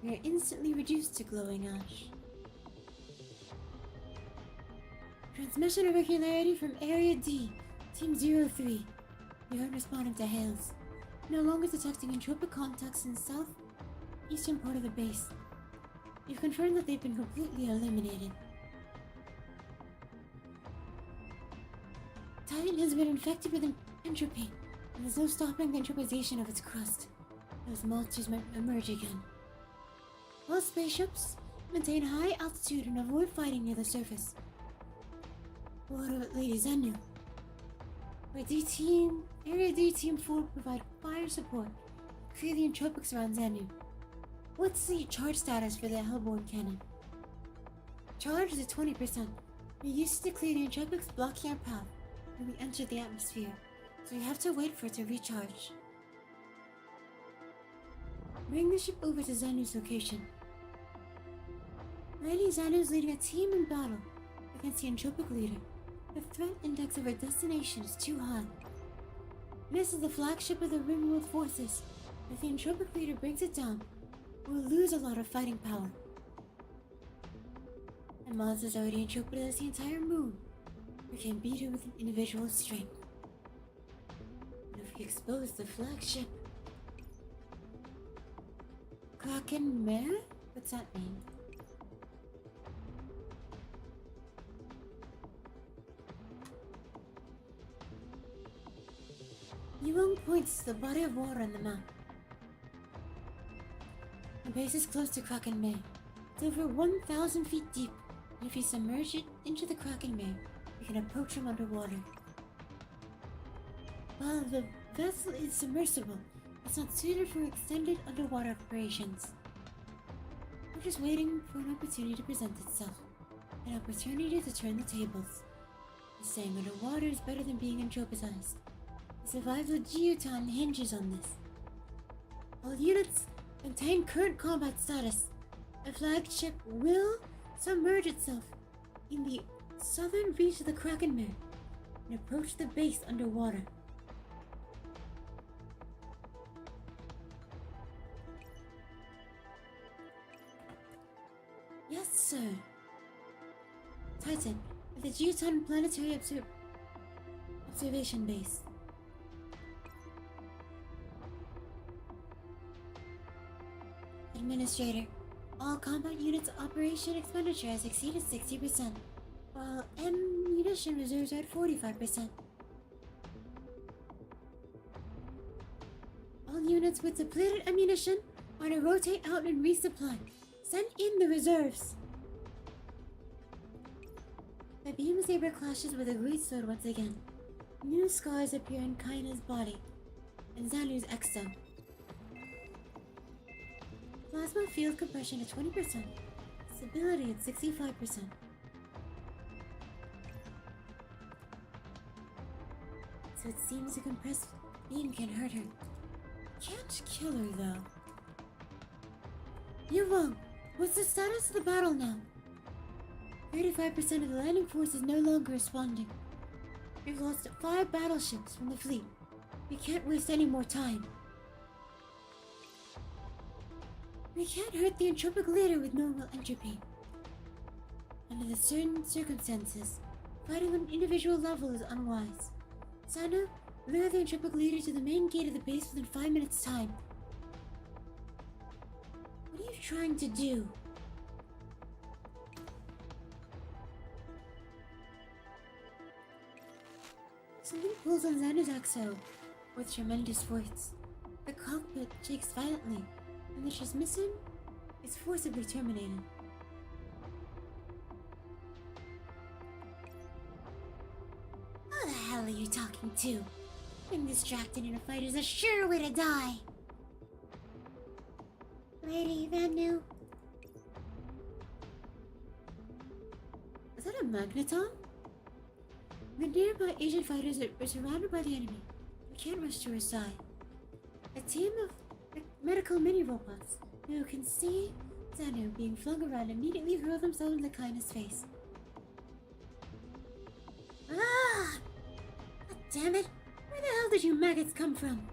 They are instantly reduced to glowing ash. Transmission irregularity from Area D, Team 03. You aren't responding to hails. No longer detecting entropic contacts in the southeastern part of the base. You've confirmed that they've been completely eliminated. Titan has been infected with entropy, and there's no stopping the entropization of its crust. Those monsters might emerge again. All spaceships maintain high altitude and avoid fighting near the surface. What about Lady Zenu? Area D Team 4 provide fire support. Clear the entropics around Zenu. What's the charge status for the Hellborn cannon? Charge is at 20%. We used to clear the entropics blocking our path when we entered the atmosphere, so we have to wait for it to recharge. Bring the ship over to Zenu's location. Lady Zenu is leading a team in battle against the entropic leader. The threat index of our destination is too high. This is the flagship of the Rimworld forces. If the entropic leader brings it down, we'll lose a lot of fighting power. And Maz has already entropized the entire moon. We can beat her with an individual strength. And if we expose the flagship... Kraken Mare? What's that mean? Yuang points to the body of water on the map. The base is close to Kraken Bay. It's over 1,000 feet deep, and if you submerge it into the Kraken Bay, you can approach him underwater. While the vessel is submersible, it's not suited for extended underwater operations. We're just waiting for an opportunity to present itself. An opportunity to turn the tables. Staying underwater is better than being anthropized. The survival of Geoton hinges on this. All units maintain current combat status. The flagship will submerge itself in the southern reach of the Kraken Mare and approach the base underwater. Yes, sir. Titan, at the Geoton Planetary Observation Base. Administrator, all combat units' operation expenditure has exceeded 60%, while ammunition reserves are at 45%. All units with depleted ammunition are to rotate out and resupply. Send in the reserves. The beam saber clashes with a great sword once again. New scars appear in Kaina's body and Zanu's exo. Plasma field compression at 20%. Stability at 65%. So it seems a compressed beam can hurt her. Can't kill her though. You're wrong. What's the status of the battle now? 35% of the landing force is no longer responding. We've lost 5 battleships from the fleet. We can't waste any more time. We can't hurt the entropic leader with normal entropy. Under the certain circumstances, fighting on an individual level is unwise. Sana, lure the entropic leader to the main gate of the base within 5 minutes' time. What are you trying to do? Something pulls on Xander's axle with tremendous force. The cockpit shakes violently, and the transmission is forcibly terminated. Who the hell are you talking to? Being distracted in a fight is a sure way to die. Lady Vanu. Is that a magneton? The nearby Asian fighters are surrounded by the enemy. We can't rush to her side. A team of medical mini-robots who can see Xanu being flung around immediately hurl themselves into Kaina's face. Ah! God damn it! Where the hell did you maggots come from?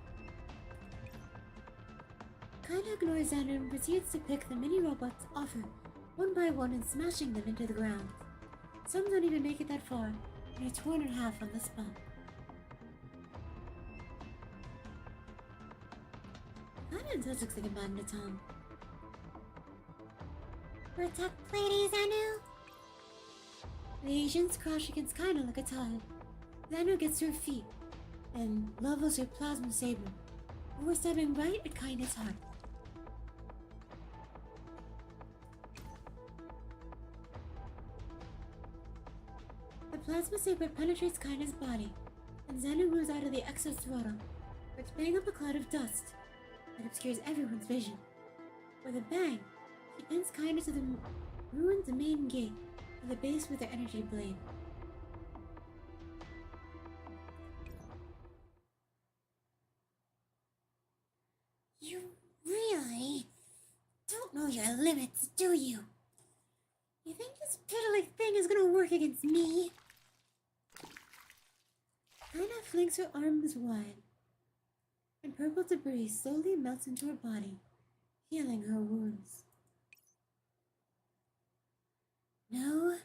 Kaina ignores Xanu and proceeds to pick the mini-robots off her, one by one, and smashing them into the ground. Some don't even make it that far, and are torn in half on the spot. Kaina does look like a magneton. Protect Lady Xanu. The Asians crash against Kaina like a tile. Xanu gets to her feet and levels her plasma saber, before stabbing right at Kaina's heart. The plasma saber penetrates Kaina's body, and Xanu moves out of the exothrottle, which bang up a cloud of dust that obscures everyone's vision. With a bang, she pins Kaina to the ruined main gate of the base with her energy blade. You really don't know your limits, do you? You think this piddly thing is gonna work against me? Kaina flings her arms wide, and purple debris slowly melts into her body, healing her wounds. No,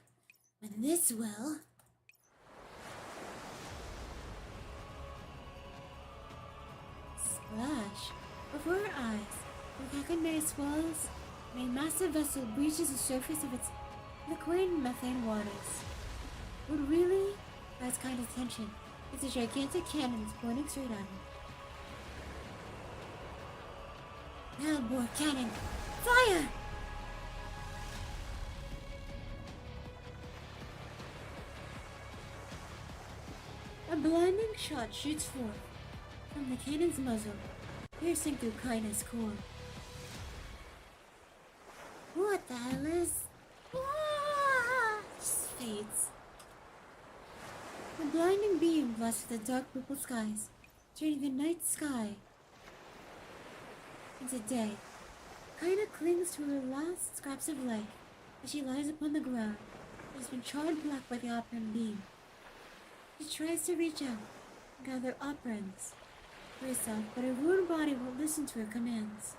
but this will. Splash! Before her eyes, the Kakanmei swells, and a massive vessel breaches the surface of its liquid methane waters. What really grabs Kaina's attention is a gigantic cannon pointing straight at her. Paddleboard cannon! Fire! A blinding shot shoots forth from the cannon's muzzle, piercing through Kaina's core. What the hell is... Just fades. The blinding beam blasts the dark purple skies, turning the night sky into day. Kaina clings to her last scraps of life as she lies upon the ground. It has been charred black by the operant beam. She tries to reach out and gather operants for herself, but her ruined body won't listen to her commands.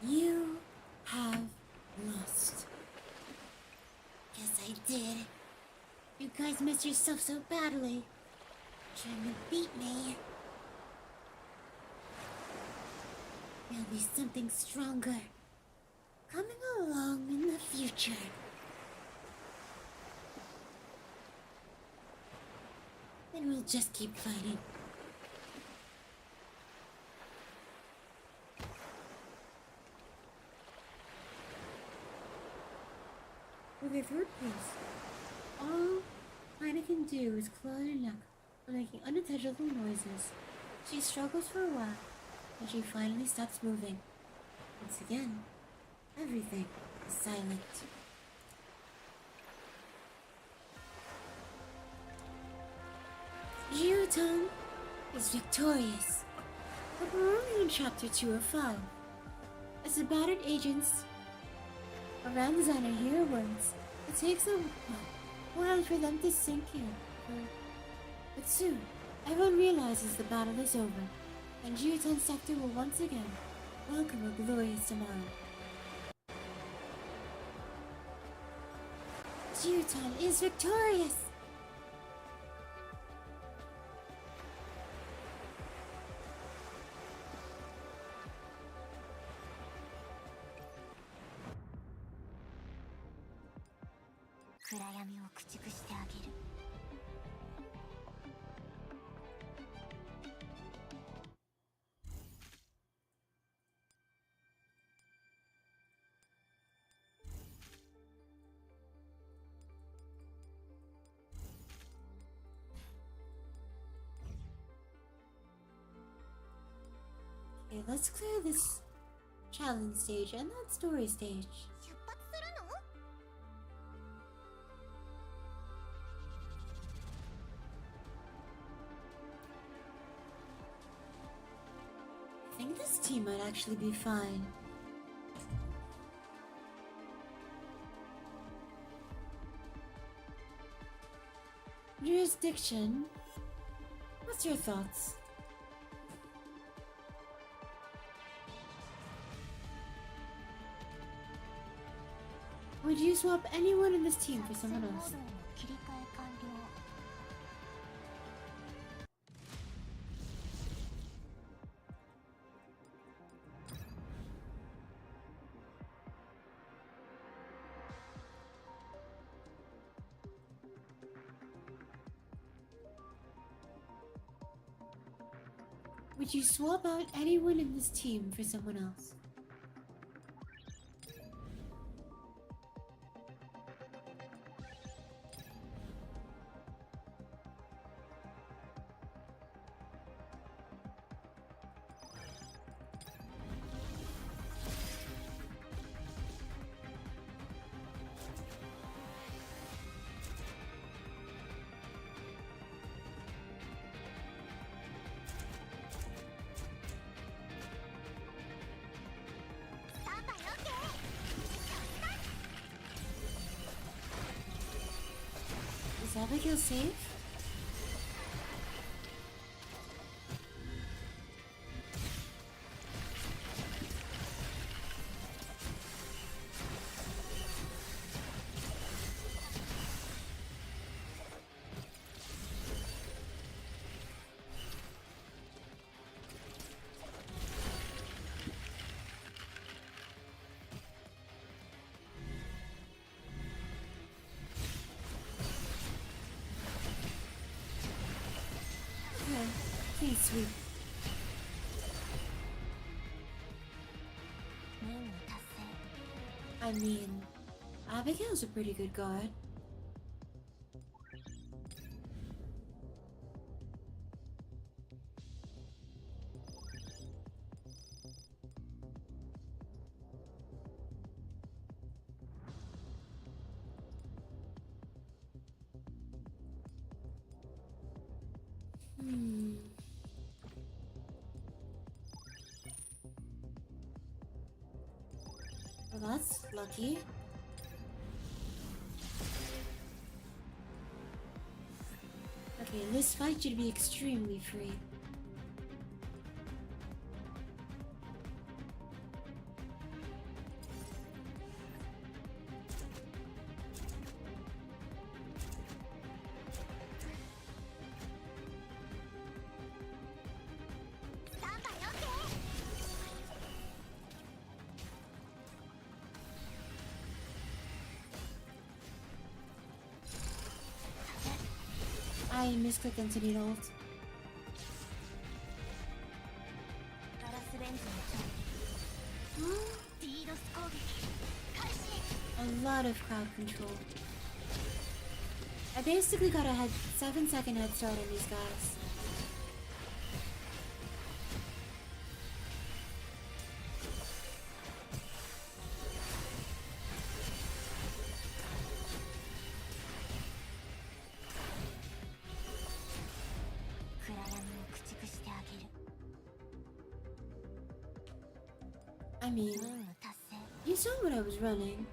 You have lost. Yes, I did. You guys messed yourself so badly. Trying to beat me. There'll be something stronger coming along in the future. Then we'll just keep fighting. With her throat piece, all Kaina can do is claw her neck while making unintelligible noises. She struggles for a while, and she finally stops moving. Once again, everything is silent. Jiuton is victorious. But we're only in chapter 2 of 5. As the battered agents around the Xana hear words, it takes a while for them to sink in. But soon, everyone realizes the battle is over, and Jiuton's sector will once again welcome a glorious tomorrow. Jiuton is victorious. Okay, let's clear this challenge stage and that story stage. I think this team might actually be fine. Jurisdiction. What's your thoughts? Would you swap anyone in this team for someone else? Would you swap out anyone in this team for someone else? Is Abigail safe? I mean, Abigail's a pretty good guard. Well, that's lucky. Okay, this fight should be extremely free. I misclicked and did ult. ガラスレンズのキャリードス攻撃開始 A lot of crowd control. I basically got a 7-second head start on these guys. I mean, you saw what I was running.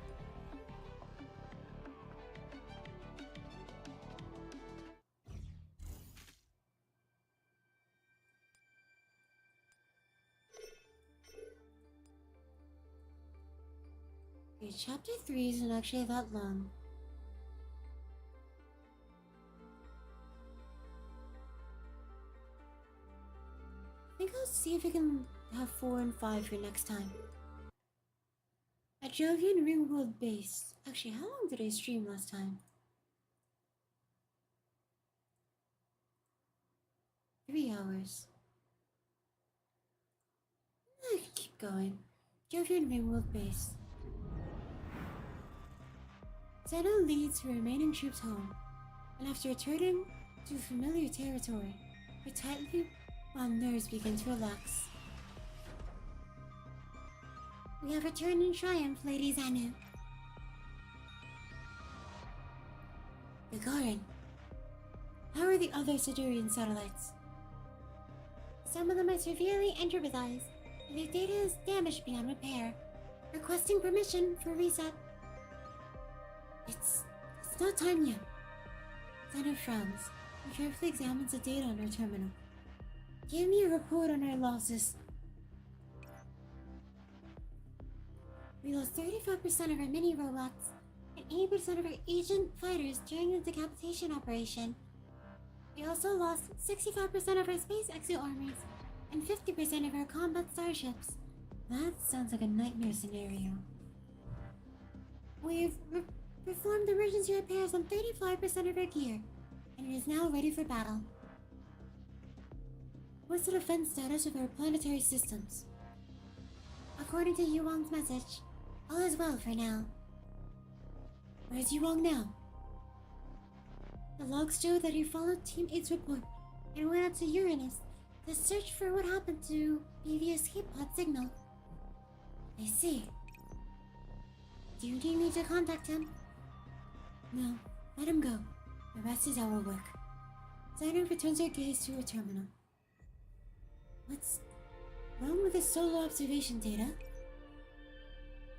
Okay, chapter 3 isn't actually that long. I think I'll see if I can have 4 and 5 for next time. At Jovian Ringworld Base. Actually, how long did I stream last time? 3 hours. I can keep going. Jovian Ringworld Base. Zeno leads her remaining troops home, and after returning to familiar territory, her tightly bound nerves begin to relax. We have returned in triumph, Lady Zanu. Gagarin, how are the other Sidurian satellites? Some of them are severely enterprised, and their data is damaged beyond repair. Requesting permission for reset. It's not time yet. Zeno frowns and carefully examines the data on her terminal. Give me a report on our losses. We lost 35% of our mini robots and 80% of our agent fighters during the decapitation operation. We also lost 65% of our space exo armors and 50% of our combat starships. That sounds like a nightmare scenario. We've performed emergency repairs on 35% of our gear, and it is now ready for battle. What's the defense status of our planetary systems? According to Yuang's message, all is well for now. Where's Yuang now? The logs show that he followed Team 8's report and went out to Uranus to search for what happened to BV escape pod signal. I see. Do you need me to contact him? No, let him go. The rest is our work. Zeno returns her gaze to her terminal. What's wrong with the solo observation data?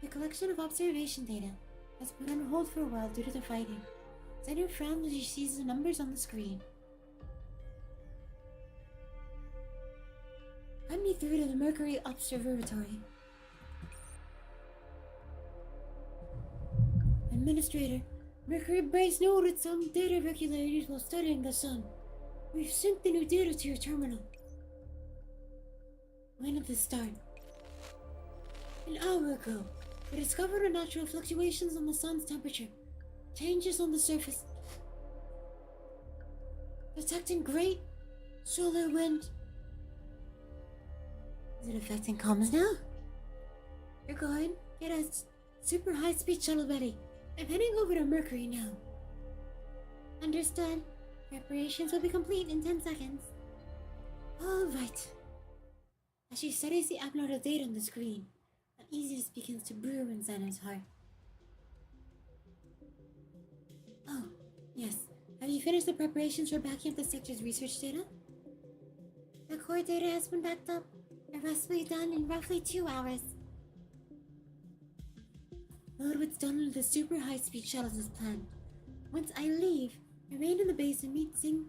The collection of observation data has been on hold for a while due to the fighting. Zeno frowns as she sees the numbers on the screen. Put me through to the Mercury Observatory. Administrator, Mercury Base noted some data irregularities while studying the sun. We've synced the new data to your terminal. When did this start? An hour ago, we discovered unnatural fluctuations on the sun's temperature, changes on the surface, detecting great solar wind. Is it affecting comms now? You're going. Get us super high-speed shuttle ready. I'm heading over to Mercury now. Understood. Preparations will be complete in 10 seconds. All right. As she studies the uploaded date on the screen, uneasiness begins to brew in Xana's heart. Oh, yes. Have you finished the preparations for backing up the sector's research data? The core data has been backed up. The rest will be done in roughly 2 hours. Load what's done with the super high-speed shuttles as planned. Once I leave, remain in the base and meet Sing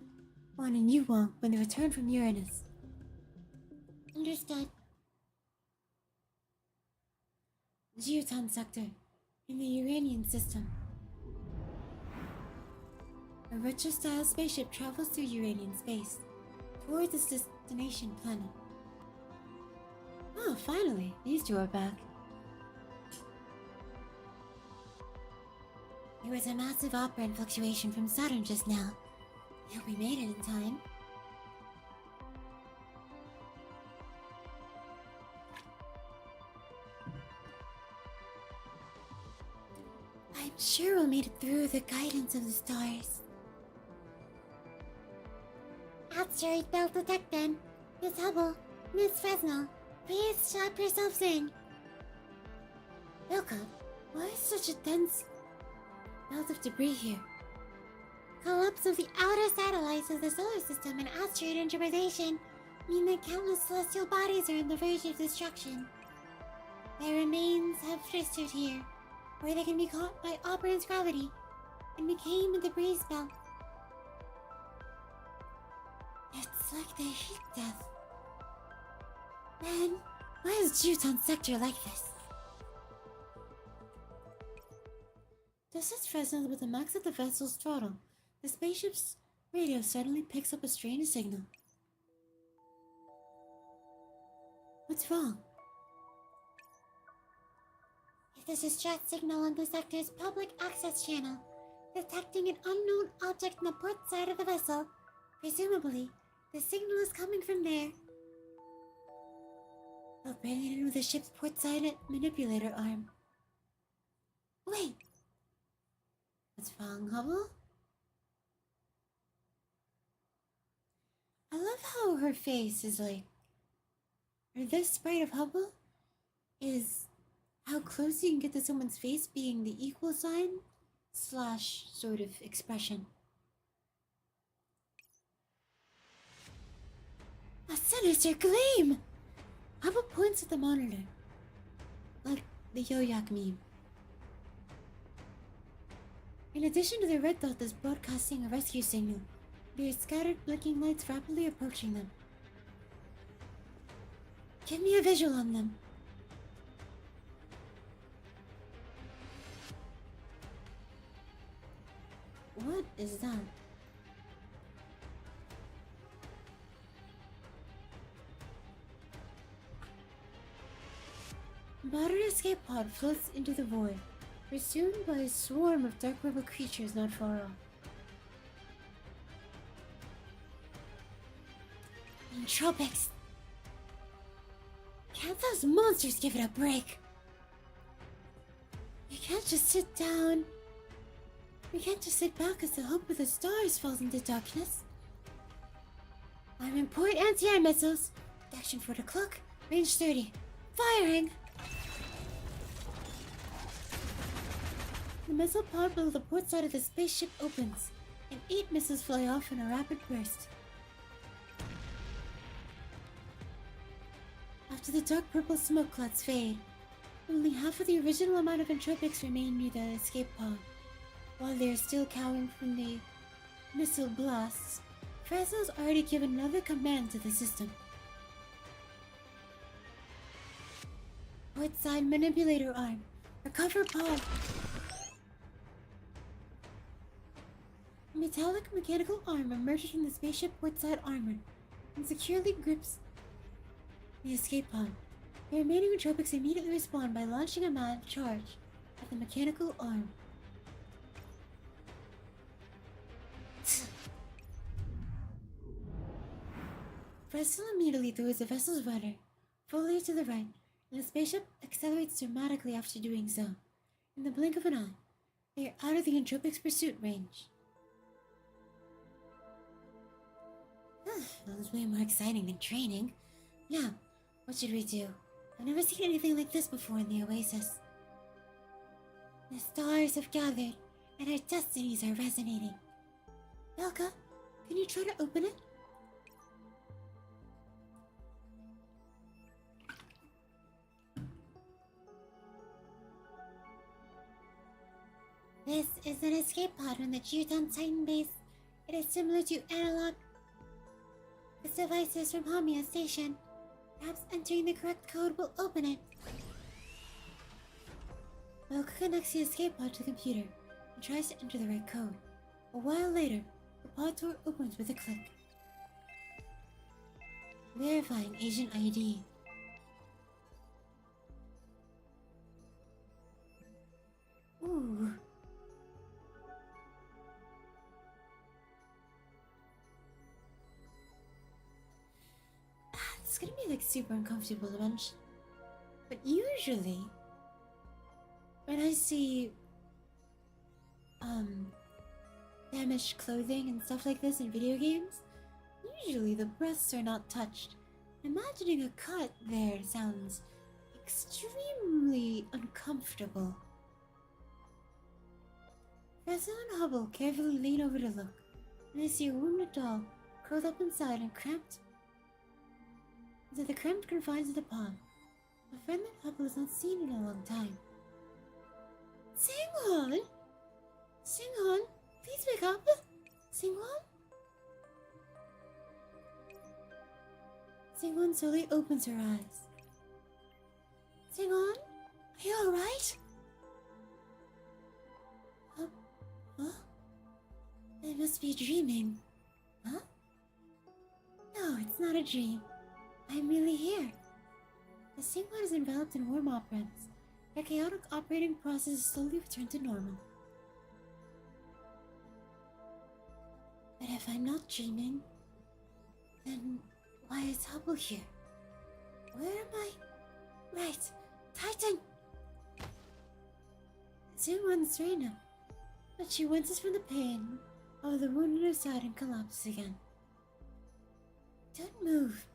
Wan and Yu Wang when they return from Uranus. Understood. Geoton sector, in the Uranian system. A retro-style spaceship travels through Uranian space, towards its destination planet. Oh, finally, these two are back. There was a massive operant fluctuation from Saturn just now. I hope we made it in time. I'm sure we'll make it through the guidance of the stars. Asteroid belt detected. Miss Hubble, Miss Fresnel, please strap yourselves in. Ilka, why is such a dense belt of debris here? Collapse of the outer satellites of the solar system and asteroid interpretation mean that countless celestial bodies are on the verge of destruction. Their remains have drifted here, where they can be caught by operant's gravity, and became a debris belt. It's like the heat death. Man, why is Juton sector like this? Just as Fresnel with the max of the vessel's throttle, the spaceship's radio suddenly picks up a strange signal. What's wrong? It is a distress signal on the sector's public access channel, detecting an unknown object on the port side of the vessel. Presumably, the signal is coming from there. I'll bring it in with the ship's port side manipulator arm. Wait! What's wrong, Hubble? I love how her face is like... Or this sprite of Hubble is how close you can get to someone's face being the equal sign / sort of expression. A sinister gleam! Hubble points at the monitor, like the Yo-Yak meme. In addition to the red dot that's broadcasting a rescue signal, there are scattered blinking lights rapidly approaching them. Give me a visual on them. What is that? A modern escape pod floats into the void, pursued by a swarm of dark purple creatures not far off. Entropics! Can't those monsters give it a break? You can't just sit down. We can't just sit back as the hope of the stars falls into darkness. I'm in port anti-air missiles. Action for the clock. Range 30. Firing! The missile pod below the port side of the spaceship opens, and 8 missiles fly off in a rapid burst. After the dark purple smoke clouds fade, only half of the original amount of entropics remain near the escape pod. While they are still cowering from the missile blasts, Fresnel's already given another command to the system. Port side manipulator arm. Recover pod. A metallic mechanical arm emerges from the spaceship port side armor and securely grips the escape pod. The remaining entropics immediately respond by launching a mad charge at the mechanical arm. Fresnel immediately throws the vessel's rudder fully to the right, and the spaceship accelerates dramatically after doing so. In the blink of an eye, they are out of the Entropic's pursuit range. That was way more exciting than training. Now, what should we do? I've never seen anything like this before in the Oasis. The stars have gathered, and our destinies are resonating. Belka, can you try to open it? This is an escape pod from the Geoton Titan base. It is similar to analog. This device is from Hamia Station. Perhaps entering the correct code will open it. Belka connects the escape pod to the computer and tries to enter the right code. A while later, the pod door opens with a click. Verifying agent ID. Ooh. It's gonna be like super uncomfortable to mention. But usually, when I see damaged clothing and stuff like this in video games, usually the breasts are not touched. Imagining a cut there sounds extremely uncomfortable. Fresnel and Hubble carefully lean over to look, and they see a wounded doll curled up inside and cramped into the cramped confines of the pod. A friend that Hubble has not seen in a long time. Singhwan! Singhwan, please wake up! Singhwan? Singhwan slowly opens her eyes. Singhwan, are you alright? Huh? I must be dreaming. Huh? No, it's not a dream. I'm really here. The Singhwan is enveloped in warm operants. Their chaotic operating processes slowly return to normal. But if I'm not dreaming, then why is Hubble here? Where am I? Right, Titan! Singhwan's Reina, but she winces from the pain of the wound in her side and collapses again. Don't move.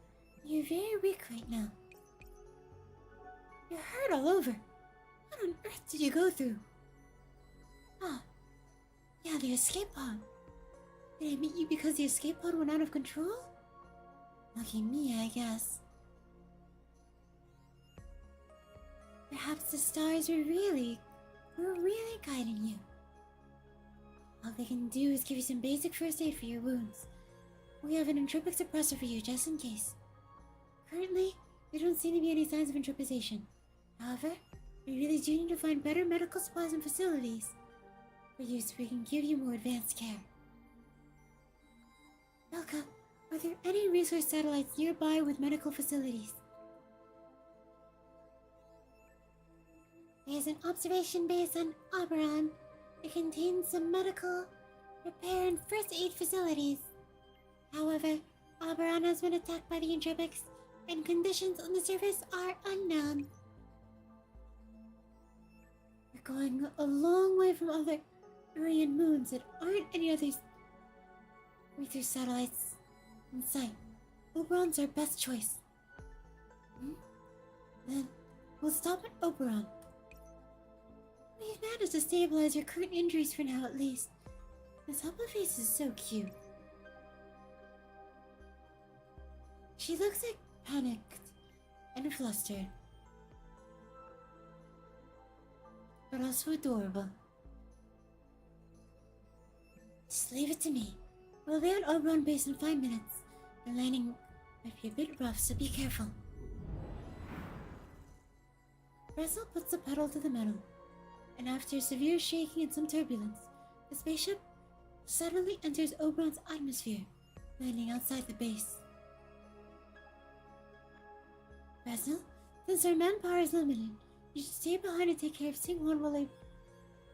You're very weak right now. You're hurt all over. What on earth did you go through? Ah, yeah, the escape pod. Did I meet you because the escape pod went out of control? Lucky me, I guess. Perhaps the stars were really guiding you. All they can do is give you some basic first aid for your wounds. We have an entropic suppressor for you just in case. Currently, there don't seem to be any signs of entropization. However, we really do need to find better medical supplies and facilities for you so we can give you more advanced care. Belka, are there any resource satellites nearby with medical facilities? There's an observation base on Oberon. It contains some medical, repair, and first aid facilities. However, Oberon has been attacked by the Entropics, and conditions on the surface are unknown. We're going a long way from other Urian moons that aren't any other research satellites in sight. Oberon's our best choice. Then we'll stop at Oberon. We've managed to stabilize your current injuries for now, at least. This Hubble face is so cute. She looks like panicked and flustered, but also adorable. Just leave it to me. We'll be at Oberon base in 5 minutes. The landing might be a bit rough, so be careful. Fresnel puts the pedal to the metal, and after severe shaking and some turbulence, the spaceship suddenly enters Oberon's atmosphere, landing outside the base. Fresnel, since our manpower is limited, you should stay behind and take care of Singhwan while I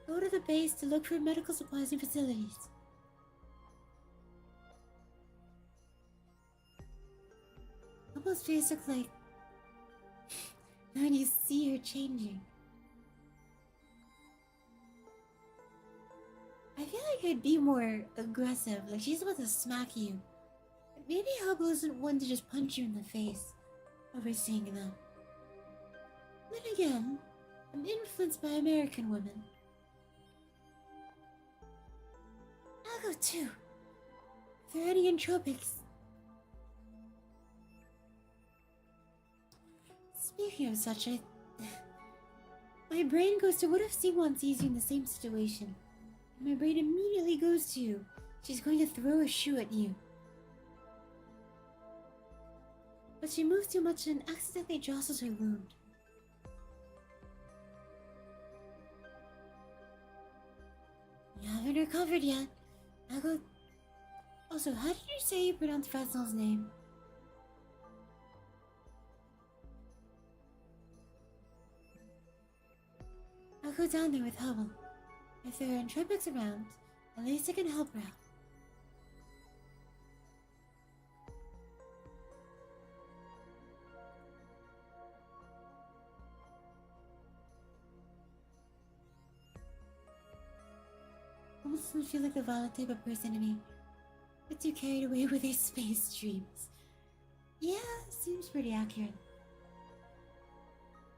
go to the base to look for medical supplies and facilities. Hubble's face looks like when you see her changing. feel like I'd be more aggressive, like she's about to smack you. Maybe Hubble isn't one to just punch you in the face over seeing them. Then again, I'm influenced by American women. I'll go too. If there are any entropics. Speaking of such, my brain goes to what if C1 sees you in the same situation? And my brain immediately goes to, she's going to throw a shoe at you. But she moves too much and accidentally jostles her wound. You haven't recovered yet. I'll go... Also, how did you say you pronounce Fresnel's name? I'll go down there with Hubble. If there are entropics around, at least I can help her out. Almost doesn't feel like the violent type of person to me. But too carried away with her space dreams. Yeah, seems pretty accurate.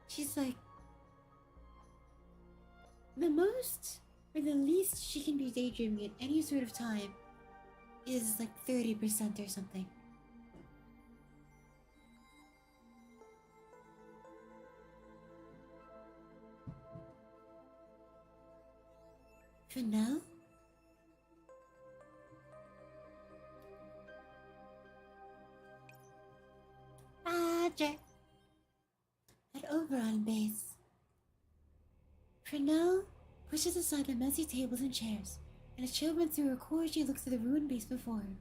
She's like... the most, or the least she can be daydreaming at any sort of time is like 30% or something. For now? Roger. At Oberon base. Fresnel pushes aside the messy tables and chairs, and as children through her core, she looks at the ruined base before her.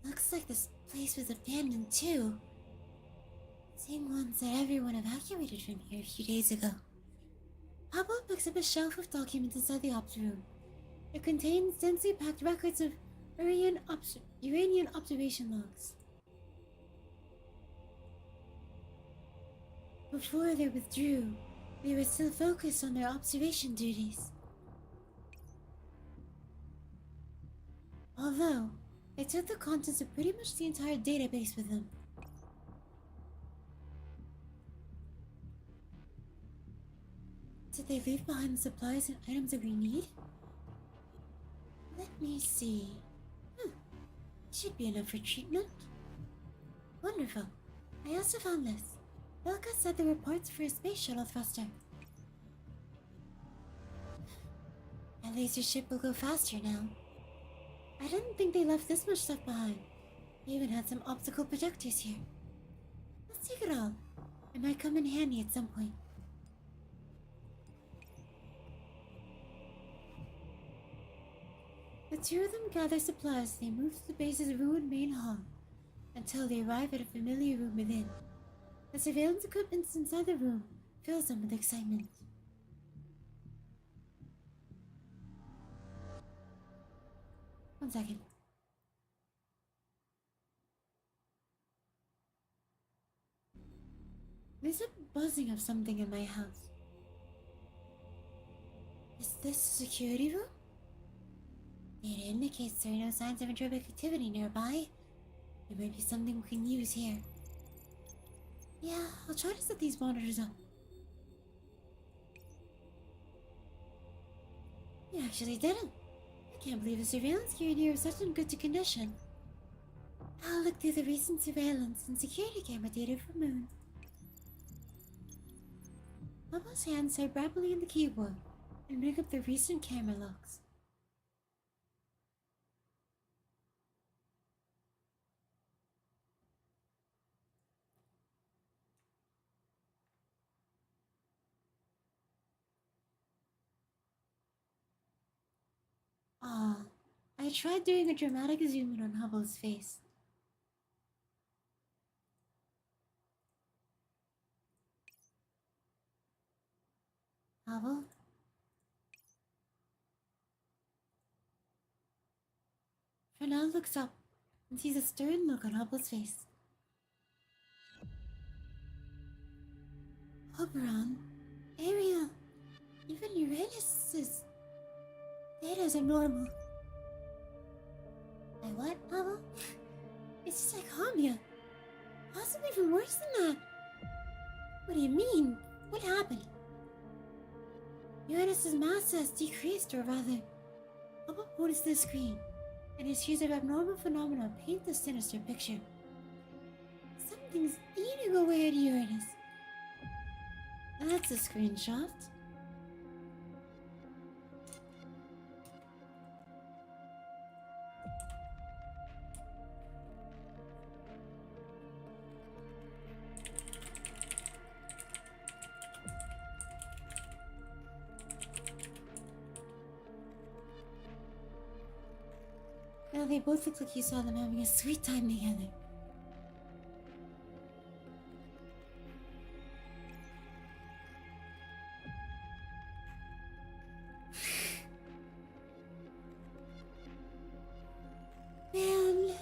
Looks like this place was abandoned too. Same ones that everyone evacuated from here a few days ago. Hubble picks up a shelf of documents inside the ops room. It contains densely packed records of Uranian observation logs. Before they withdrew, they were still focused on their observation duties. Although, they took the contents of pretty much the entire database with them. Did they leave behind the supplies and items that we need? Let me see. Should be enough for treatment. Wonderful. I also found this. Belka said there were parts for a space shuttle thruster. At least your ship will go faster now. I didn't think they left this much stuff behind. They even had some optical projectors here. Let's take it all. It might come in handy at some point. The two of them gather supplies as they move to the base's ruined main hall, until they arrive at a familiar room within. The surveillance equipment inside the room fills them with excitement. One second. There's a buzzing of something in my house. Is this a security room? Data indicates there are no signs of entropic activity nearby. There might be something we can use here. Yeah, I'll try to set these monitors up. You actually didn't. I can't believe the surveillance gear here is such in good condition. I'll look through the recent surveillance and security camera data for Moon. Bubba's hands type rapidly on the keyboard and bring up the recent camera logs. I tried doing a dramatic zoom in on Hubble's face. Hubble? Fresnel looks up and sees a stern look on Hubble's face. Oberon, Ariel, even Uranus is... data is abnormal. My what, Hubble? It's psychomia. Possibly even worse than that. What do you mean? What happened? Uranus's mass has decreased, or rather, Hubble points to the screen, and his hues of abnormal phenomena paint a sinister picture. Something's eating away at Uranus. That's a screenshot. Now they both look like you saw them having a sweet time together. Man.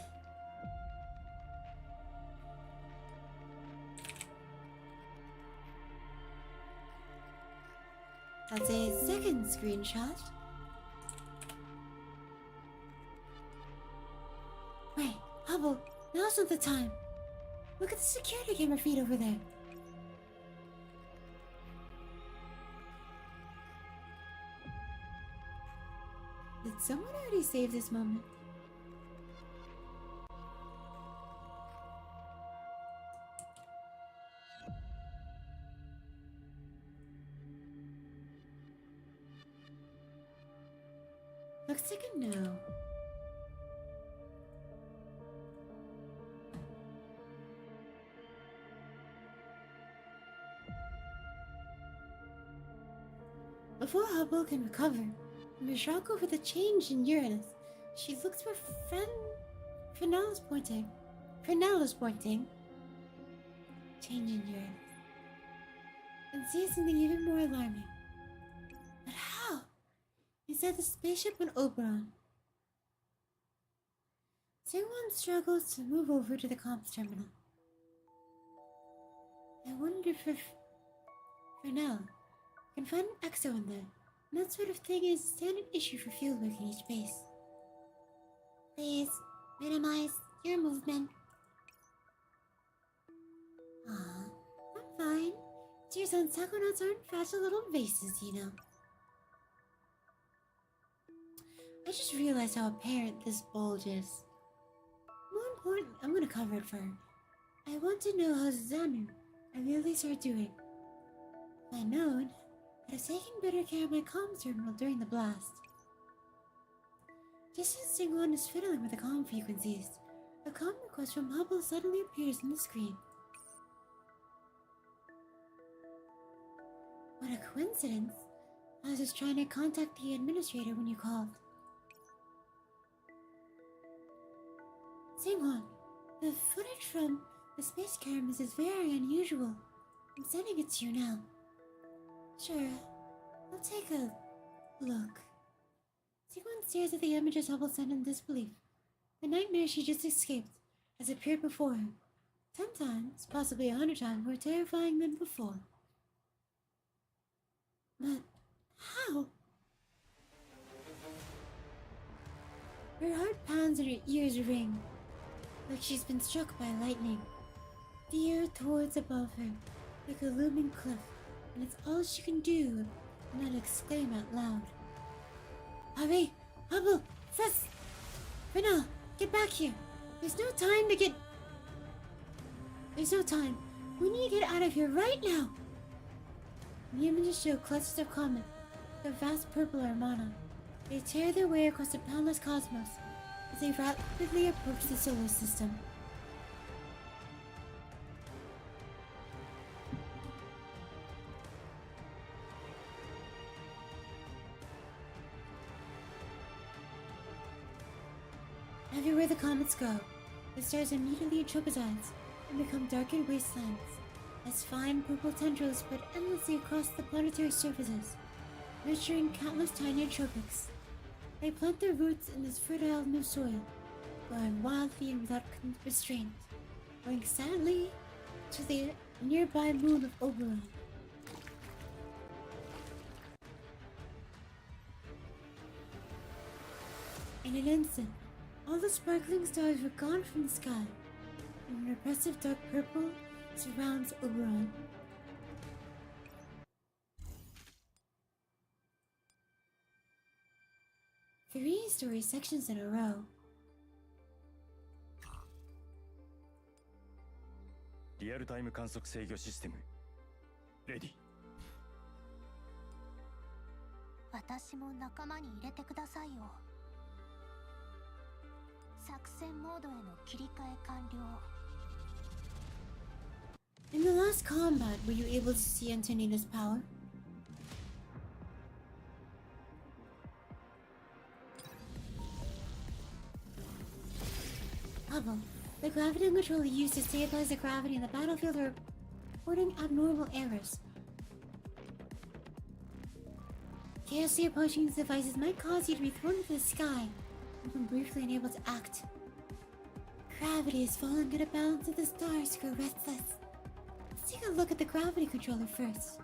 That's a second screenshot. Wait, Hubble, now's not the time. Look at the security camera feed over there. Did someone already save this moment? Looks like a no. Before Hubble can recover from the shock over the change in Uranus, she looks where Fresnel is pointing. Fresnel is pointing. Change in Uranus. And sees something even more alarming. But how? Inside the spaceship on Oberon. Singwon struggles to move over to the comms terminal. I wonder if Fresnel can find an exo in there, and that sort of thing is a standard issue for fieldwork in each base. Please, minimize your movement. I'm fine. Dear son, Psychonauts aren't fragile little vases, you know. I just realized how apparent this bulge is. More important, I'm gonna cover it for her. I want to know how Zanu and Lilies are doing. If I'd known, I'd have taken better care of my comms terminal during the blast. Just as Singwon is fiddling with the comm frequencies, a comm request from Hubble suddenly appears on the screen. What a coincidence! I was just trying to contact the administrator when you called. Singwon, the footage from the space cameras is very unusual. I'm sending it to you now. Sure, I'll take a look. Singwon stares at the images Hubble sent in disbelief. The nightmare she just escaped has appeared before her. 10 times, possibly 100 times, more terrifying than before. But how? Her heart pounds and her ears ring, like she's been struck by lightning. The air towards above her, like a looming cliff, and it's all she can do but not exclaim out loud. Hurry! Hubble! Fresnel! Get back here! There's no time to get... There's no time. We need to get out of here right now! The images show clusters of comets, the vast purple armada. They tear their way across the boundless cosmos as they rapidly approach the solar system. Everywhere the comets go, the stars immediately tropicize and become darkened wastelands, as fine purple tendrils spread endlessly across the planetary surfaces, nurturing countless tiny tropics. They plant their roots in this fertile new soil, growing wildly and without restraint, going sadly to the nearby moon of Oberon. In an instant, all the sparkling stars were gone from the sky, and an oppressive dark purple surrounds Oberon. 3-story sections in a row. リアルタイム観測制御システムレディ。私も仲間に入れてくださいよ。作戦モードへの切り替え完了。 In the last combat, were you able to see Antonina's power? Hubble, the gravity controller used to stabilize the gravity in the battlefield, are reporting abnormal errors. Chaosly approaching these devices might cause you to be thrown into the sky, even briefly unable to act. Gravity is falling out of balance and the stars grow restless. Let's take a look at the gravity controller first.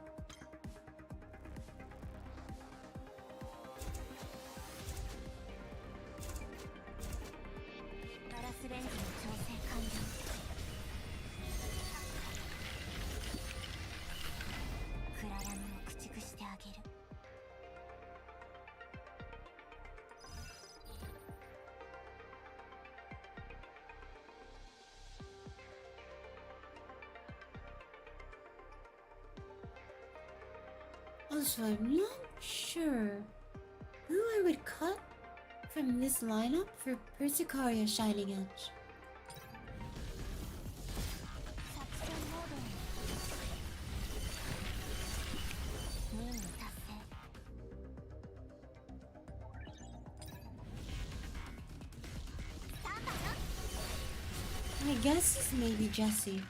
Also, I'm not sure who I would cut from this lineup for Persicaria's Shining Edge. My guess is maybe Jesse.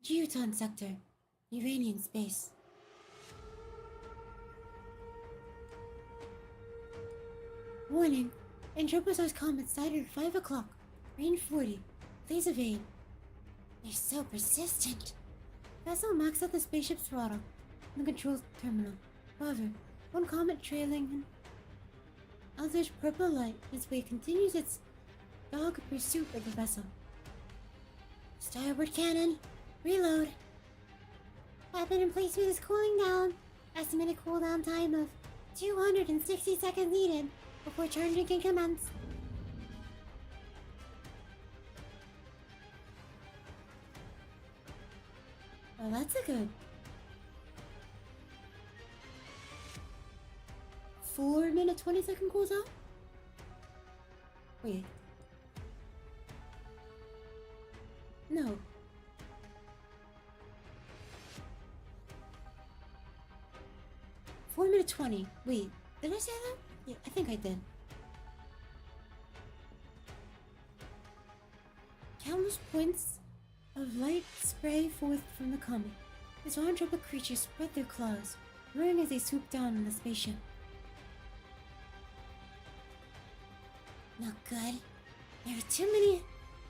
Geoton Sector, Uranian Space. Warning, Anthroposaur's comet sighted at 5 o'clock, range 40, please evade. They're so persistent. Vessel maxed out the spaceship's throttle in the control terminal. However, one comet trailing an eldritch purple light in its way continues its dogged pursuit of the vessel. Starboard cannon, reload. Weapon emplacement is cooling down. Estimated cooldown time of 260 seconds needed before charging can commence. Well, that's a good 4-minute 20-second cooldown? Wait. No. Four minute 20. Wait, did I say that? Yeah, I think I did. Countless points of light spray forth from the comet. The zoanthropic creatures spread their claws, roaring as they swoop down on the spaceship. Not good. There are too many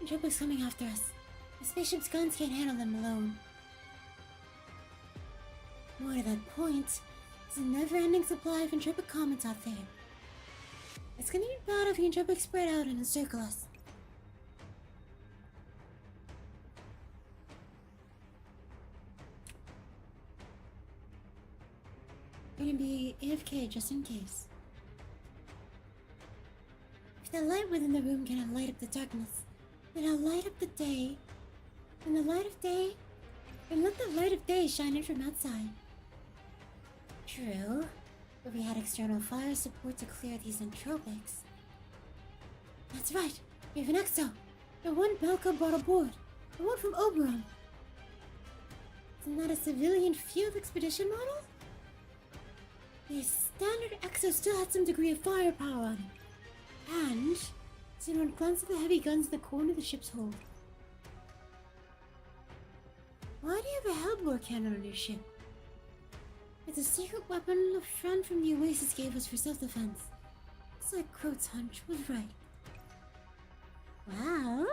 entropics coming after us. The spaceship's guns can't handle them alone. More to that point, there's a never-ending supply of entropic comets out there. It's gonna be bad if the entropics spread out and encircle us. We're gonna be AFK just in case. If the light within the room cannot light up the darkness, then I'll light up the day. And let the light of day shine in from outside. True, but we had external fire support to clear these entropics. That's right, we have an exo. The one Belka brought aboard. The one from Oberon. Isn't that a civilian field expedition model? The standard exo still had some degree of firepower on it. And someone glanced at the heavy guns in the corner of the ship's hold. Why do you have a Hubble cannon on your ship? It's a secret weapon a friend from the Oasis gave us for self-defense. Looks like Croat's hunch was right. Well,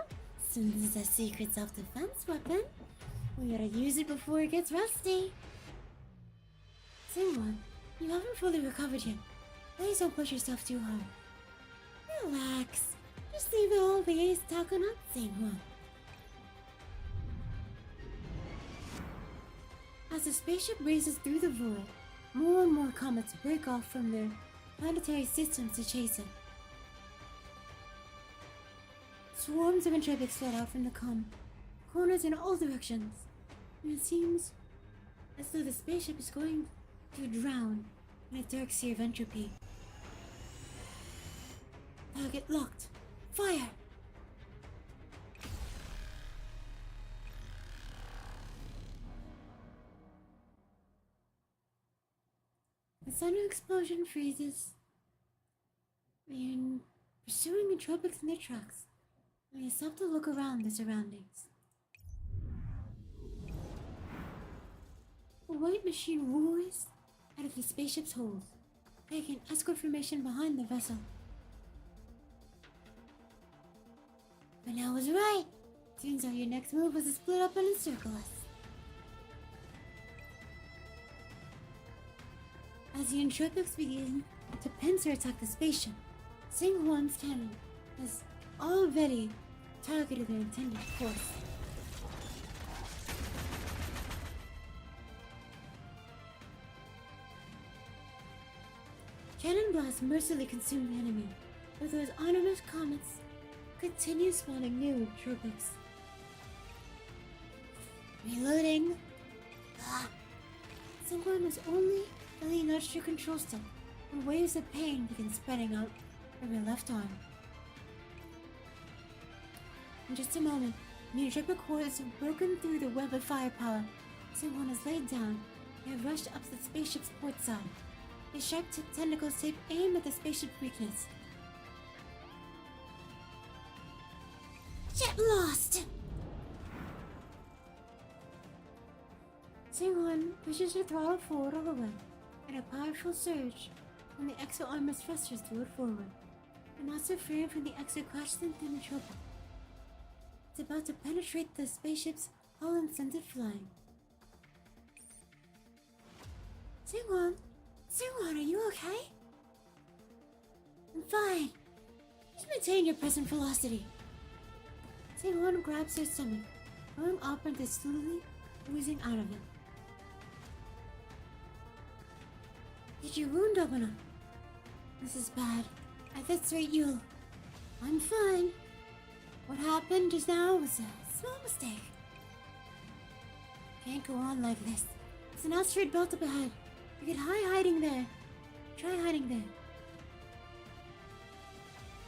since it's a secret self-defense weapon, we gotta use it before it gets rusty. Sing1, you haven't fully recovered yet. Please don't push yourself too hard. Relax. Just leave it all the ace talking up, Sing1. As the spaceship races through the void, more and more comets break off from their planetary systems to chase it. Swarms of entropics flood out from the corners in all directions, and it seems as though the spaceship is going to drown in a dark sea of entropy. Target locked. Fire! The sudden explosion freezes. We are pursuing entropics in their tracks. We stop to look around the surroundings. A white machine roars out of the spaceship's hold, taking escort formation behind the vessel. But I was right. Turns out your next move was to split up and encircle us. As the entropics begin to pincer attack the spaceship, Sing1's cannon has already targeted their intended course. Cannon blasts mercilessly consume the enemy, but those armament comets continue spawning new entropics. Reloading. Sing1 is only barely nudged your control stick when waves of pain begin spreading out from your left arm. In just a moment, the entropic hordes have broken through the web of firepower. Sing1 is laid down and have rushed up to the spaceship's port side. Their sharp-tipped tentacles take aim at the spaceship's weakness. Jet lost! Sing1 pushes her throttle forward all the way, and a powerful surge from the exo armor thrusters threw it forward. The massive frame from the exo crashed into the entropic. It's about to penetrate the spaceship's hull and send it flying. Sing1, are you okay? I'm fine. Just maintain your present velocity. Sing1 grabs her stomach, throwing Operant is slowly oozing out of it. Did you wound Opener? This is bad. I thought straight you'll... I'm fine. What happened just now was a small mistake. Can't go on like this. There's an asteroid belt up ahead. You get hiding there. Try hiding there. You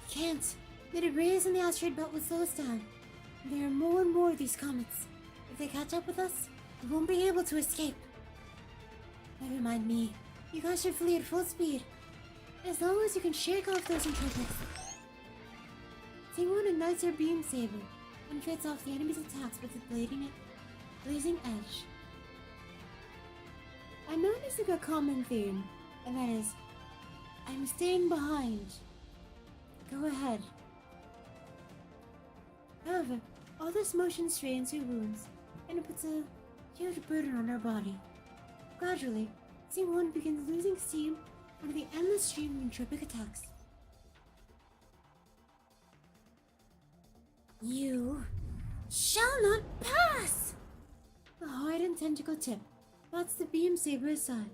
can't. The debris in the asteroid belt will slow us down. There are more and more of these comets. If they catch up with us, we won't be able to escape. Never mind me. You guys should flee at full speed. As long as you can shake off those entropics. Sing1 ignites her beam saber and fights off the enemy's attacks with its blazing edge. I'm noticing a common theme, and that is, I'm staying behind. Go ahead. However, all this motion strains her wounds, and it puts a huge burden on her body. Gradually, Sing-Won begins losing steam under the endless stream of entropic attacks. You shall not pass! The hard and tentacle tip bats the beam saber aside.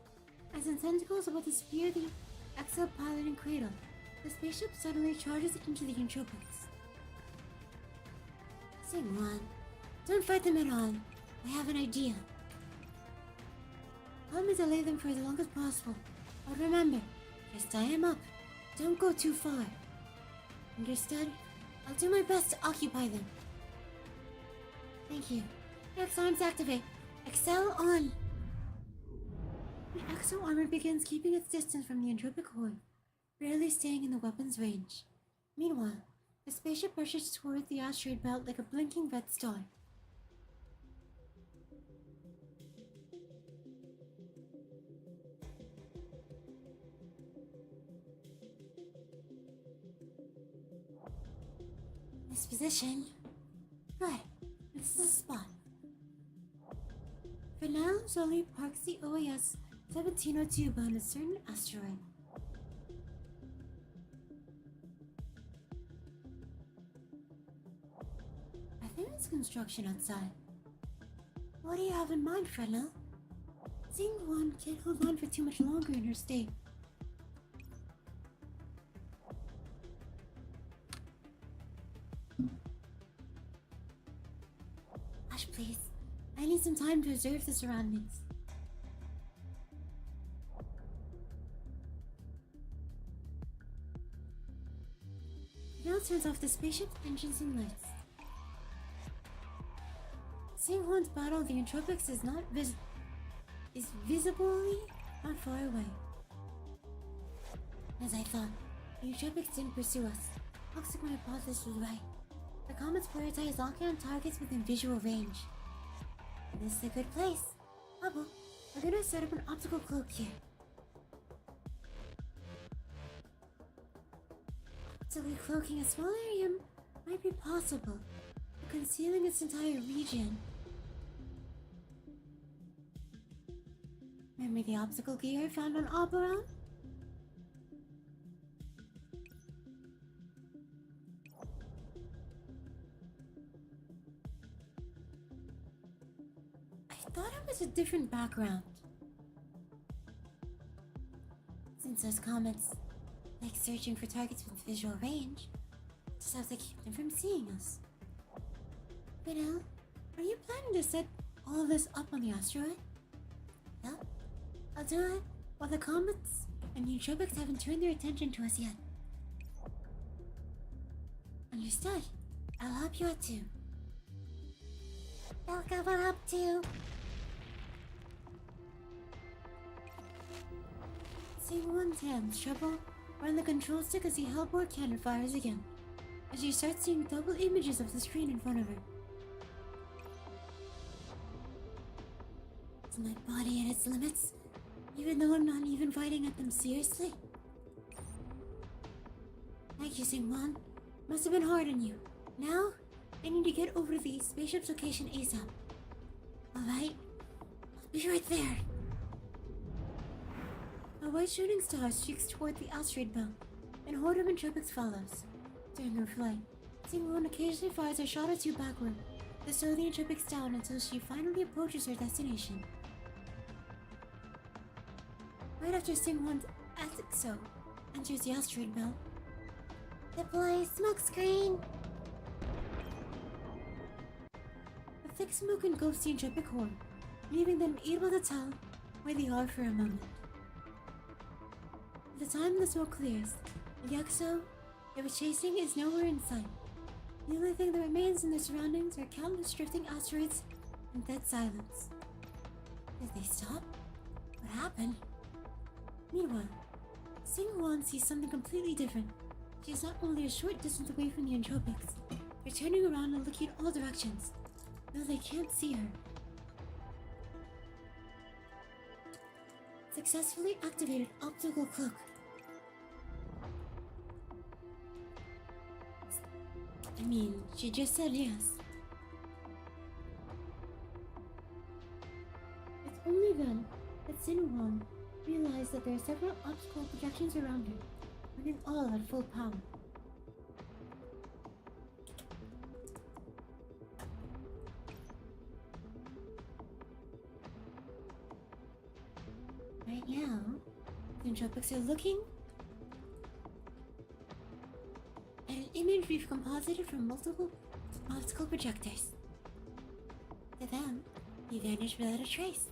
As the tentacles about to spear the exopilot and cradle, the spaceship suddenly charges into the entropics. Sing-Won, don't fight them at all. I have an idea. Help me delay them for as long as possible. But remember, just tie him up. Don't go too far. Understood? I'll do my best to occupy them. Thank you. X arms activate. Excel on. The exo armor begins keeping its distance from the entropic horde, barely staying in the weapon's range. Meanwhile, the spaceship rushes toward the asteroid belt like a blinking red star. This position. Good. This is the spot. Fresnel slowly parks the OAS 1702 behind a certain asteroid. I think it's construction outside. What do you have in mind, Fresnel? Sing-Won can't hold on for too much longer in her state. Hush, please. I need some time to observe the surroundings. Now turns off the spaceship's engines and lights. Sing-Won's battle of the entropics is visibly not far away. As I thought, the entropics didn't pursue us. Looks like my hypothesis was right. The comets prioritize locking on targets within visual range. And this is a good place. Hubble, we're gonna set up an optical cloak here. Optically cloaking a small area might be possible, but concealing its entire region. Remember the optical gear found on Oberon? I thought it was a different background. Since those comets like searching for targets with visual range, just have to keep them from seeing us. But now, are you planning to set all of this up on the asteroid? Yeah, I'll do it while the comets and the entropics haven't turned their attention to us yet. Understood. I'll help you out too. I'll cover up too. Sing-Won's hands trouble around the control stick as the hellboard cannon fires again, as she starts seeing double images of the screen in front of her. Is my body at its limits, even though I'm not even fighting at them seriously? Thank you, Sing-Won. Must have been hard on you. Now, I need to get over to the spaceship's location ASAP. Alright? I'll be right there. A white shooting star streaks toward the asteroid belt, and a horde of entropics follows. During her flight, Sing-Won occasionally fires a shot or two backward to slow the entropics down until she finally approaches her destination. Right after Sing-Won's exo enters the asteroid belt, deploy smokescreen! A thick smoke engulfs the entropic horde, leaving them able to tell where they are for a moment. By the time the smoke clears, the exo they were chasing is nowhere in sight. The only thing that remains in their surroundings are countless drifting asteroids and dead silence. Did they stop? What happened? Meanwhile, Sing-Won sees something completely different. She is not only a short distance away from the entropics, they're turning around and looking in all directions, though they can't see her. Successfully activated optical cloak. I mean, she just said yes. It's only then that Sinuan realized that there are several obstacle projections around her, running all at full power. Right now, the Entropics are looking at an image we've composited from multiple optical projectors. To them, he vanished without a trace.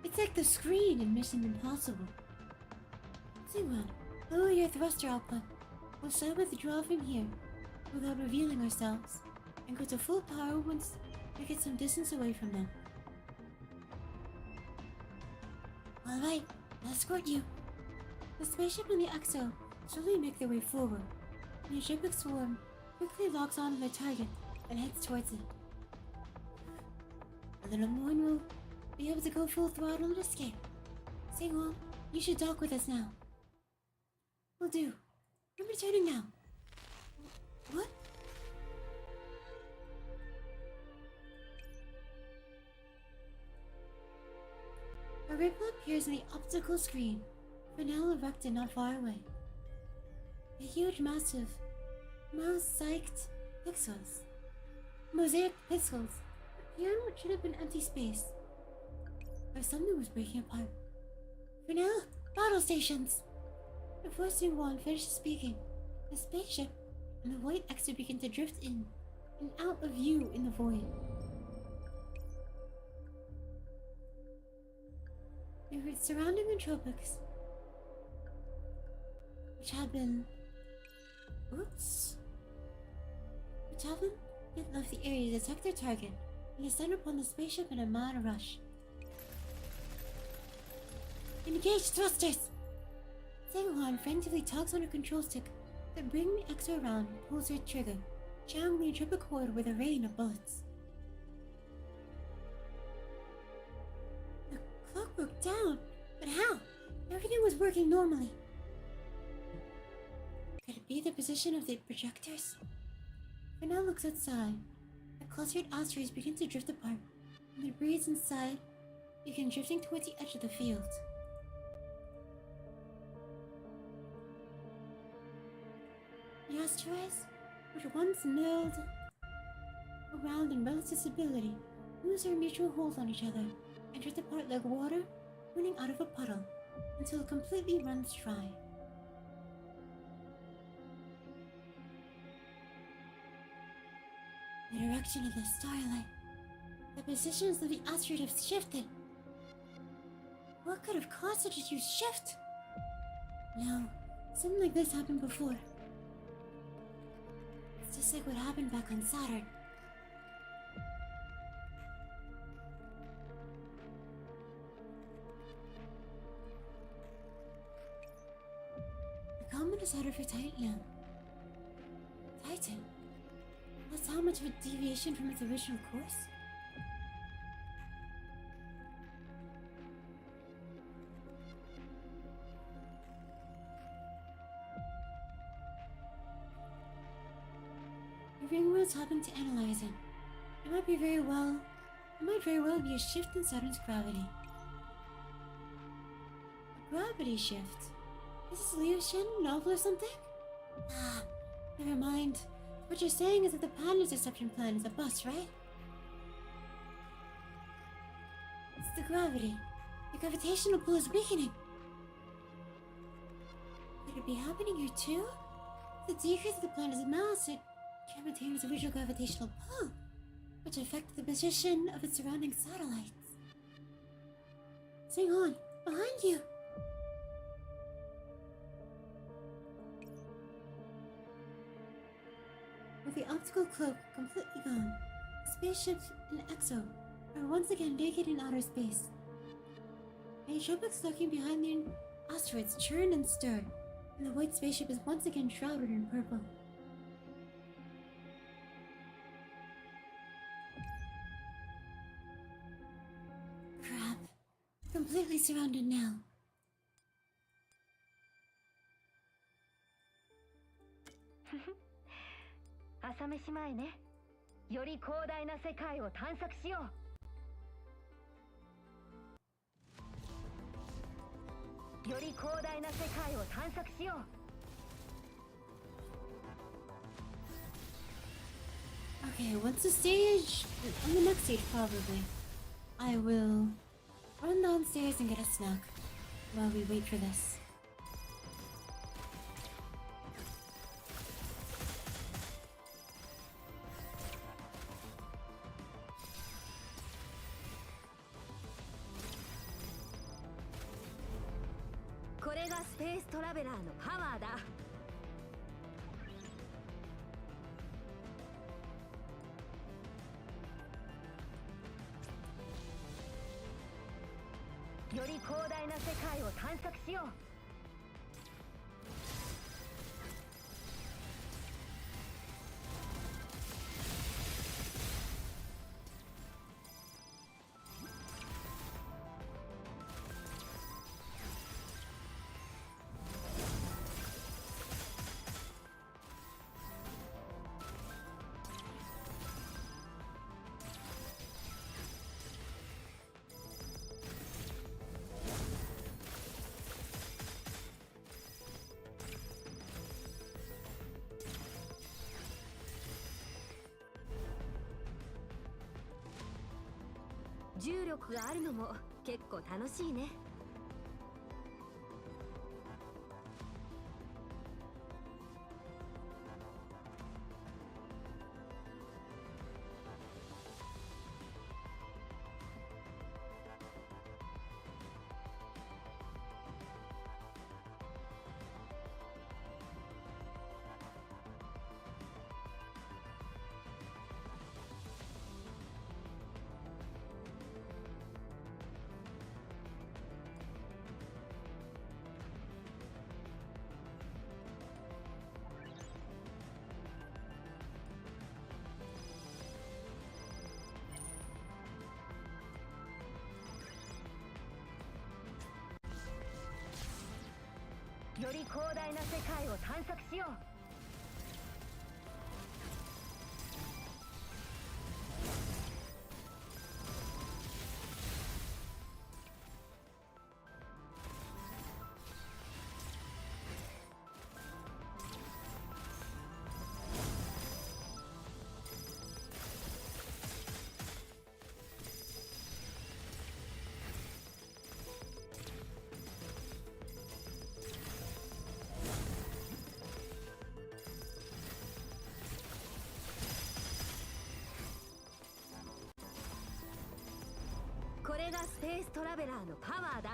It's like the screen in Mission Impossible. Singwan, lower your thruster output. We'll start with the draw from here, without revealing ourselves, and go to full power once we get some distance away from them. Alright, I'll escort you. The spaceship and the Exo slowly make their way forward, and the Tropic swarm quickly locks on to their target and heads towards it. A little more and we'll be able to go full throttle and escape. Singwon, you should dock with us now. Will do. I'm returning now. What? A ripple appears in the optical screen, Fresnel erected not far away. A huge, massive, mosaic pixels appear in what should have been empty space, where something was breaking apart. Fresnel, battle stations! Before Singwon finished speaking, the spaceship and the white Exo begin to drift in and out of view in the void. They were surrounding the tropics, which haven't yet left the area to detect their target and descend upon the spaceship in a mad rush. Engage thrusters! Sangwon frantically tugs on her control stick to bring the Exo around and pulls her trigger, showering the intrepid horde with a rain of bullets. The clock broke down, but how? Everything was working normally. Could it be the position of the projectors? Fresnel looks outside. The clustered asteroids begin to drift apart, and the debris inside begin drifting towards the edge of the field. The asteroids, which once milled around in relative stability, lose their mutual hold on each other and drift apart like water running out of a puddle until it completely runs dry. The direction of the starlight, the positions of the asteroid have shifted. What could have caused such a huge shift? No, something like this happened before. It's just like what happened back on Saturn. The comet is headed for Titan now. Titan? That's how much of a deviation from its original course? The ring world's happened to analyze it. It might very well be a shift in Saturn's gravity. A gravity shift? Is this Liu Shen novel or something? Ah, never mind. What you're saying is that the planet's deception plan is a bust, right? It's the gravity. The gravitational pull is weakening. Could it be happening here too? The decrease of the planet's mass, it can maintain its original gravitational pull, which affected the position of its surrounding satellites. Hang on, behind you! With the optical cloak completely gone, the spaceship and Exo are once again naked in outer space. The tropics lurking behind the asteroids churn and stir, and the white spaceship is once again shrouded in purple. Crap. Completely surrounded now. 朝飯前ね。より広大な世界を探索しよう。より広大な世界を探索しよう。Okay, once the stage, on the next stage probably, I will run downstairs and get a snack while we wait for this. これがスペーストラベラーのパワーだ。より広大な世界を探索しよう。重力があるのも結構楽しいね。より広大な世界を探索しよう。これがスペーストラベラーのパワーだ。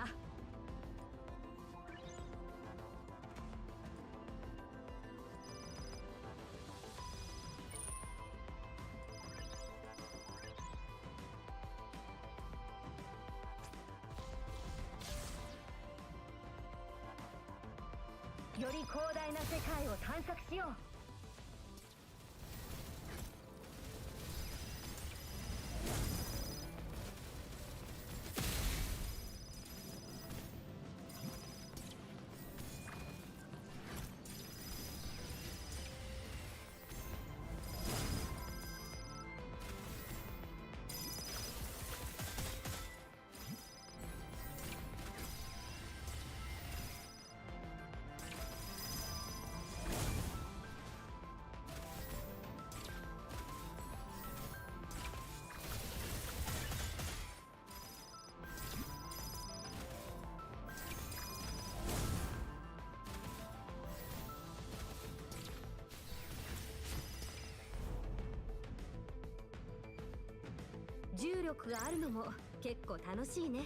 より広大な世界を探索しよう。重力があるのも結構楽しいね。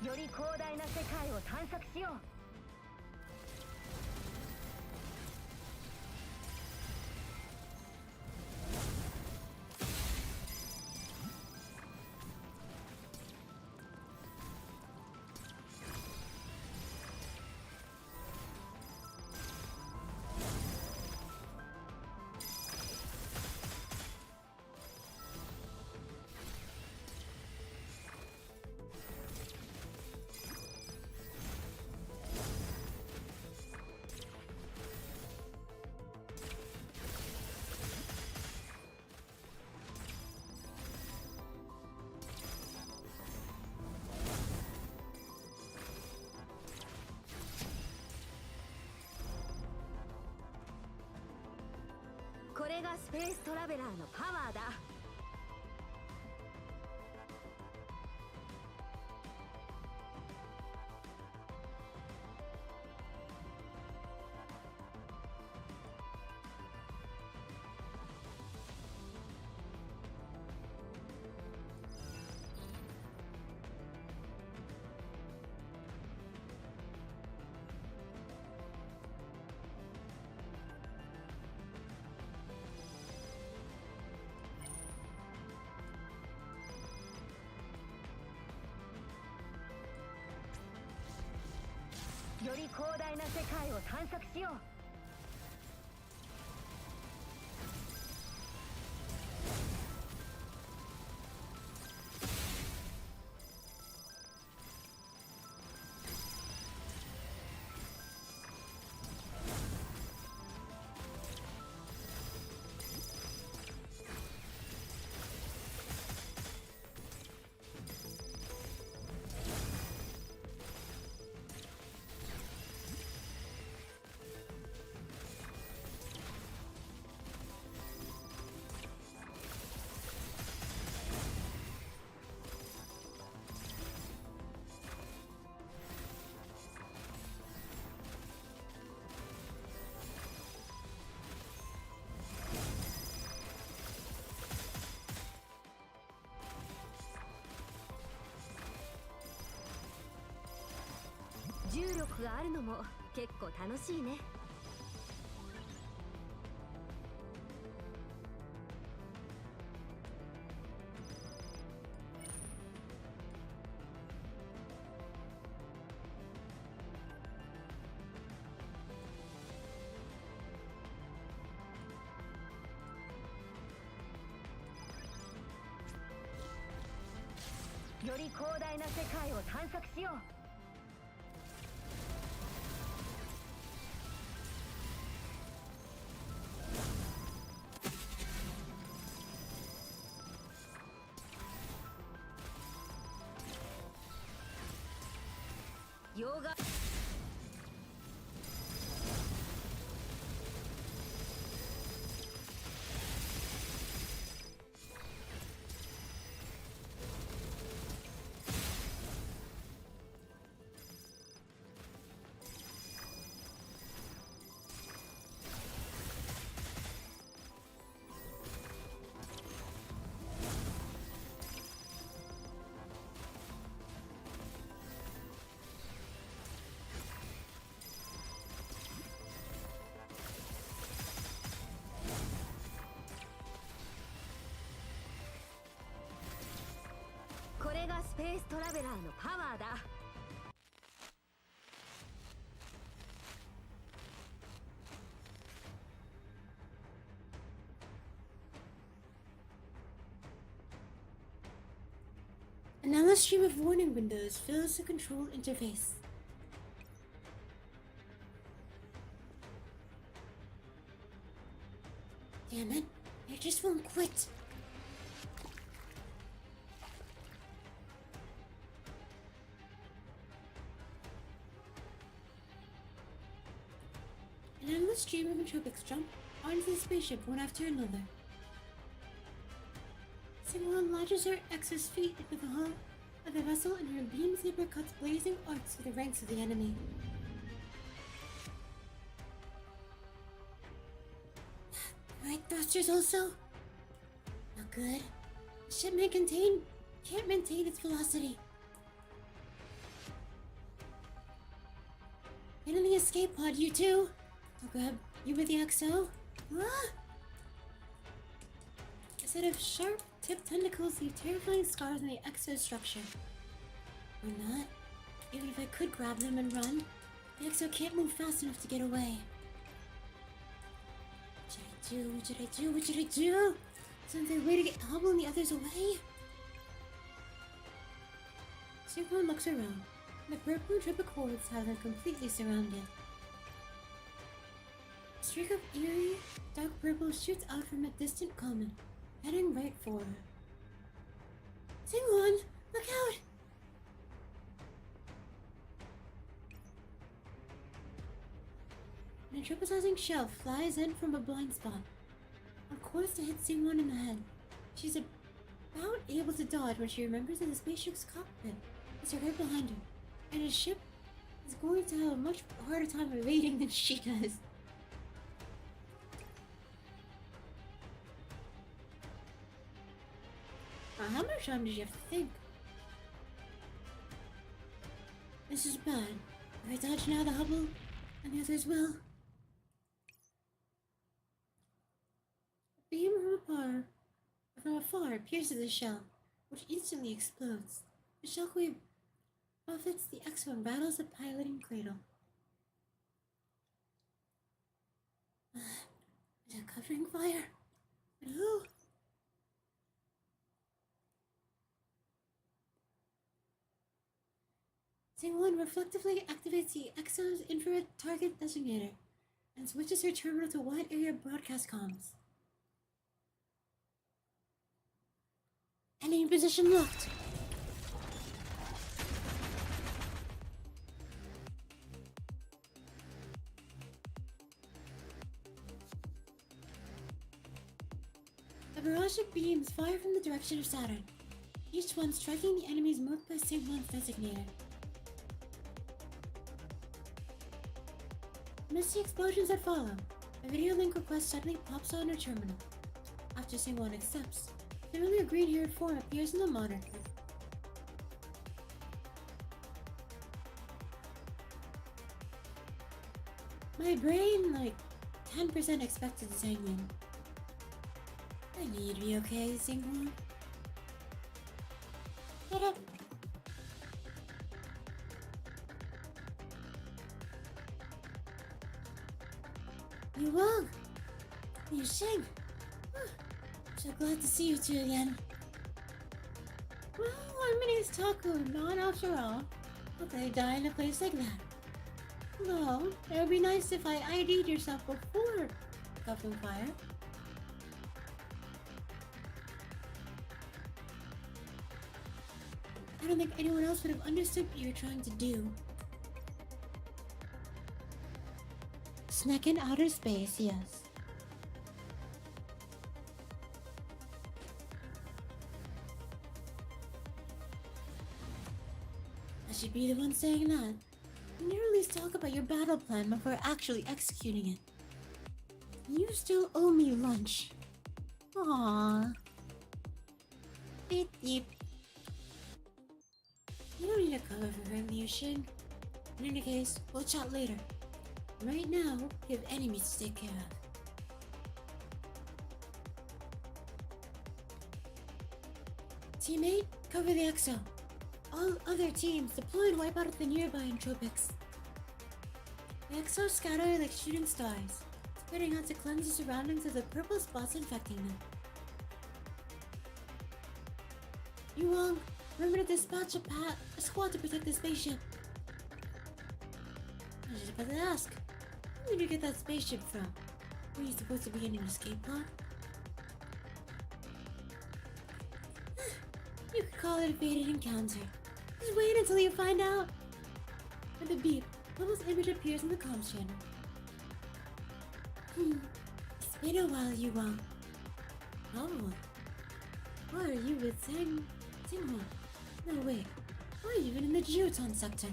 より広大な世界を探索しよう。これがスペーストラベラーのパワーだ。より広大な世界を探索しよう。重力があるのも結構楽しいね。より広大な世界を探索しよう。溶岩これがスペーストラベラーのパワーだ。An endless stream of warning windows fills the control interface. Damn it, it just won't quit. An endless stream of entropics jump onto the spaceship one after another. Singularity launches her excess feet into the hull of the vessel and her beam saber cuts blazing arcs through the ranks of the enemy. Right thrusters also? Not good. The ship can't maintain its velocity. Get in the escape pod, you two! I'll grab you with the XO. Ah! A set of sharp-tipped tentacles leave terrifying scars on the XO structure. Or not. Even if I could grab them and run, the XO can't move fast enough to get away. What should I do? What should I do? What should I do? Isn't there a way to get Hubble and the others away? Superman looks around. The purple triple cords have them completely surrounded. A streak of eerie, dark purple shoots out from a distant comet, heading right for her. Singwon, look out! An trapezing shell flies in from a blind spot, on course to hit Singwon in the head. She's about able to dodge when she remembers that the spaceship's cockpit is right behind her, and his ship is going to have a much harder time evading than she does. How much time did you have to think? This is bad. If I dodge now, the Hubble and the others will. A beam from afar pierces the shell, which instantly explodes. The shockwave buffets the XO and rattles the piloting cradle. Is it covering fire? But who? Sing-1 reflectively activates the XO's infrared target designator and switches her terminal to wide area broadcast comms. Enemy position locked. A barrage of beams fire from the direction of Saturn, each one striking the enemy's marked by Sing-1's designator. Amidst the explosions that follow, a video link request suddenly pops on her terminal. After Sing-1 accepts, the familiar green-haired form appears in the monitor. My brain, 10% expected Sing-1. I need to be okay, Sing-1. Get up! You Wong! You Shing! So glad to see you two again. Well, I'm Minnie's Taku, not after all. How could I die in a place like that? No, it would be nice if I ID'd yourself before covering fire. I don't think anyone else would have understood what you were trying to do. Snack in outer space, yes. I should be the one saying that. You never at least talk about your battle plan before actually executing it. You still owe me lunch. Aww. Beep beep. You don't need to cover for him, Liu Xing. In any case, we'll chat later. Right now, we have enemies to take care of. Teammate, cover the XO. All other teams deploy and wipe out the nearby entropics. The XO scatter like shooting stars, spreading out to cleanse the surroundings of the purple spots infecting them. You Wong, remember to dispatch a squad to protect the spaceship. I was just about to ask, where did you get that spaceship from? Were you supposed to be in an escape pod? You could call it a fated encounter. Just wait until you find out. With a beep, Hubble's image appears in the comms channel. It's been a while, you Wong. Hubble. Why are you with Singwon? No, wait. Why are you even in the Geoton sector?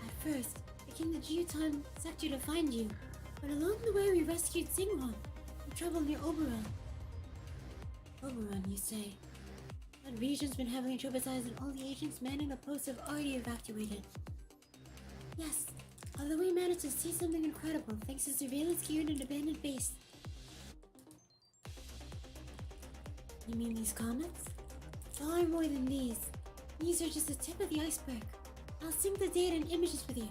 At first, I came to Geoton sector to find you, but along the way we rescued Singwon from trouble near Oberon. Oberon, you say? That region's been heavily traumatized and all the agents manning the post have already evacuated. Yes, although we managed to see something incredible thanks to surveillance gear in an abandoned base. You mean these comets? Far more than these. These are just the tip of the iceberg. I'll sync the data and images with you.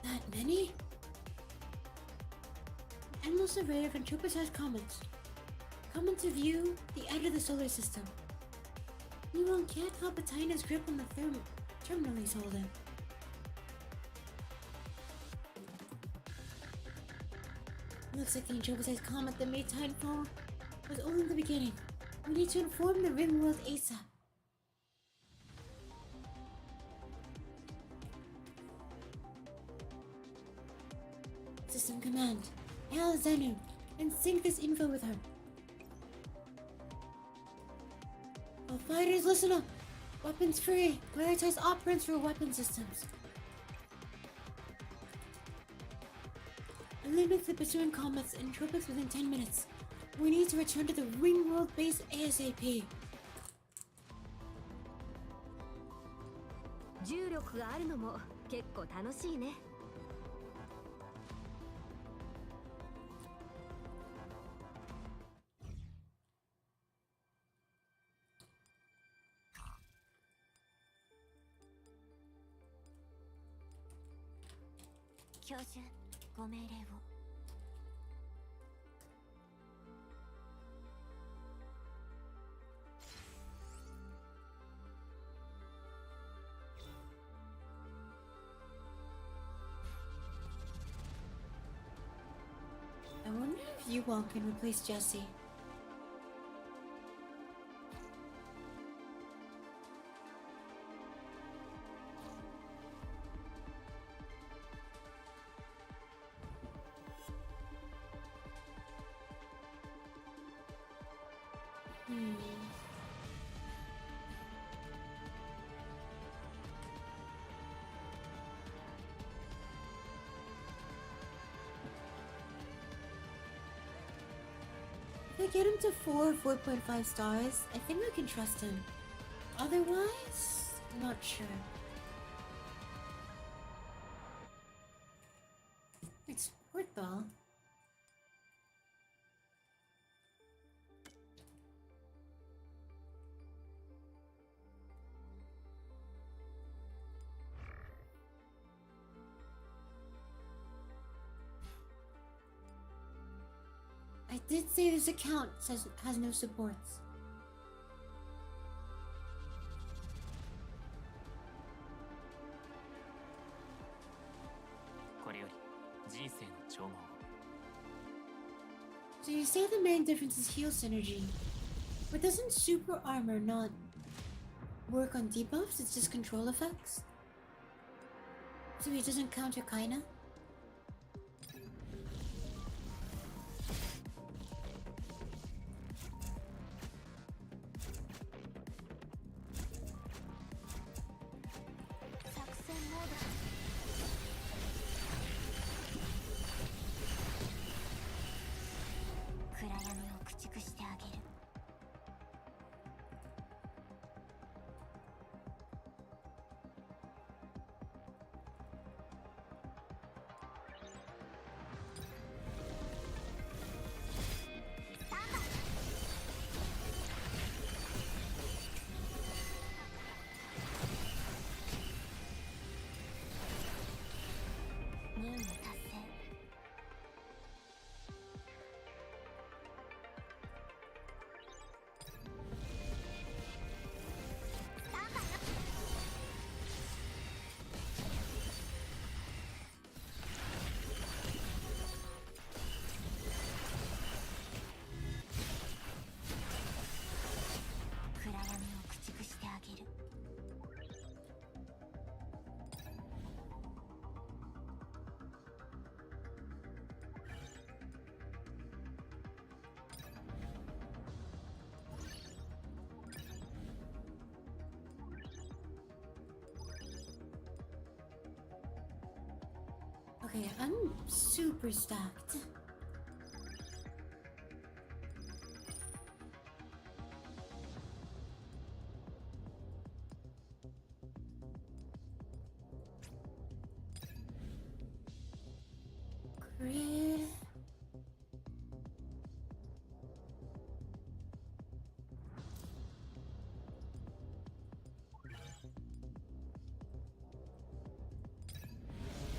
That many? An endless array of anthropocized comets. Come into view the edge of the solar system. You can't help but tighten his grip on the terminal he's holding. Looks like the anthropocized comet that made Titanfall was only the beginning. We need to inform the ring world ASAP. System command. Hail Zenu and sync this info with her. All fighters, listen up! Weapons free! Prioritize operants for weapon systems. Eliminate the pursuing comets and tropics within 10 minutes. We need to return to the ring world base ASAP. 重力があるのも結構楽しいね。教授、ご命令を。I wonder if you all can replace Jesse. If I get him to 4 or 4.5 stars, I think I can trust him. Otherwise, not sure. It's worthwhile. I did say this account has no supports. これより人生の調合を。 So you say the main difference is heal synergy, but doesn't super armor not work on debuffs? It's just control effects? So he doesn't counter Kaina? Okay, I'm super stacked. Read.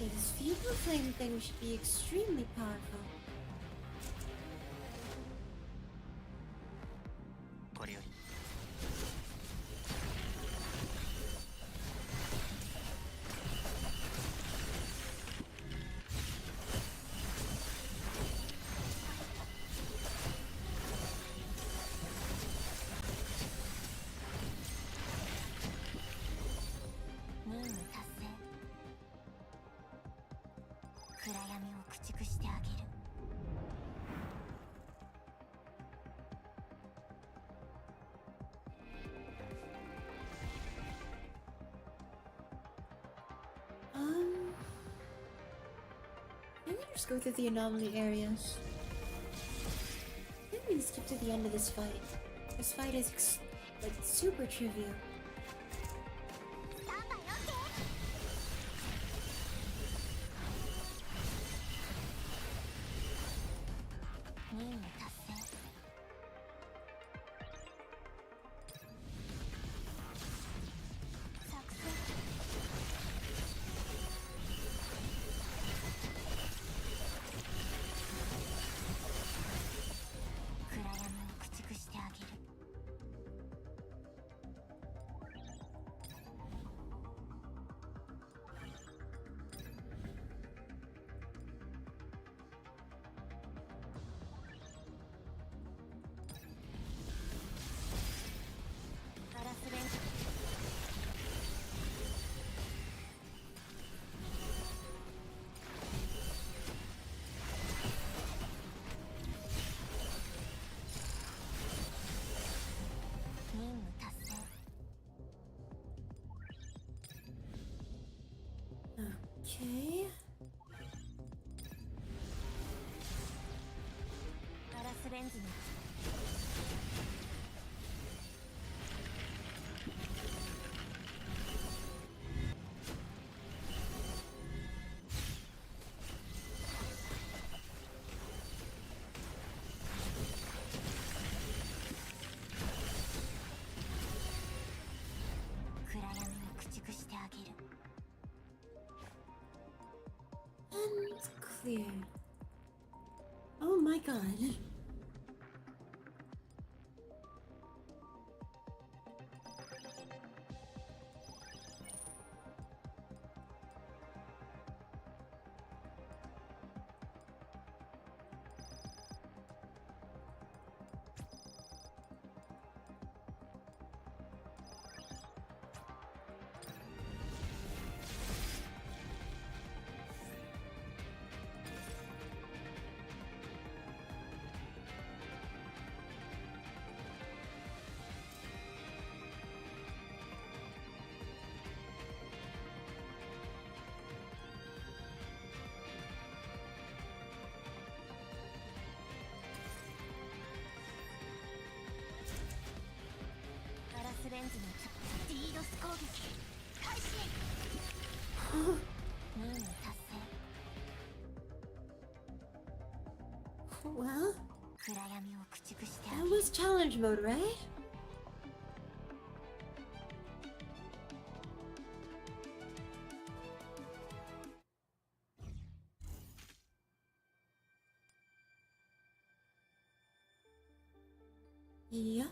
This feeble flame thing should be extremely powerful. これより 任務達成。暗闇を駆逐してあげる。 I'm gonna just go through the anomaly areas. I'm gonna skip to the end of this fight. This fight is like super trivial. スタンバイ OK。 任務達成。作戦。暗闇を駆逐してあげる。 ガラスレンズ。任務達成。 Okay. ガラスレンズに。 暗闇を駆逐してあげる。 And clear. Oh my god.スレンズのディードス攻撃開始。任務達成。 Well, 暗闇を駆逐してあ that げる。 was challenge mode, right? Yeah.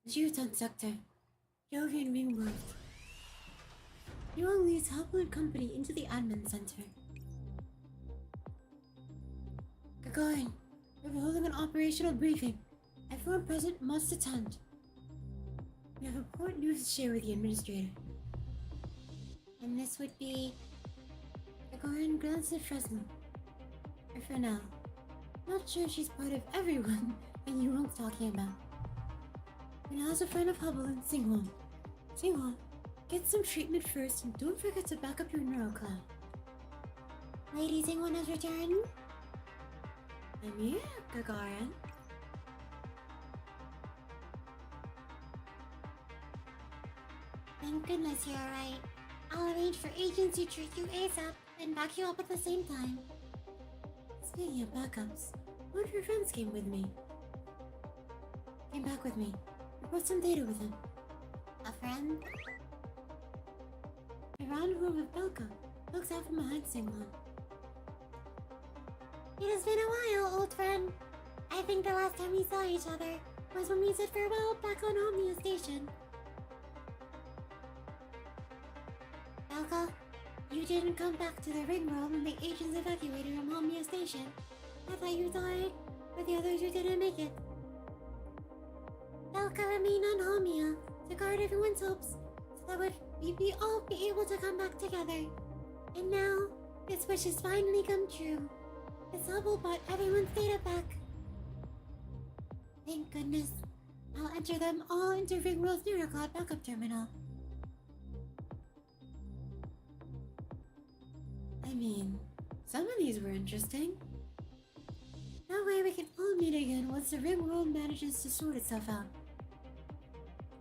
Geoton sector. Jovian Ringworld. Yuan leads Hubble and company into the admin center. Gagarin, we're holding an operational briefing. Everyone present must attend. We have important news to share with the administrator. And this would be... Gagarin glanced at Fresnel. Or Fresnel. Not sure she's part of everyone that Yuan's talking about. And as a friend of Hubble and Singularity. Singularity, get some treatment first and don't forget to back up your neurocloud. Lady Singularity has returned. I'm here, Gagarin. Thank goodness you're alright. I'll arrange for agents to treat you ASAP and back you up at the same time. Speaking of backups, one of your friends came with me. Came back with me. He brought some data with him. A friend? I ran home with Belka. Looks out from behind Singlan. It has been a while, old friend. I think the last time we saw each other was when we said farewell back on Omnia Station. Belka, you didn't come back to the ring world when the agents evacuated from Omnia Station. I thought you died, but the others who didn't make it. Belka remained on Omnia to guard everyone's hopes, so that we'd all be able to come back together. And now, this wish has finally come true. This Hubble brought everyone's data back. Thank goodness. I'll enter them all into Ringworld's Neurocloud backup terminal. I mean, some of these were interesting. That way we can all meet again once the ring world manages to sort itself out.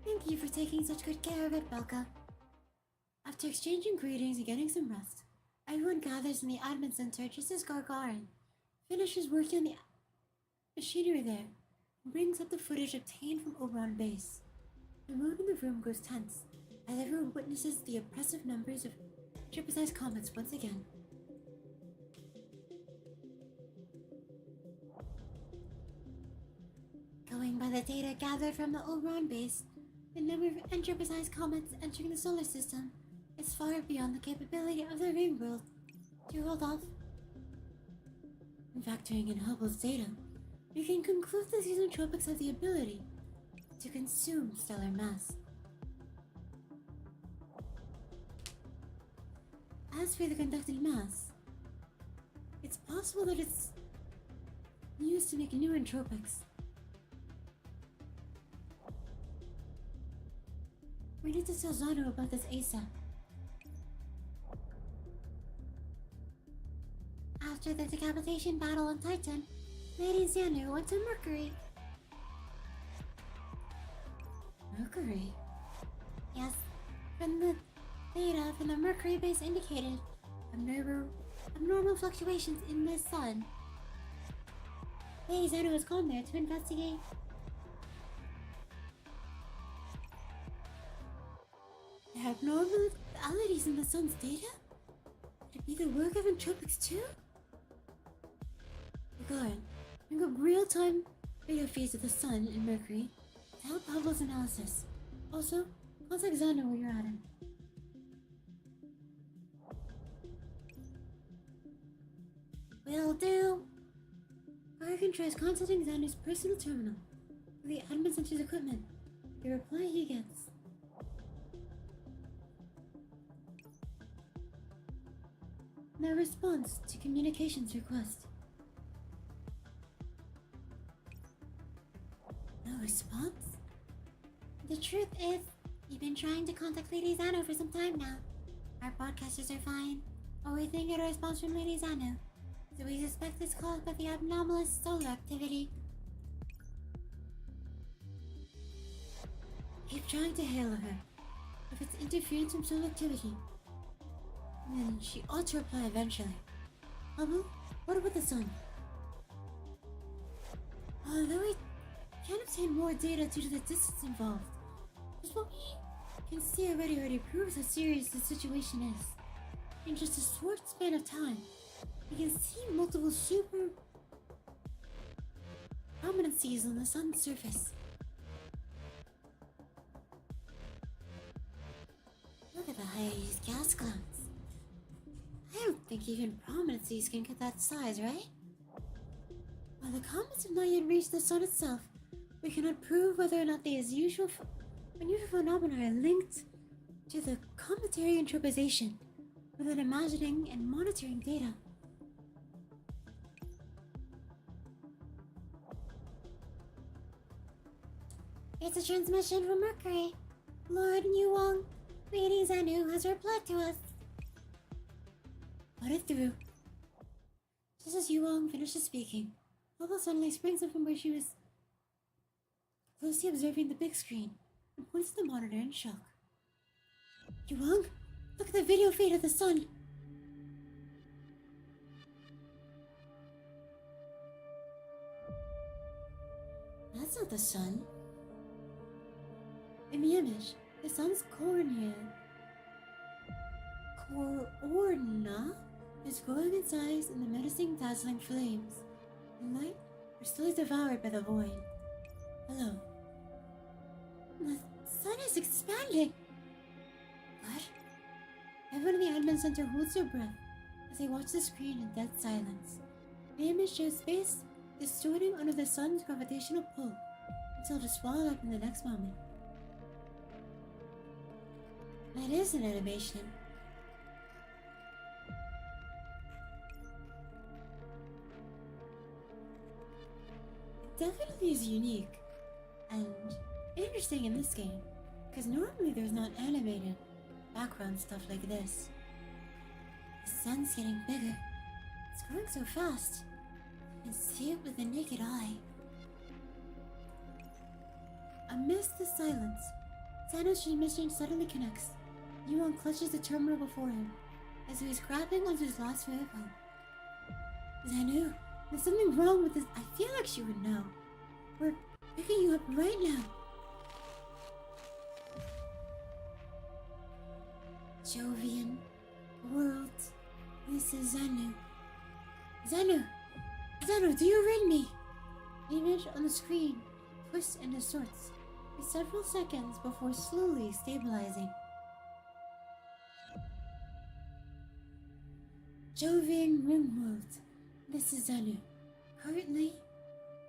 Thank you for taking such good care of it, Belka. After exchanging greetings and getting some rest, everyone gathers in the admin center just as Gargarin finishes working on the machinery there and brings up the footage obtained from Oberon Base. The mood in the room grows tense as everyone witnesses the oppressive numbers of tripsized comets once again. Going by the data gathered from the Oberon base, the number of enterprise comets entering the solar system is far beyond the capability of the ring world to hold off. In factoring in Hubble's data, we can conclude that these nootropics have the ability to consume stellar mass. As for the conducted mass, it's possible that it's used to make new entropics. We need to tell Zano about this ASAP. After the decapitation battle on Titan, Lady Xander went to Mercury. Mercury? Yes, from the data from the Mercury base indicated abnormal fluctuations in the sun. Lady Xander was gone there to investigate. The abnormalities in the sun's data? Could it be the work of entropics too? Gagarin, bring up real-time radio feeds of the sun and Mercury to help Hubble's analysis. Also, contact Xander while you're at him. Will do. Gargan tries contacting Xander's personal terminal for the admin center's equipment. The reply he gets: no response to communications request. No response? The truth is, we've been trying to contact Lady Xano for some time now. Our broadcasters are fine, but we didn't get a response from Lady Xano, so we suspect it's caused by the anomalous solar activity. Keep trying to hail her. If it's interference from solar activity, then she ought to reply eventually. Hubble, what about the sun? Although we can't obtain more data due to the distance involved, just what we can see already proves how serious the situation is. In just a short span of time, we can see multiple super prominencies on the sun's surface. Look at the height of these gas clouds. I don't think even prominencies can get that size, right? While the comets have not yet reached the sun itself, we cannot prove whether or not these unusual phenomena are linked to the cometary entropization within imagining and monitoring data. It's a transmission from Mercury. Lord Yuwang, Lady Xanu has replied to us. Put it through. Just as Yuang finishes speaking, Hubble suddenly springs up from where she was closely observing the big screen and points to the monitor in shock. Yuang, Look at the video feed of the sun. That's not the sun. In the image, the sun's cornea is growing in size in the menacing, dazzling flames. The light are slowly devoured by the void. Hello. The sun is expanding. What? Everyone in the admin center holds their breath as they watch the screen in dead silence. The image shows space distorting under the sun's gravitational pull until it is swallowed up in the next moment. That is an animation. It definitely is unique and interesting in this game, because normally there's not animated background stuff like this. The sun's getting bigger. It's growing so fast. You can see it with the naked eye. Amidst the silence, Sano's transmission suddenly connects. Yuan clutches the terminal before him as he is grabbing onto his last ray of hope. Zanu, there's something wrong with this. I feel like she would know. We're picking you up right now. Jovian world. This is Zanu. Zanu! Zanu, do you read me? The image on the screen twists and distorts for several seconds before slowly stabilizing. Jovian Ringworld. This is Zanu. Currently,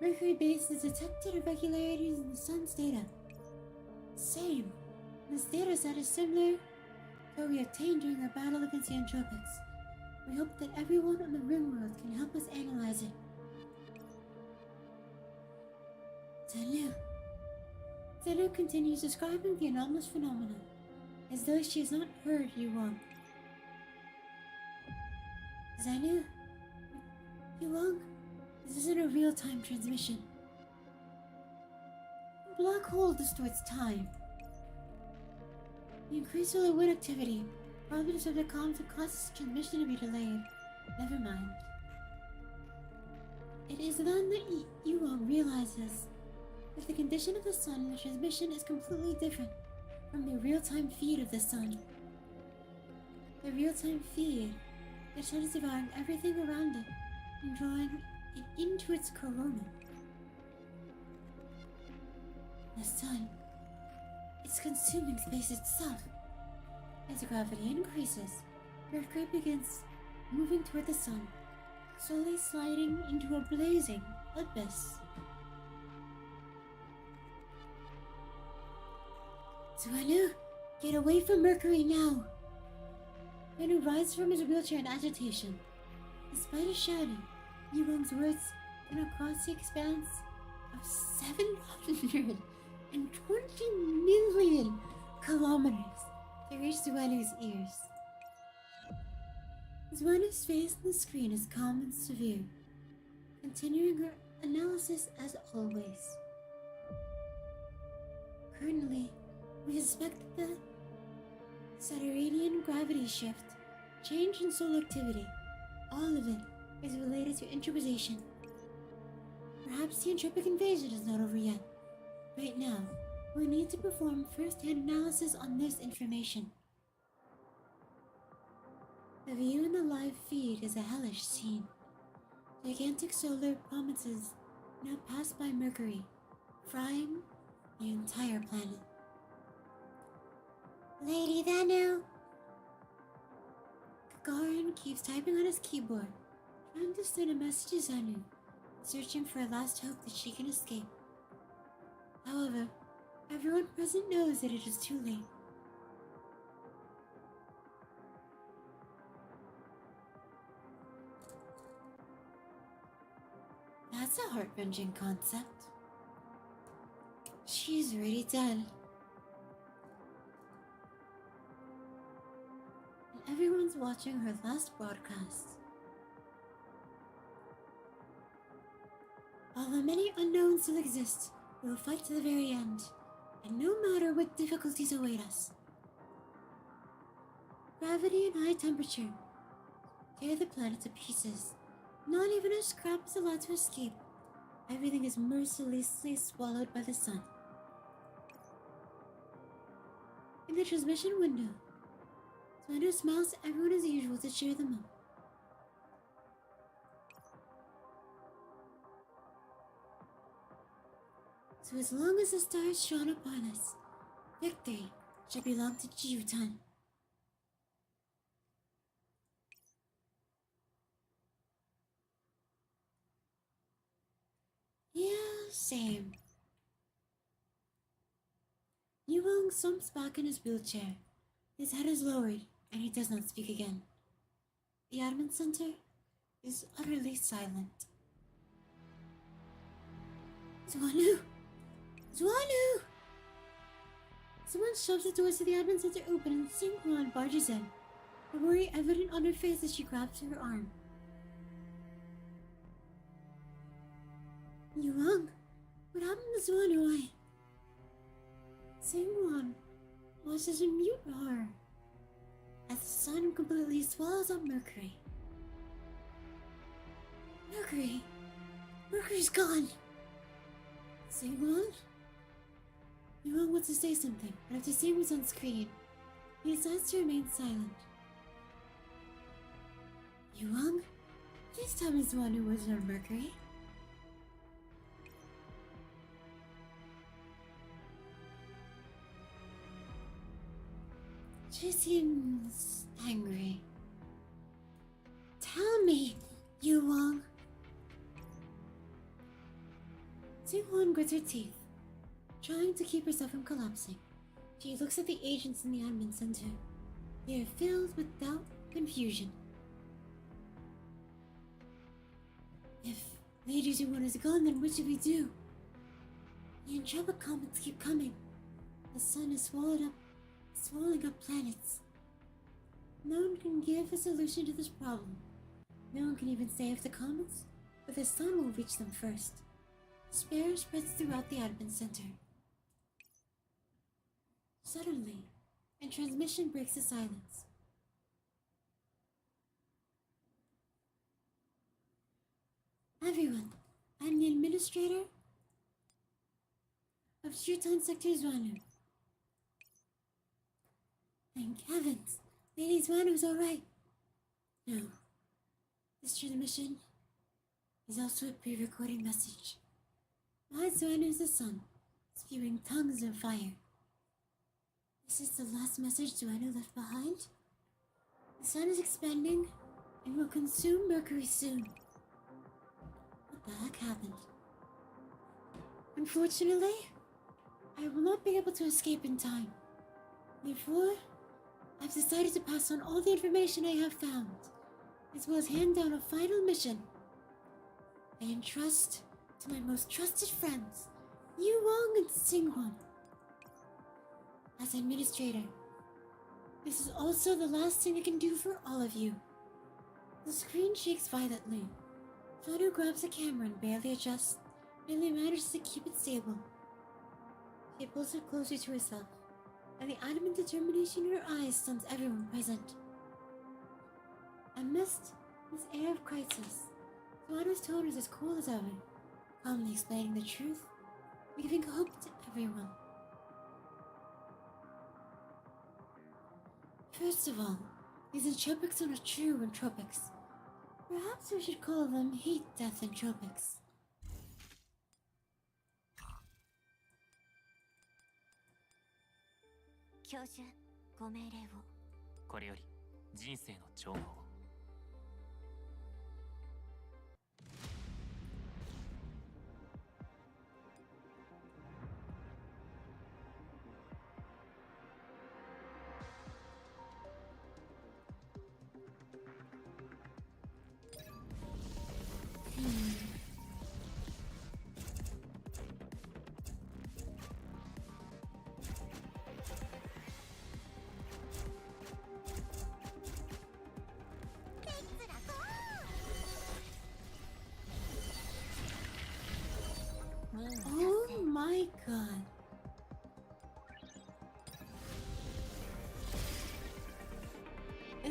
Mercury base has detected irregularities in the sun's data. Same. This data set is similar to what we obtained during our battle against the Entropics. We hope that everyone on the Ringworld can help us analyze it. Zanu continues describing the anomalous phenomena as though she has not heard Yuang. Zanu, Yuang, this isn't a real-time transmission. The black hole distorts time. The increased solar wind activity probably disrupts the comms and causes transmission to be delayed. Never mind. It is then that Yuang realizes that the condition of the sun and the transmission is completely different from the real-time feed of the sun. The real-time feed, the sun is devouring everything around it and drawing it into its corona. The sun, it's consuming space itself. As gravity increases, Mercury begins moving toward the sun, slowly sliding into a blazing abyss. Zanu, get away from Mercury now! Zanu rises from his wheelchair in agitation. Despite his shouting, Yuang's words come across the expanse of 720 million kilometers to reach Zuanu's ears. Zuanu's face on the screen is calm and severe, continuing her analysis as always. Currently, we suspect that the Saturnian gravity shift, change in solar activity, all of it is related to introposition. Perhaps the entropic invasion is not over yet. Right now, we need to perform first-hand analysis on this information. The view in the live feed is a hellish scene. Gigantic solar prominences now pass by Mercury, frying the entire planet. Lady Zanu! Gagarin keeps typing on his keyboard, trying to send a message to Zanu, searching for a last hope that she can escape. However, everyone present knows that it is too late. That's a heart-wrenching concept. She's already dead. And everyone's watching her last broadcast. Although many unknowns still exist, we will fight to the very end, and no matter what difficulties await us. Gravity and high temperature tear the planet to pieces. Not even a scrap is allowed to escape. Everything is mercilessly swallowed by the sun. In the transmission window, Swander smiles at everyone as usual to cheer them up. So as long as the stars shone upon us, victory shall belong to Jiutan. Yeah, same. Yuang slumps back in his wheelchair. His head is lowered, and he does not speak again. The admin center is utterly silent. Zuanu! Zuanu! Someone shoves the doors to the admin center open and Xinguan barges in, the worry evident on her face as she grabs her arm. Yuang, what happened to Zuanu? Xinguan watches in mute horror as the sun completely swallows up Mercury. Mercury's gone! Xinguan? Yuang wants to say something, but after seeing what's on screen, he decides to remain silent. Yuang? Please tell me Zuanu wasn't on Mercury. She seems angry. Tell me, Yuang. Xinguan grits her teeth, trying to keep herself from collapsing. She looks at the agents in the admin center. They are filled with doubt, confusion. If Lady Zuan is gone, then what should we do? The intrepid comets keep coming. The sun is swallowing up planets. No one can give a solution to this problem. No one can even say if the comets or the sun will reach them first. Despair spreads throughout the admin center. Suddenly, a transmission breaks the silence. Everyone, I'm the administrator of Shutan Sector Zuanu. Thank heavens, Lady Zuanu's alright. No, this transmission is also a pre-recording message. My Zuanu is the sun, spewing tongues of fire. This is the last message Zuanu left behind. The sun is expanding and will consume Mercury soon. What the heck happened? Unfortunately, I will not be able to escape in time. Therefore, I've decided to pass on all the information I have found, as well as hand down a final mission. I entrust to my most trusted friends, Yuang and Xinguan. As administrator, this is also the last thing I can do for all of you. The screen shakes violently. Fano grabs the camera and barely manages to keep it stable. She pulls it closer to herself, and the adamant determination in her eyes stuns everyone present. Amidst this air of crisis, Fano's tone is as cool as ever, calmly explaining the truth, giving hope to everyone. First of all, these entropics are not true entropics. Perhaps we should call them heat death entropics. 教授、ご命令を。これより人生の調合を。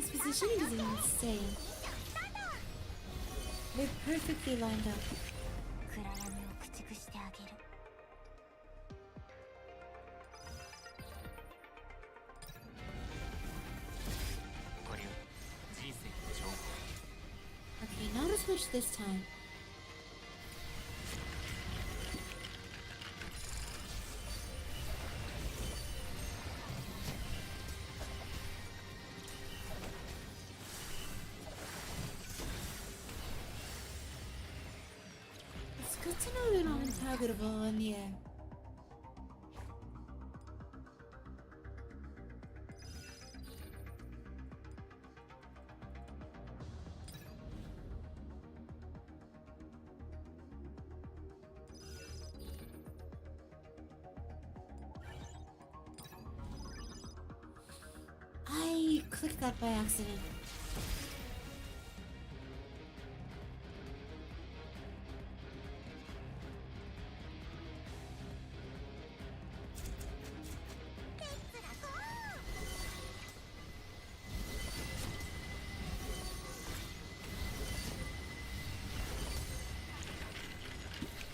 This positioning is insane. They're perfectly lined up. 暗闇を駆逐してあげる。これより人生の情報 Okay, not as much this time. It's good to know they're not intargetable in the air. I clicked that by accident.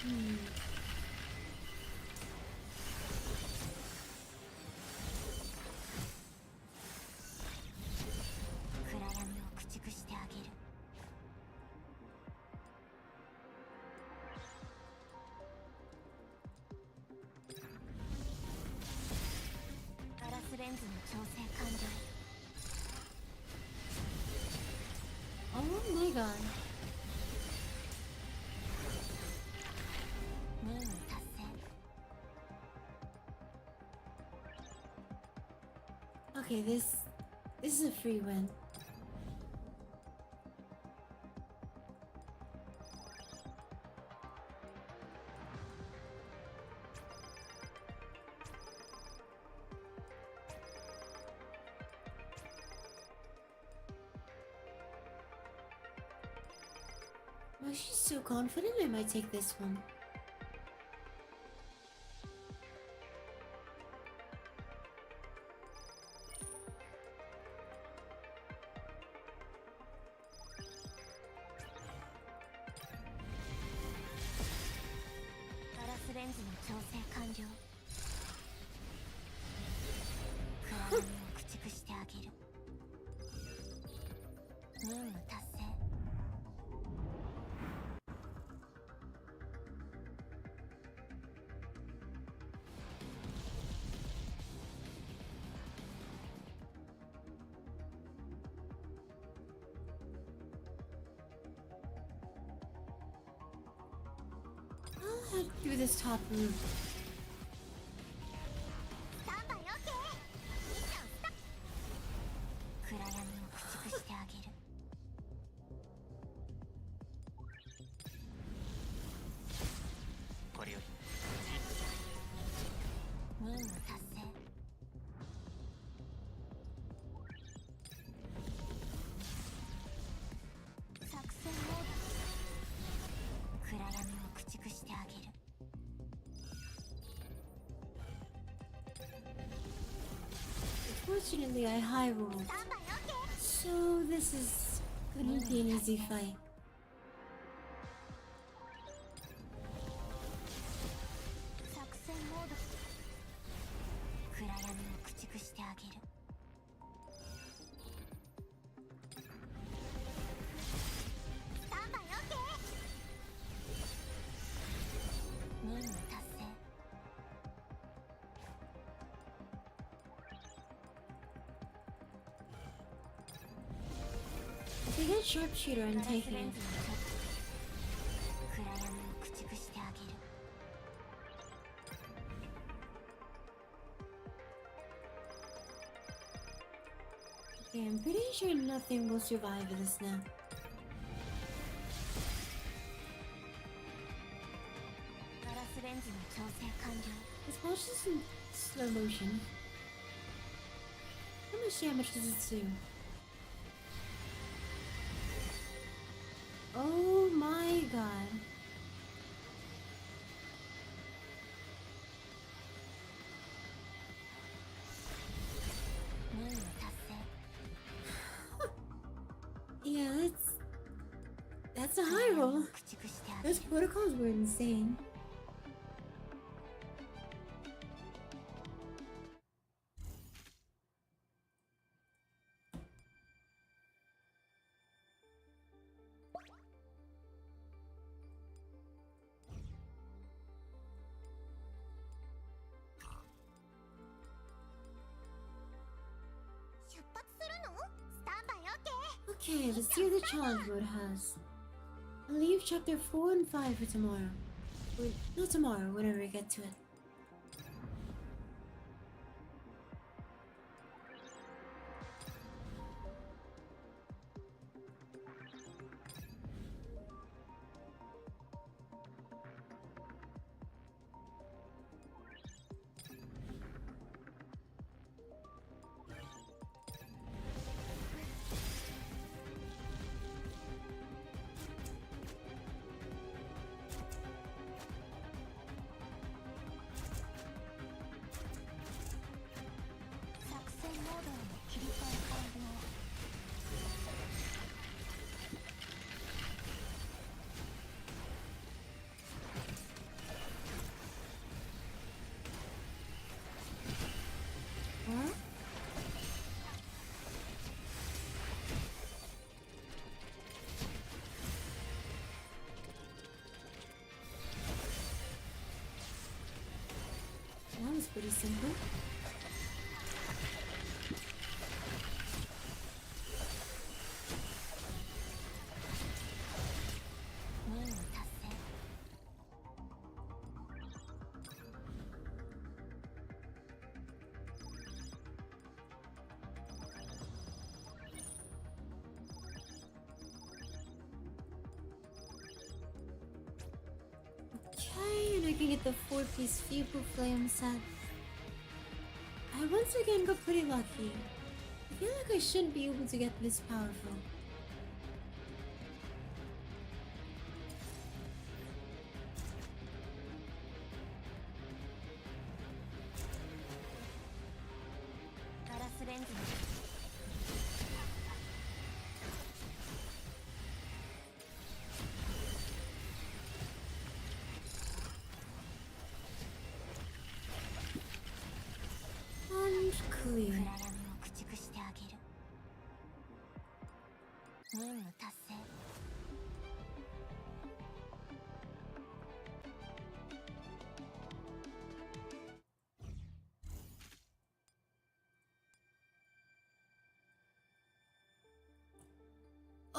Hmm. 暗闇を駆逐してあげる。ガラスレンズの調整完了。 Oh my god. 任務達成。 Okay, this is a free win. Oh, she's so confident I might take this one. Glass lens の調整完了。暗闇を駆逐してあげる。任務達成。 I'll head through this top room. 暗闇を駆逐してあげる。これより任務達成。作戦モード。暗闇を駆逐してあげる。 Fortunately, I high rolled, so this is gonna be an easy fight. 作戦モード。暗闇を駆逐してあげる。任務達成。 If they get sharpshooter, I'm ガラスレ taking ン it. ズのチョップ。暗闇を駆逐してあげる。 Okay, I'm pretty sure nothing will survive this now. ガラスレンズの調整完了。 Let's watch this in slow motion. How much damage does it do? Oh my god. That's a high roll. Those protocols were insane. Okay, let's see what the challenge mode has. I'll leave chapter 4 and 5 for tomorrow. Wait, not tomorrow, whenever we get to it. Huh? That was pretty simple. Okay, and I can get the 4-piece Fubu Flame set. I once again got pretty lucky. I feel like I shouldn't be able to get this powerful. And clear.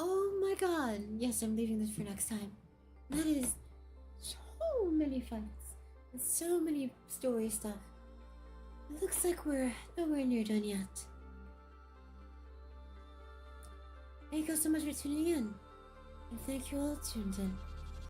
Oh my god! Yes, I'm leaving this for next time. That is so many fights and so many story stuff. It looks like we're nowhere near done yet. Thank you all so much for tuning in, and thank you all tuned in.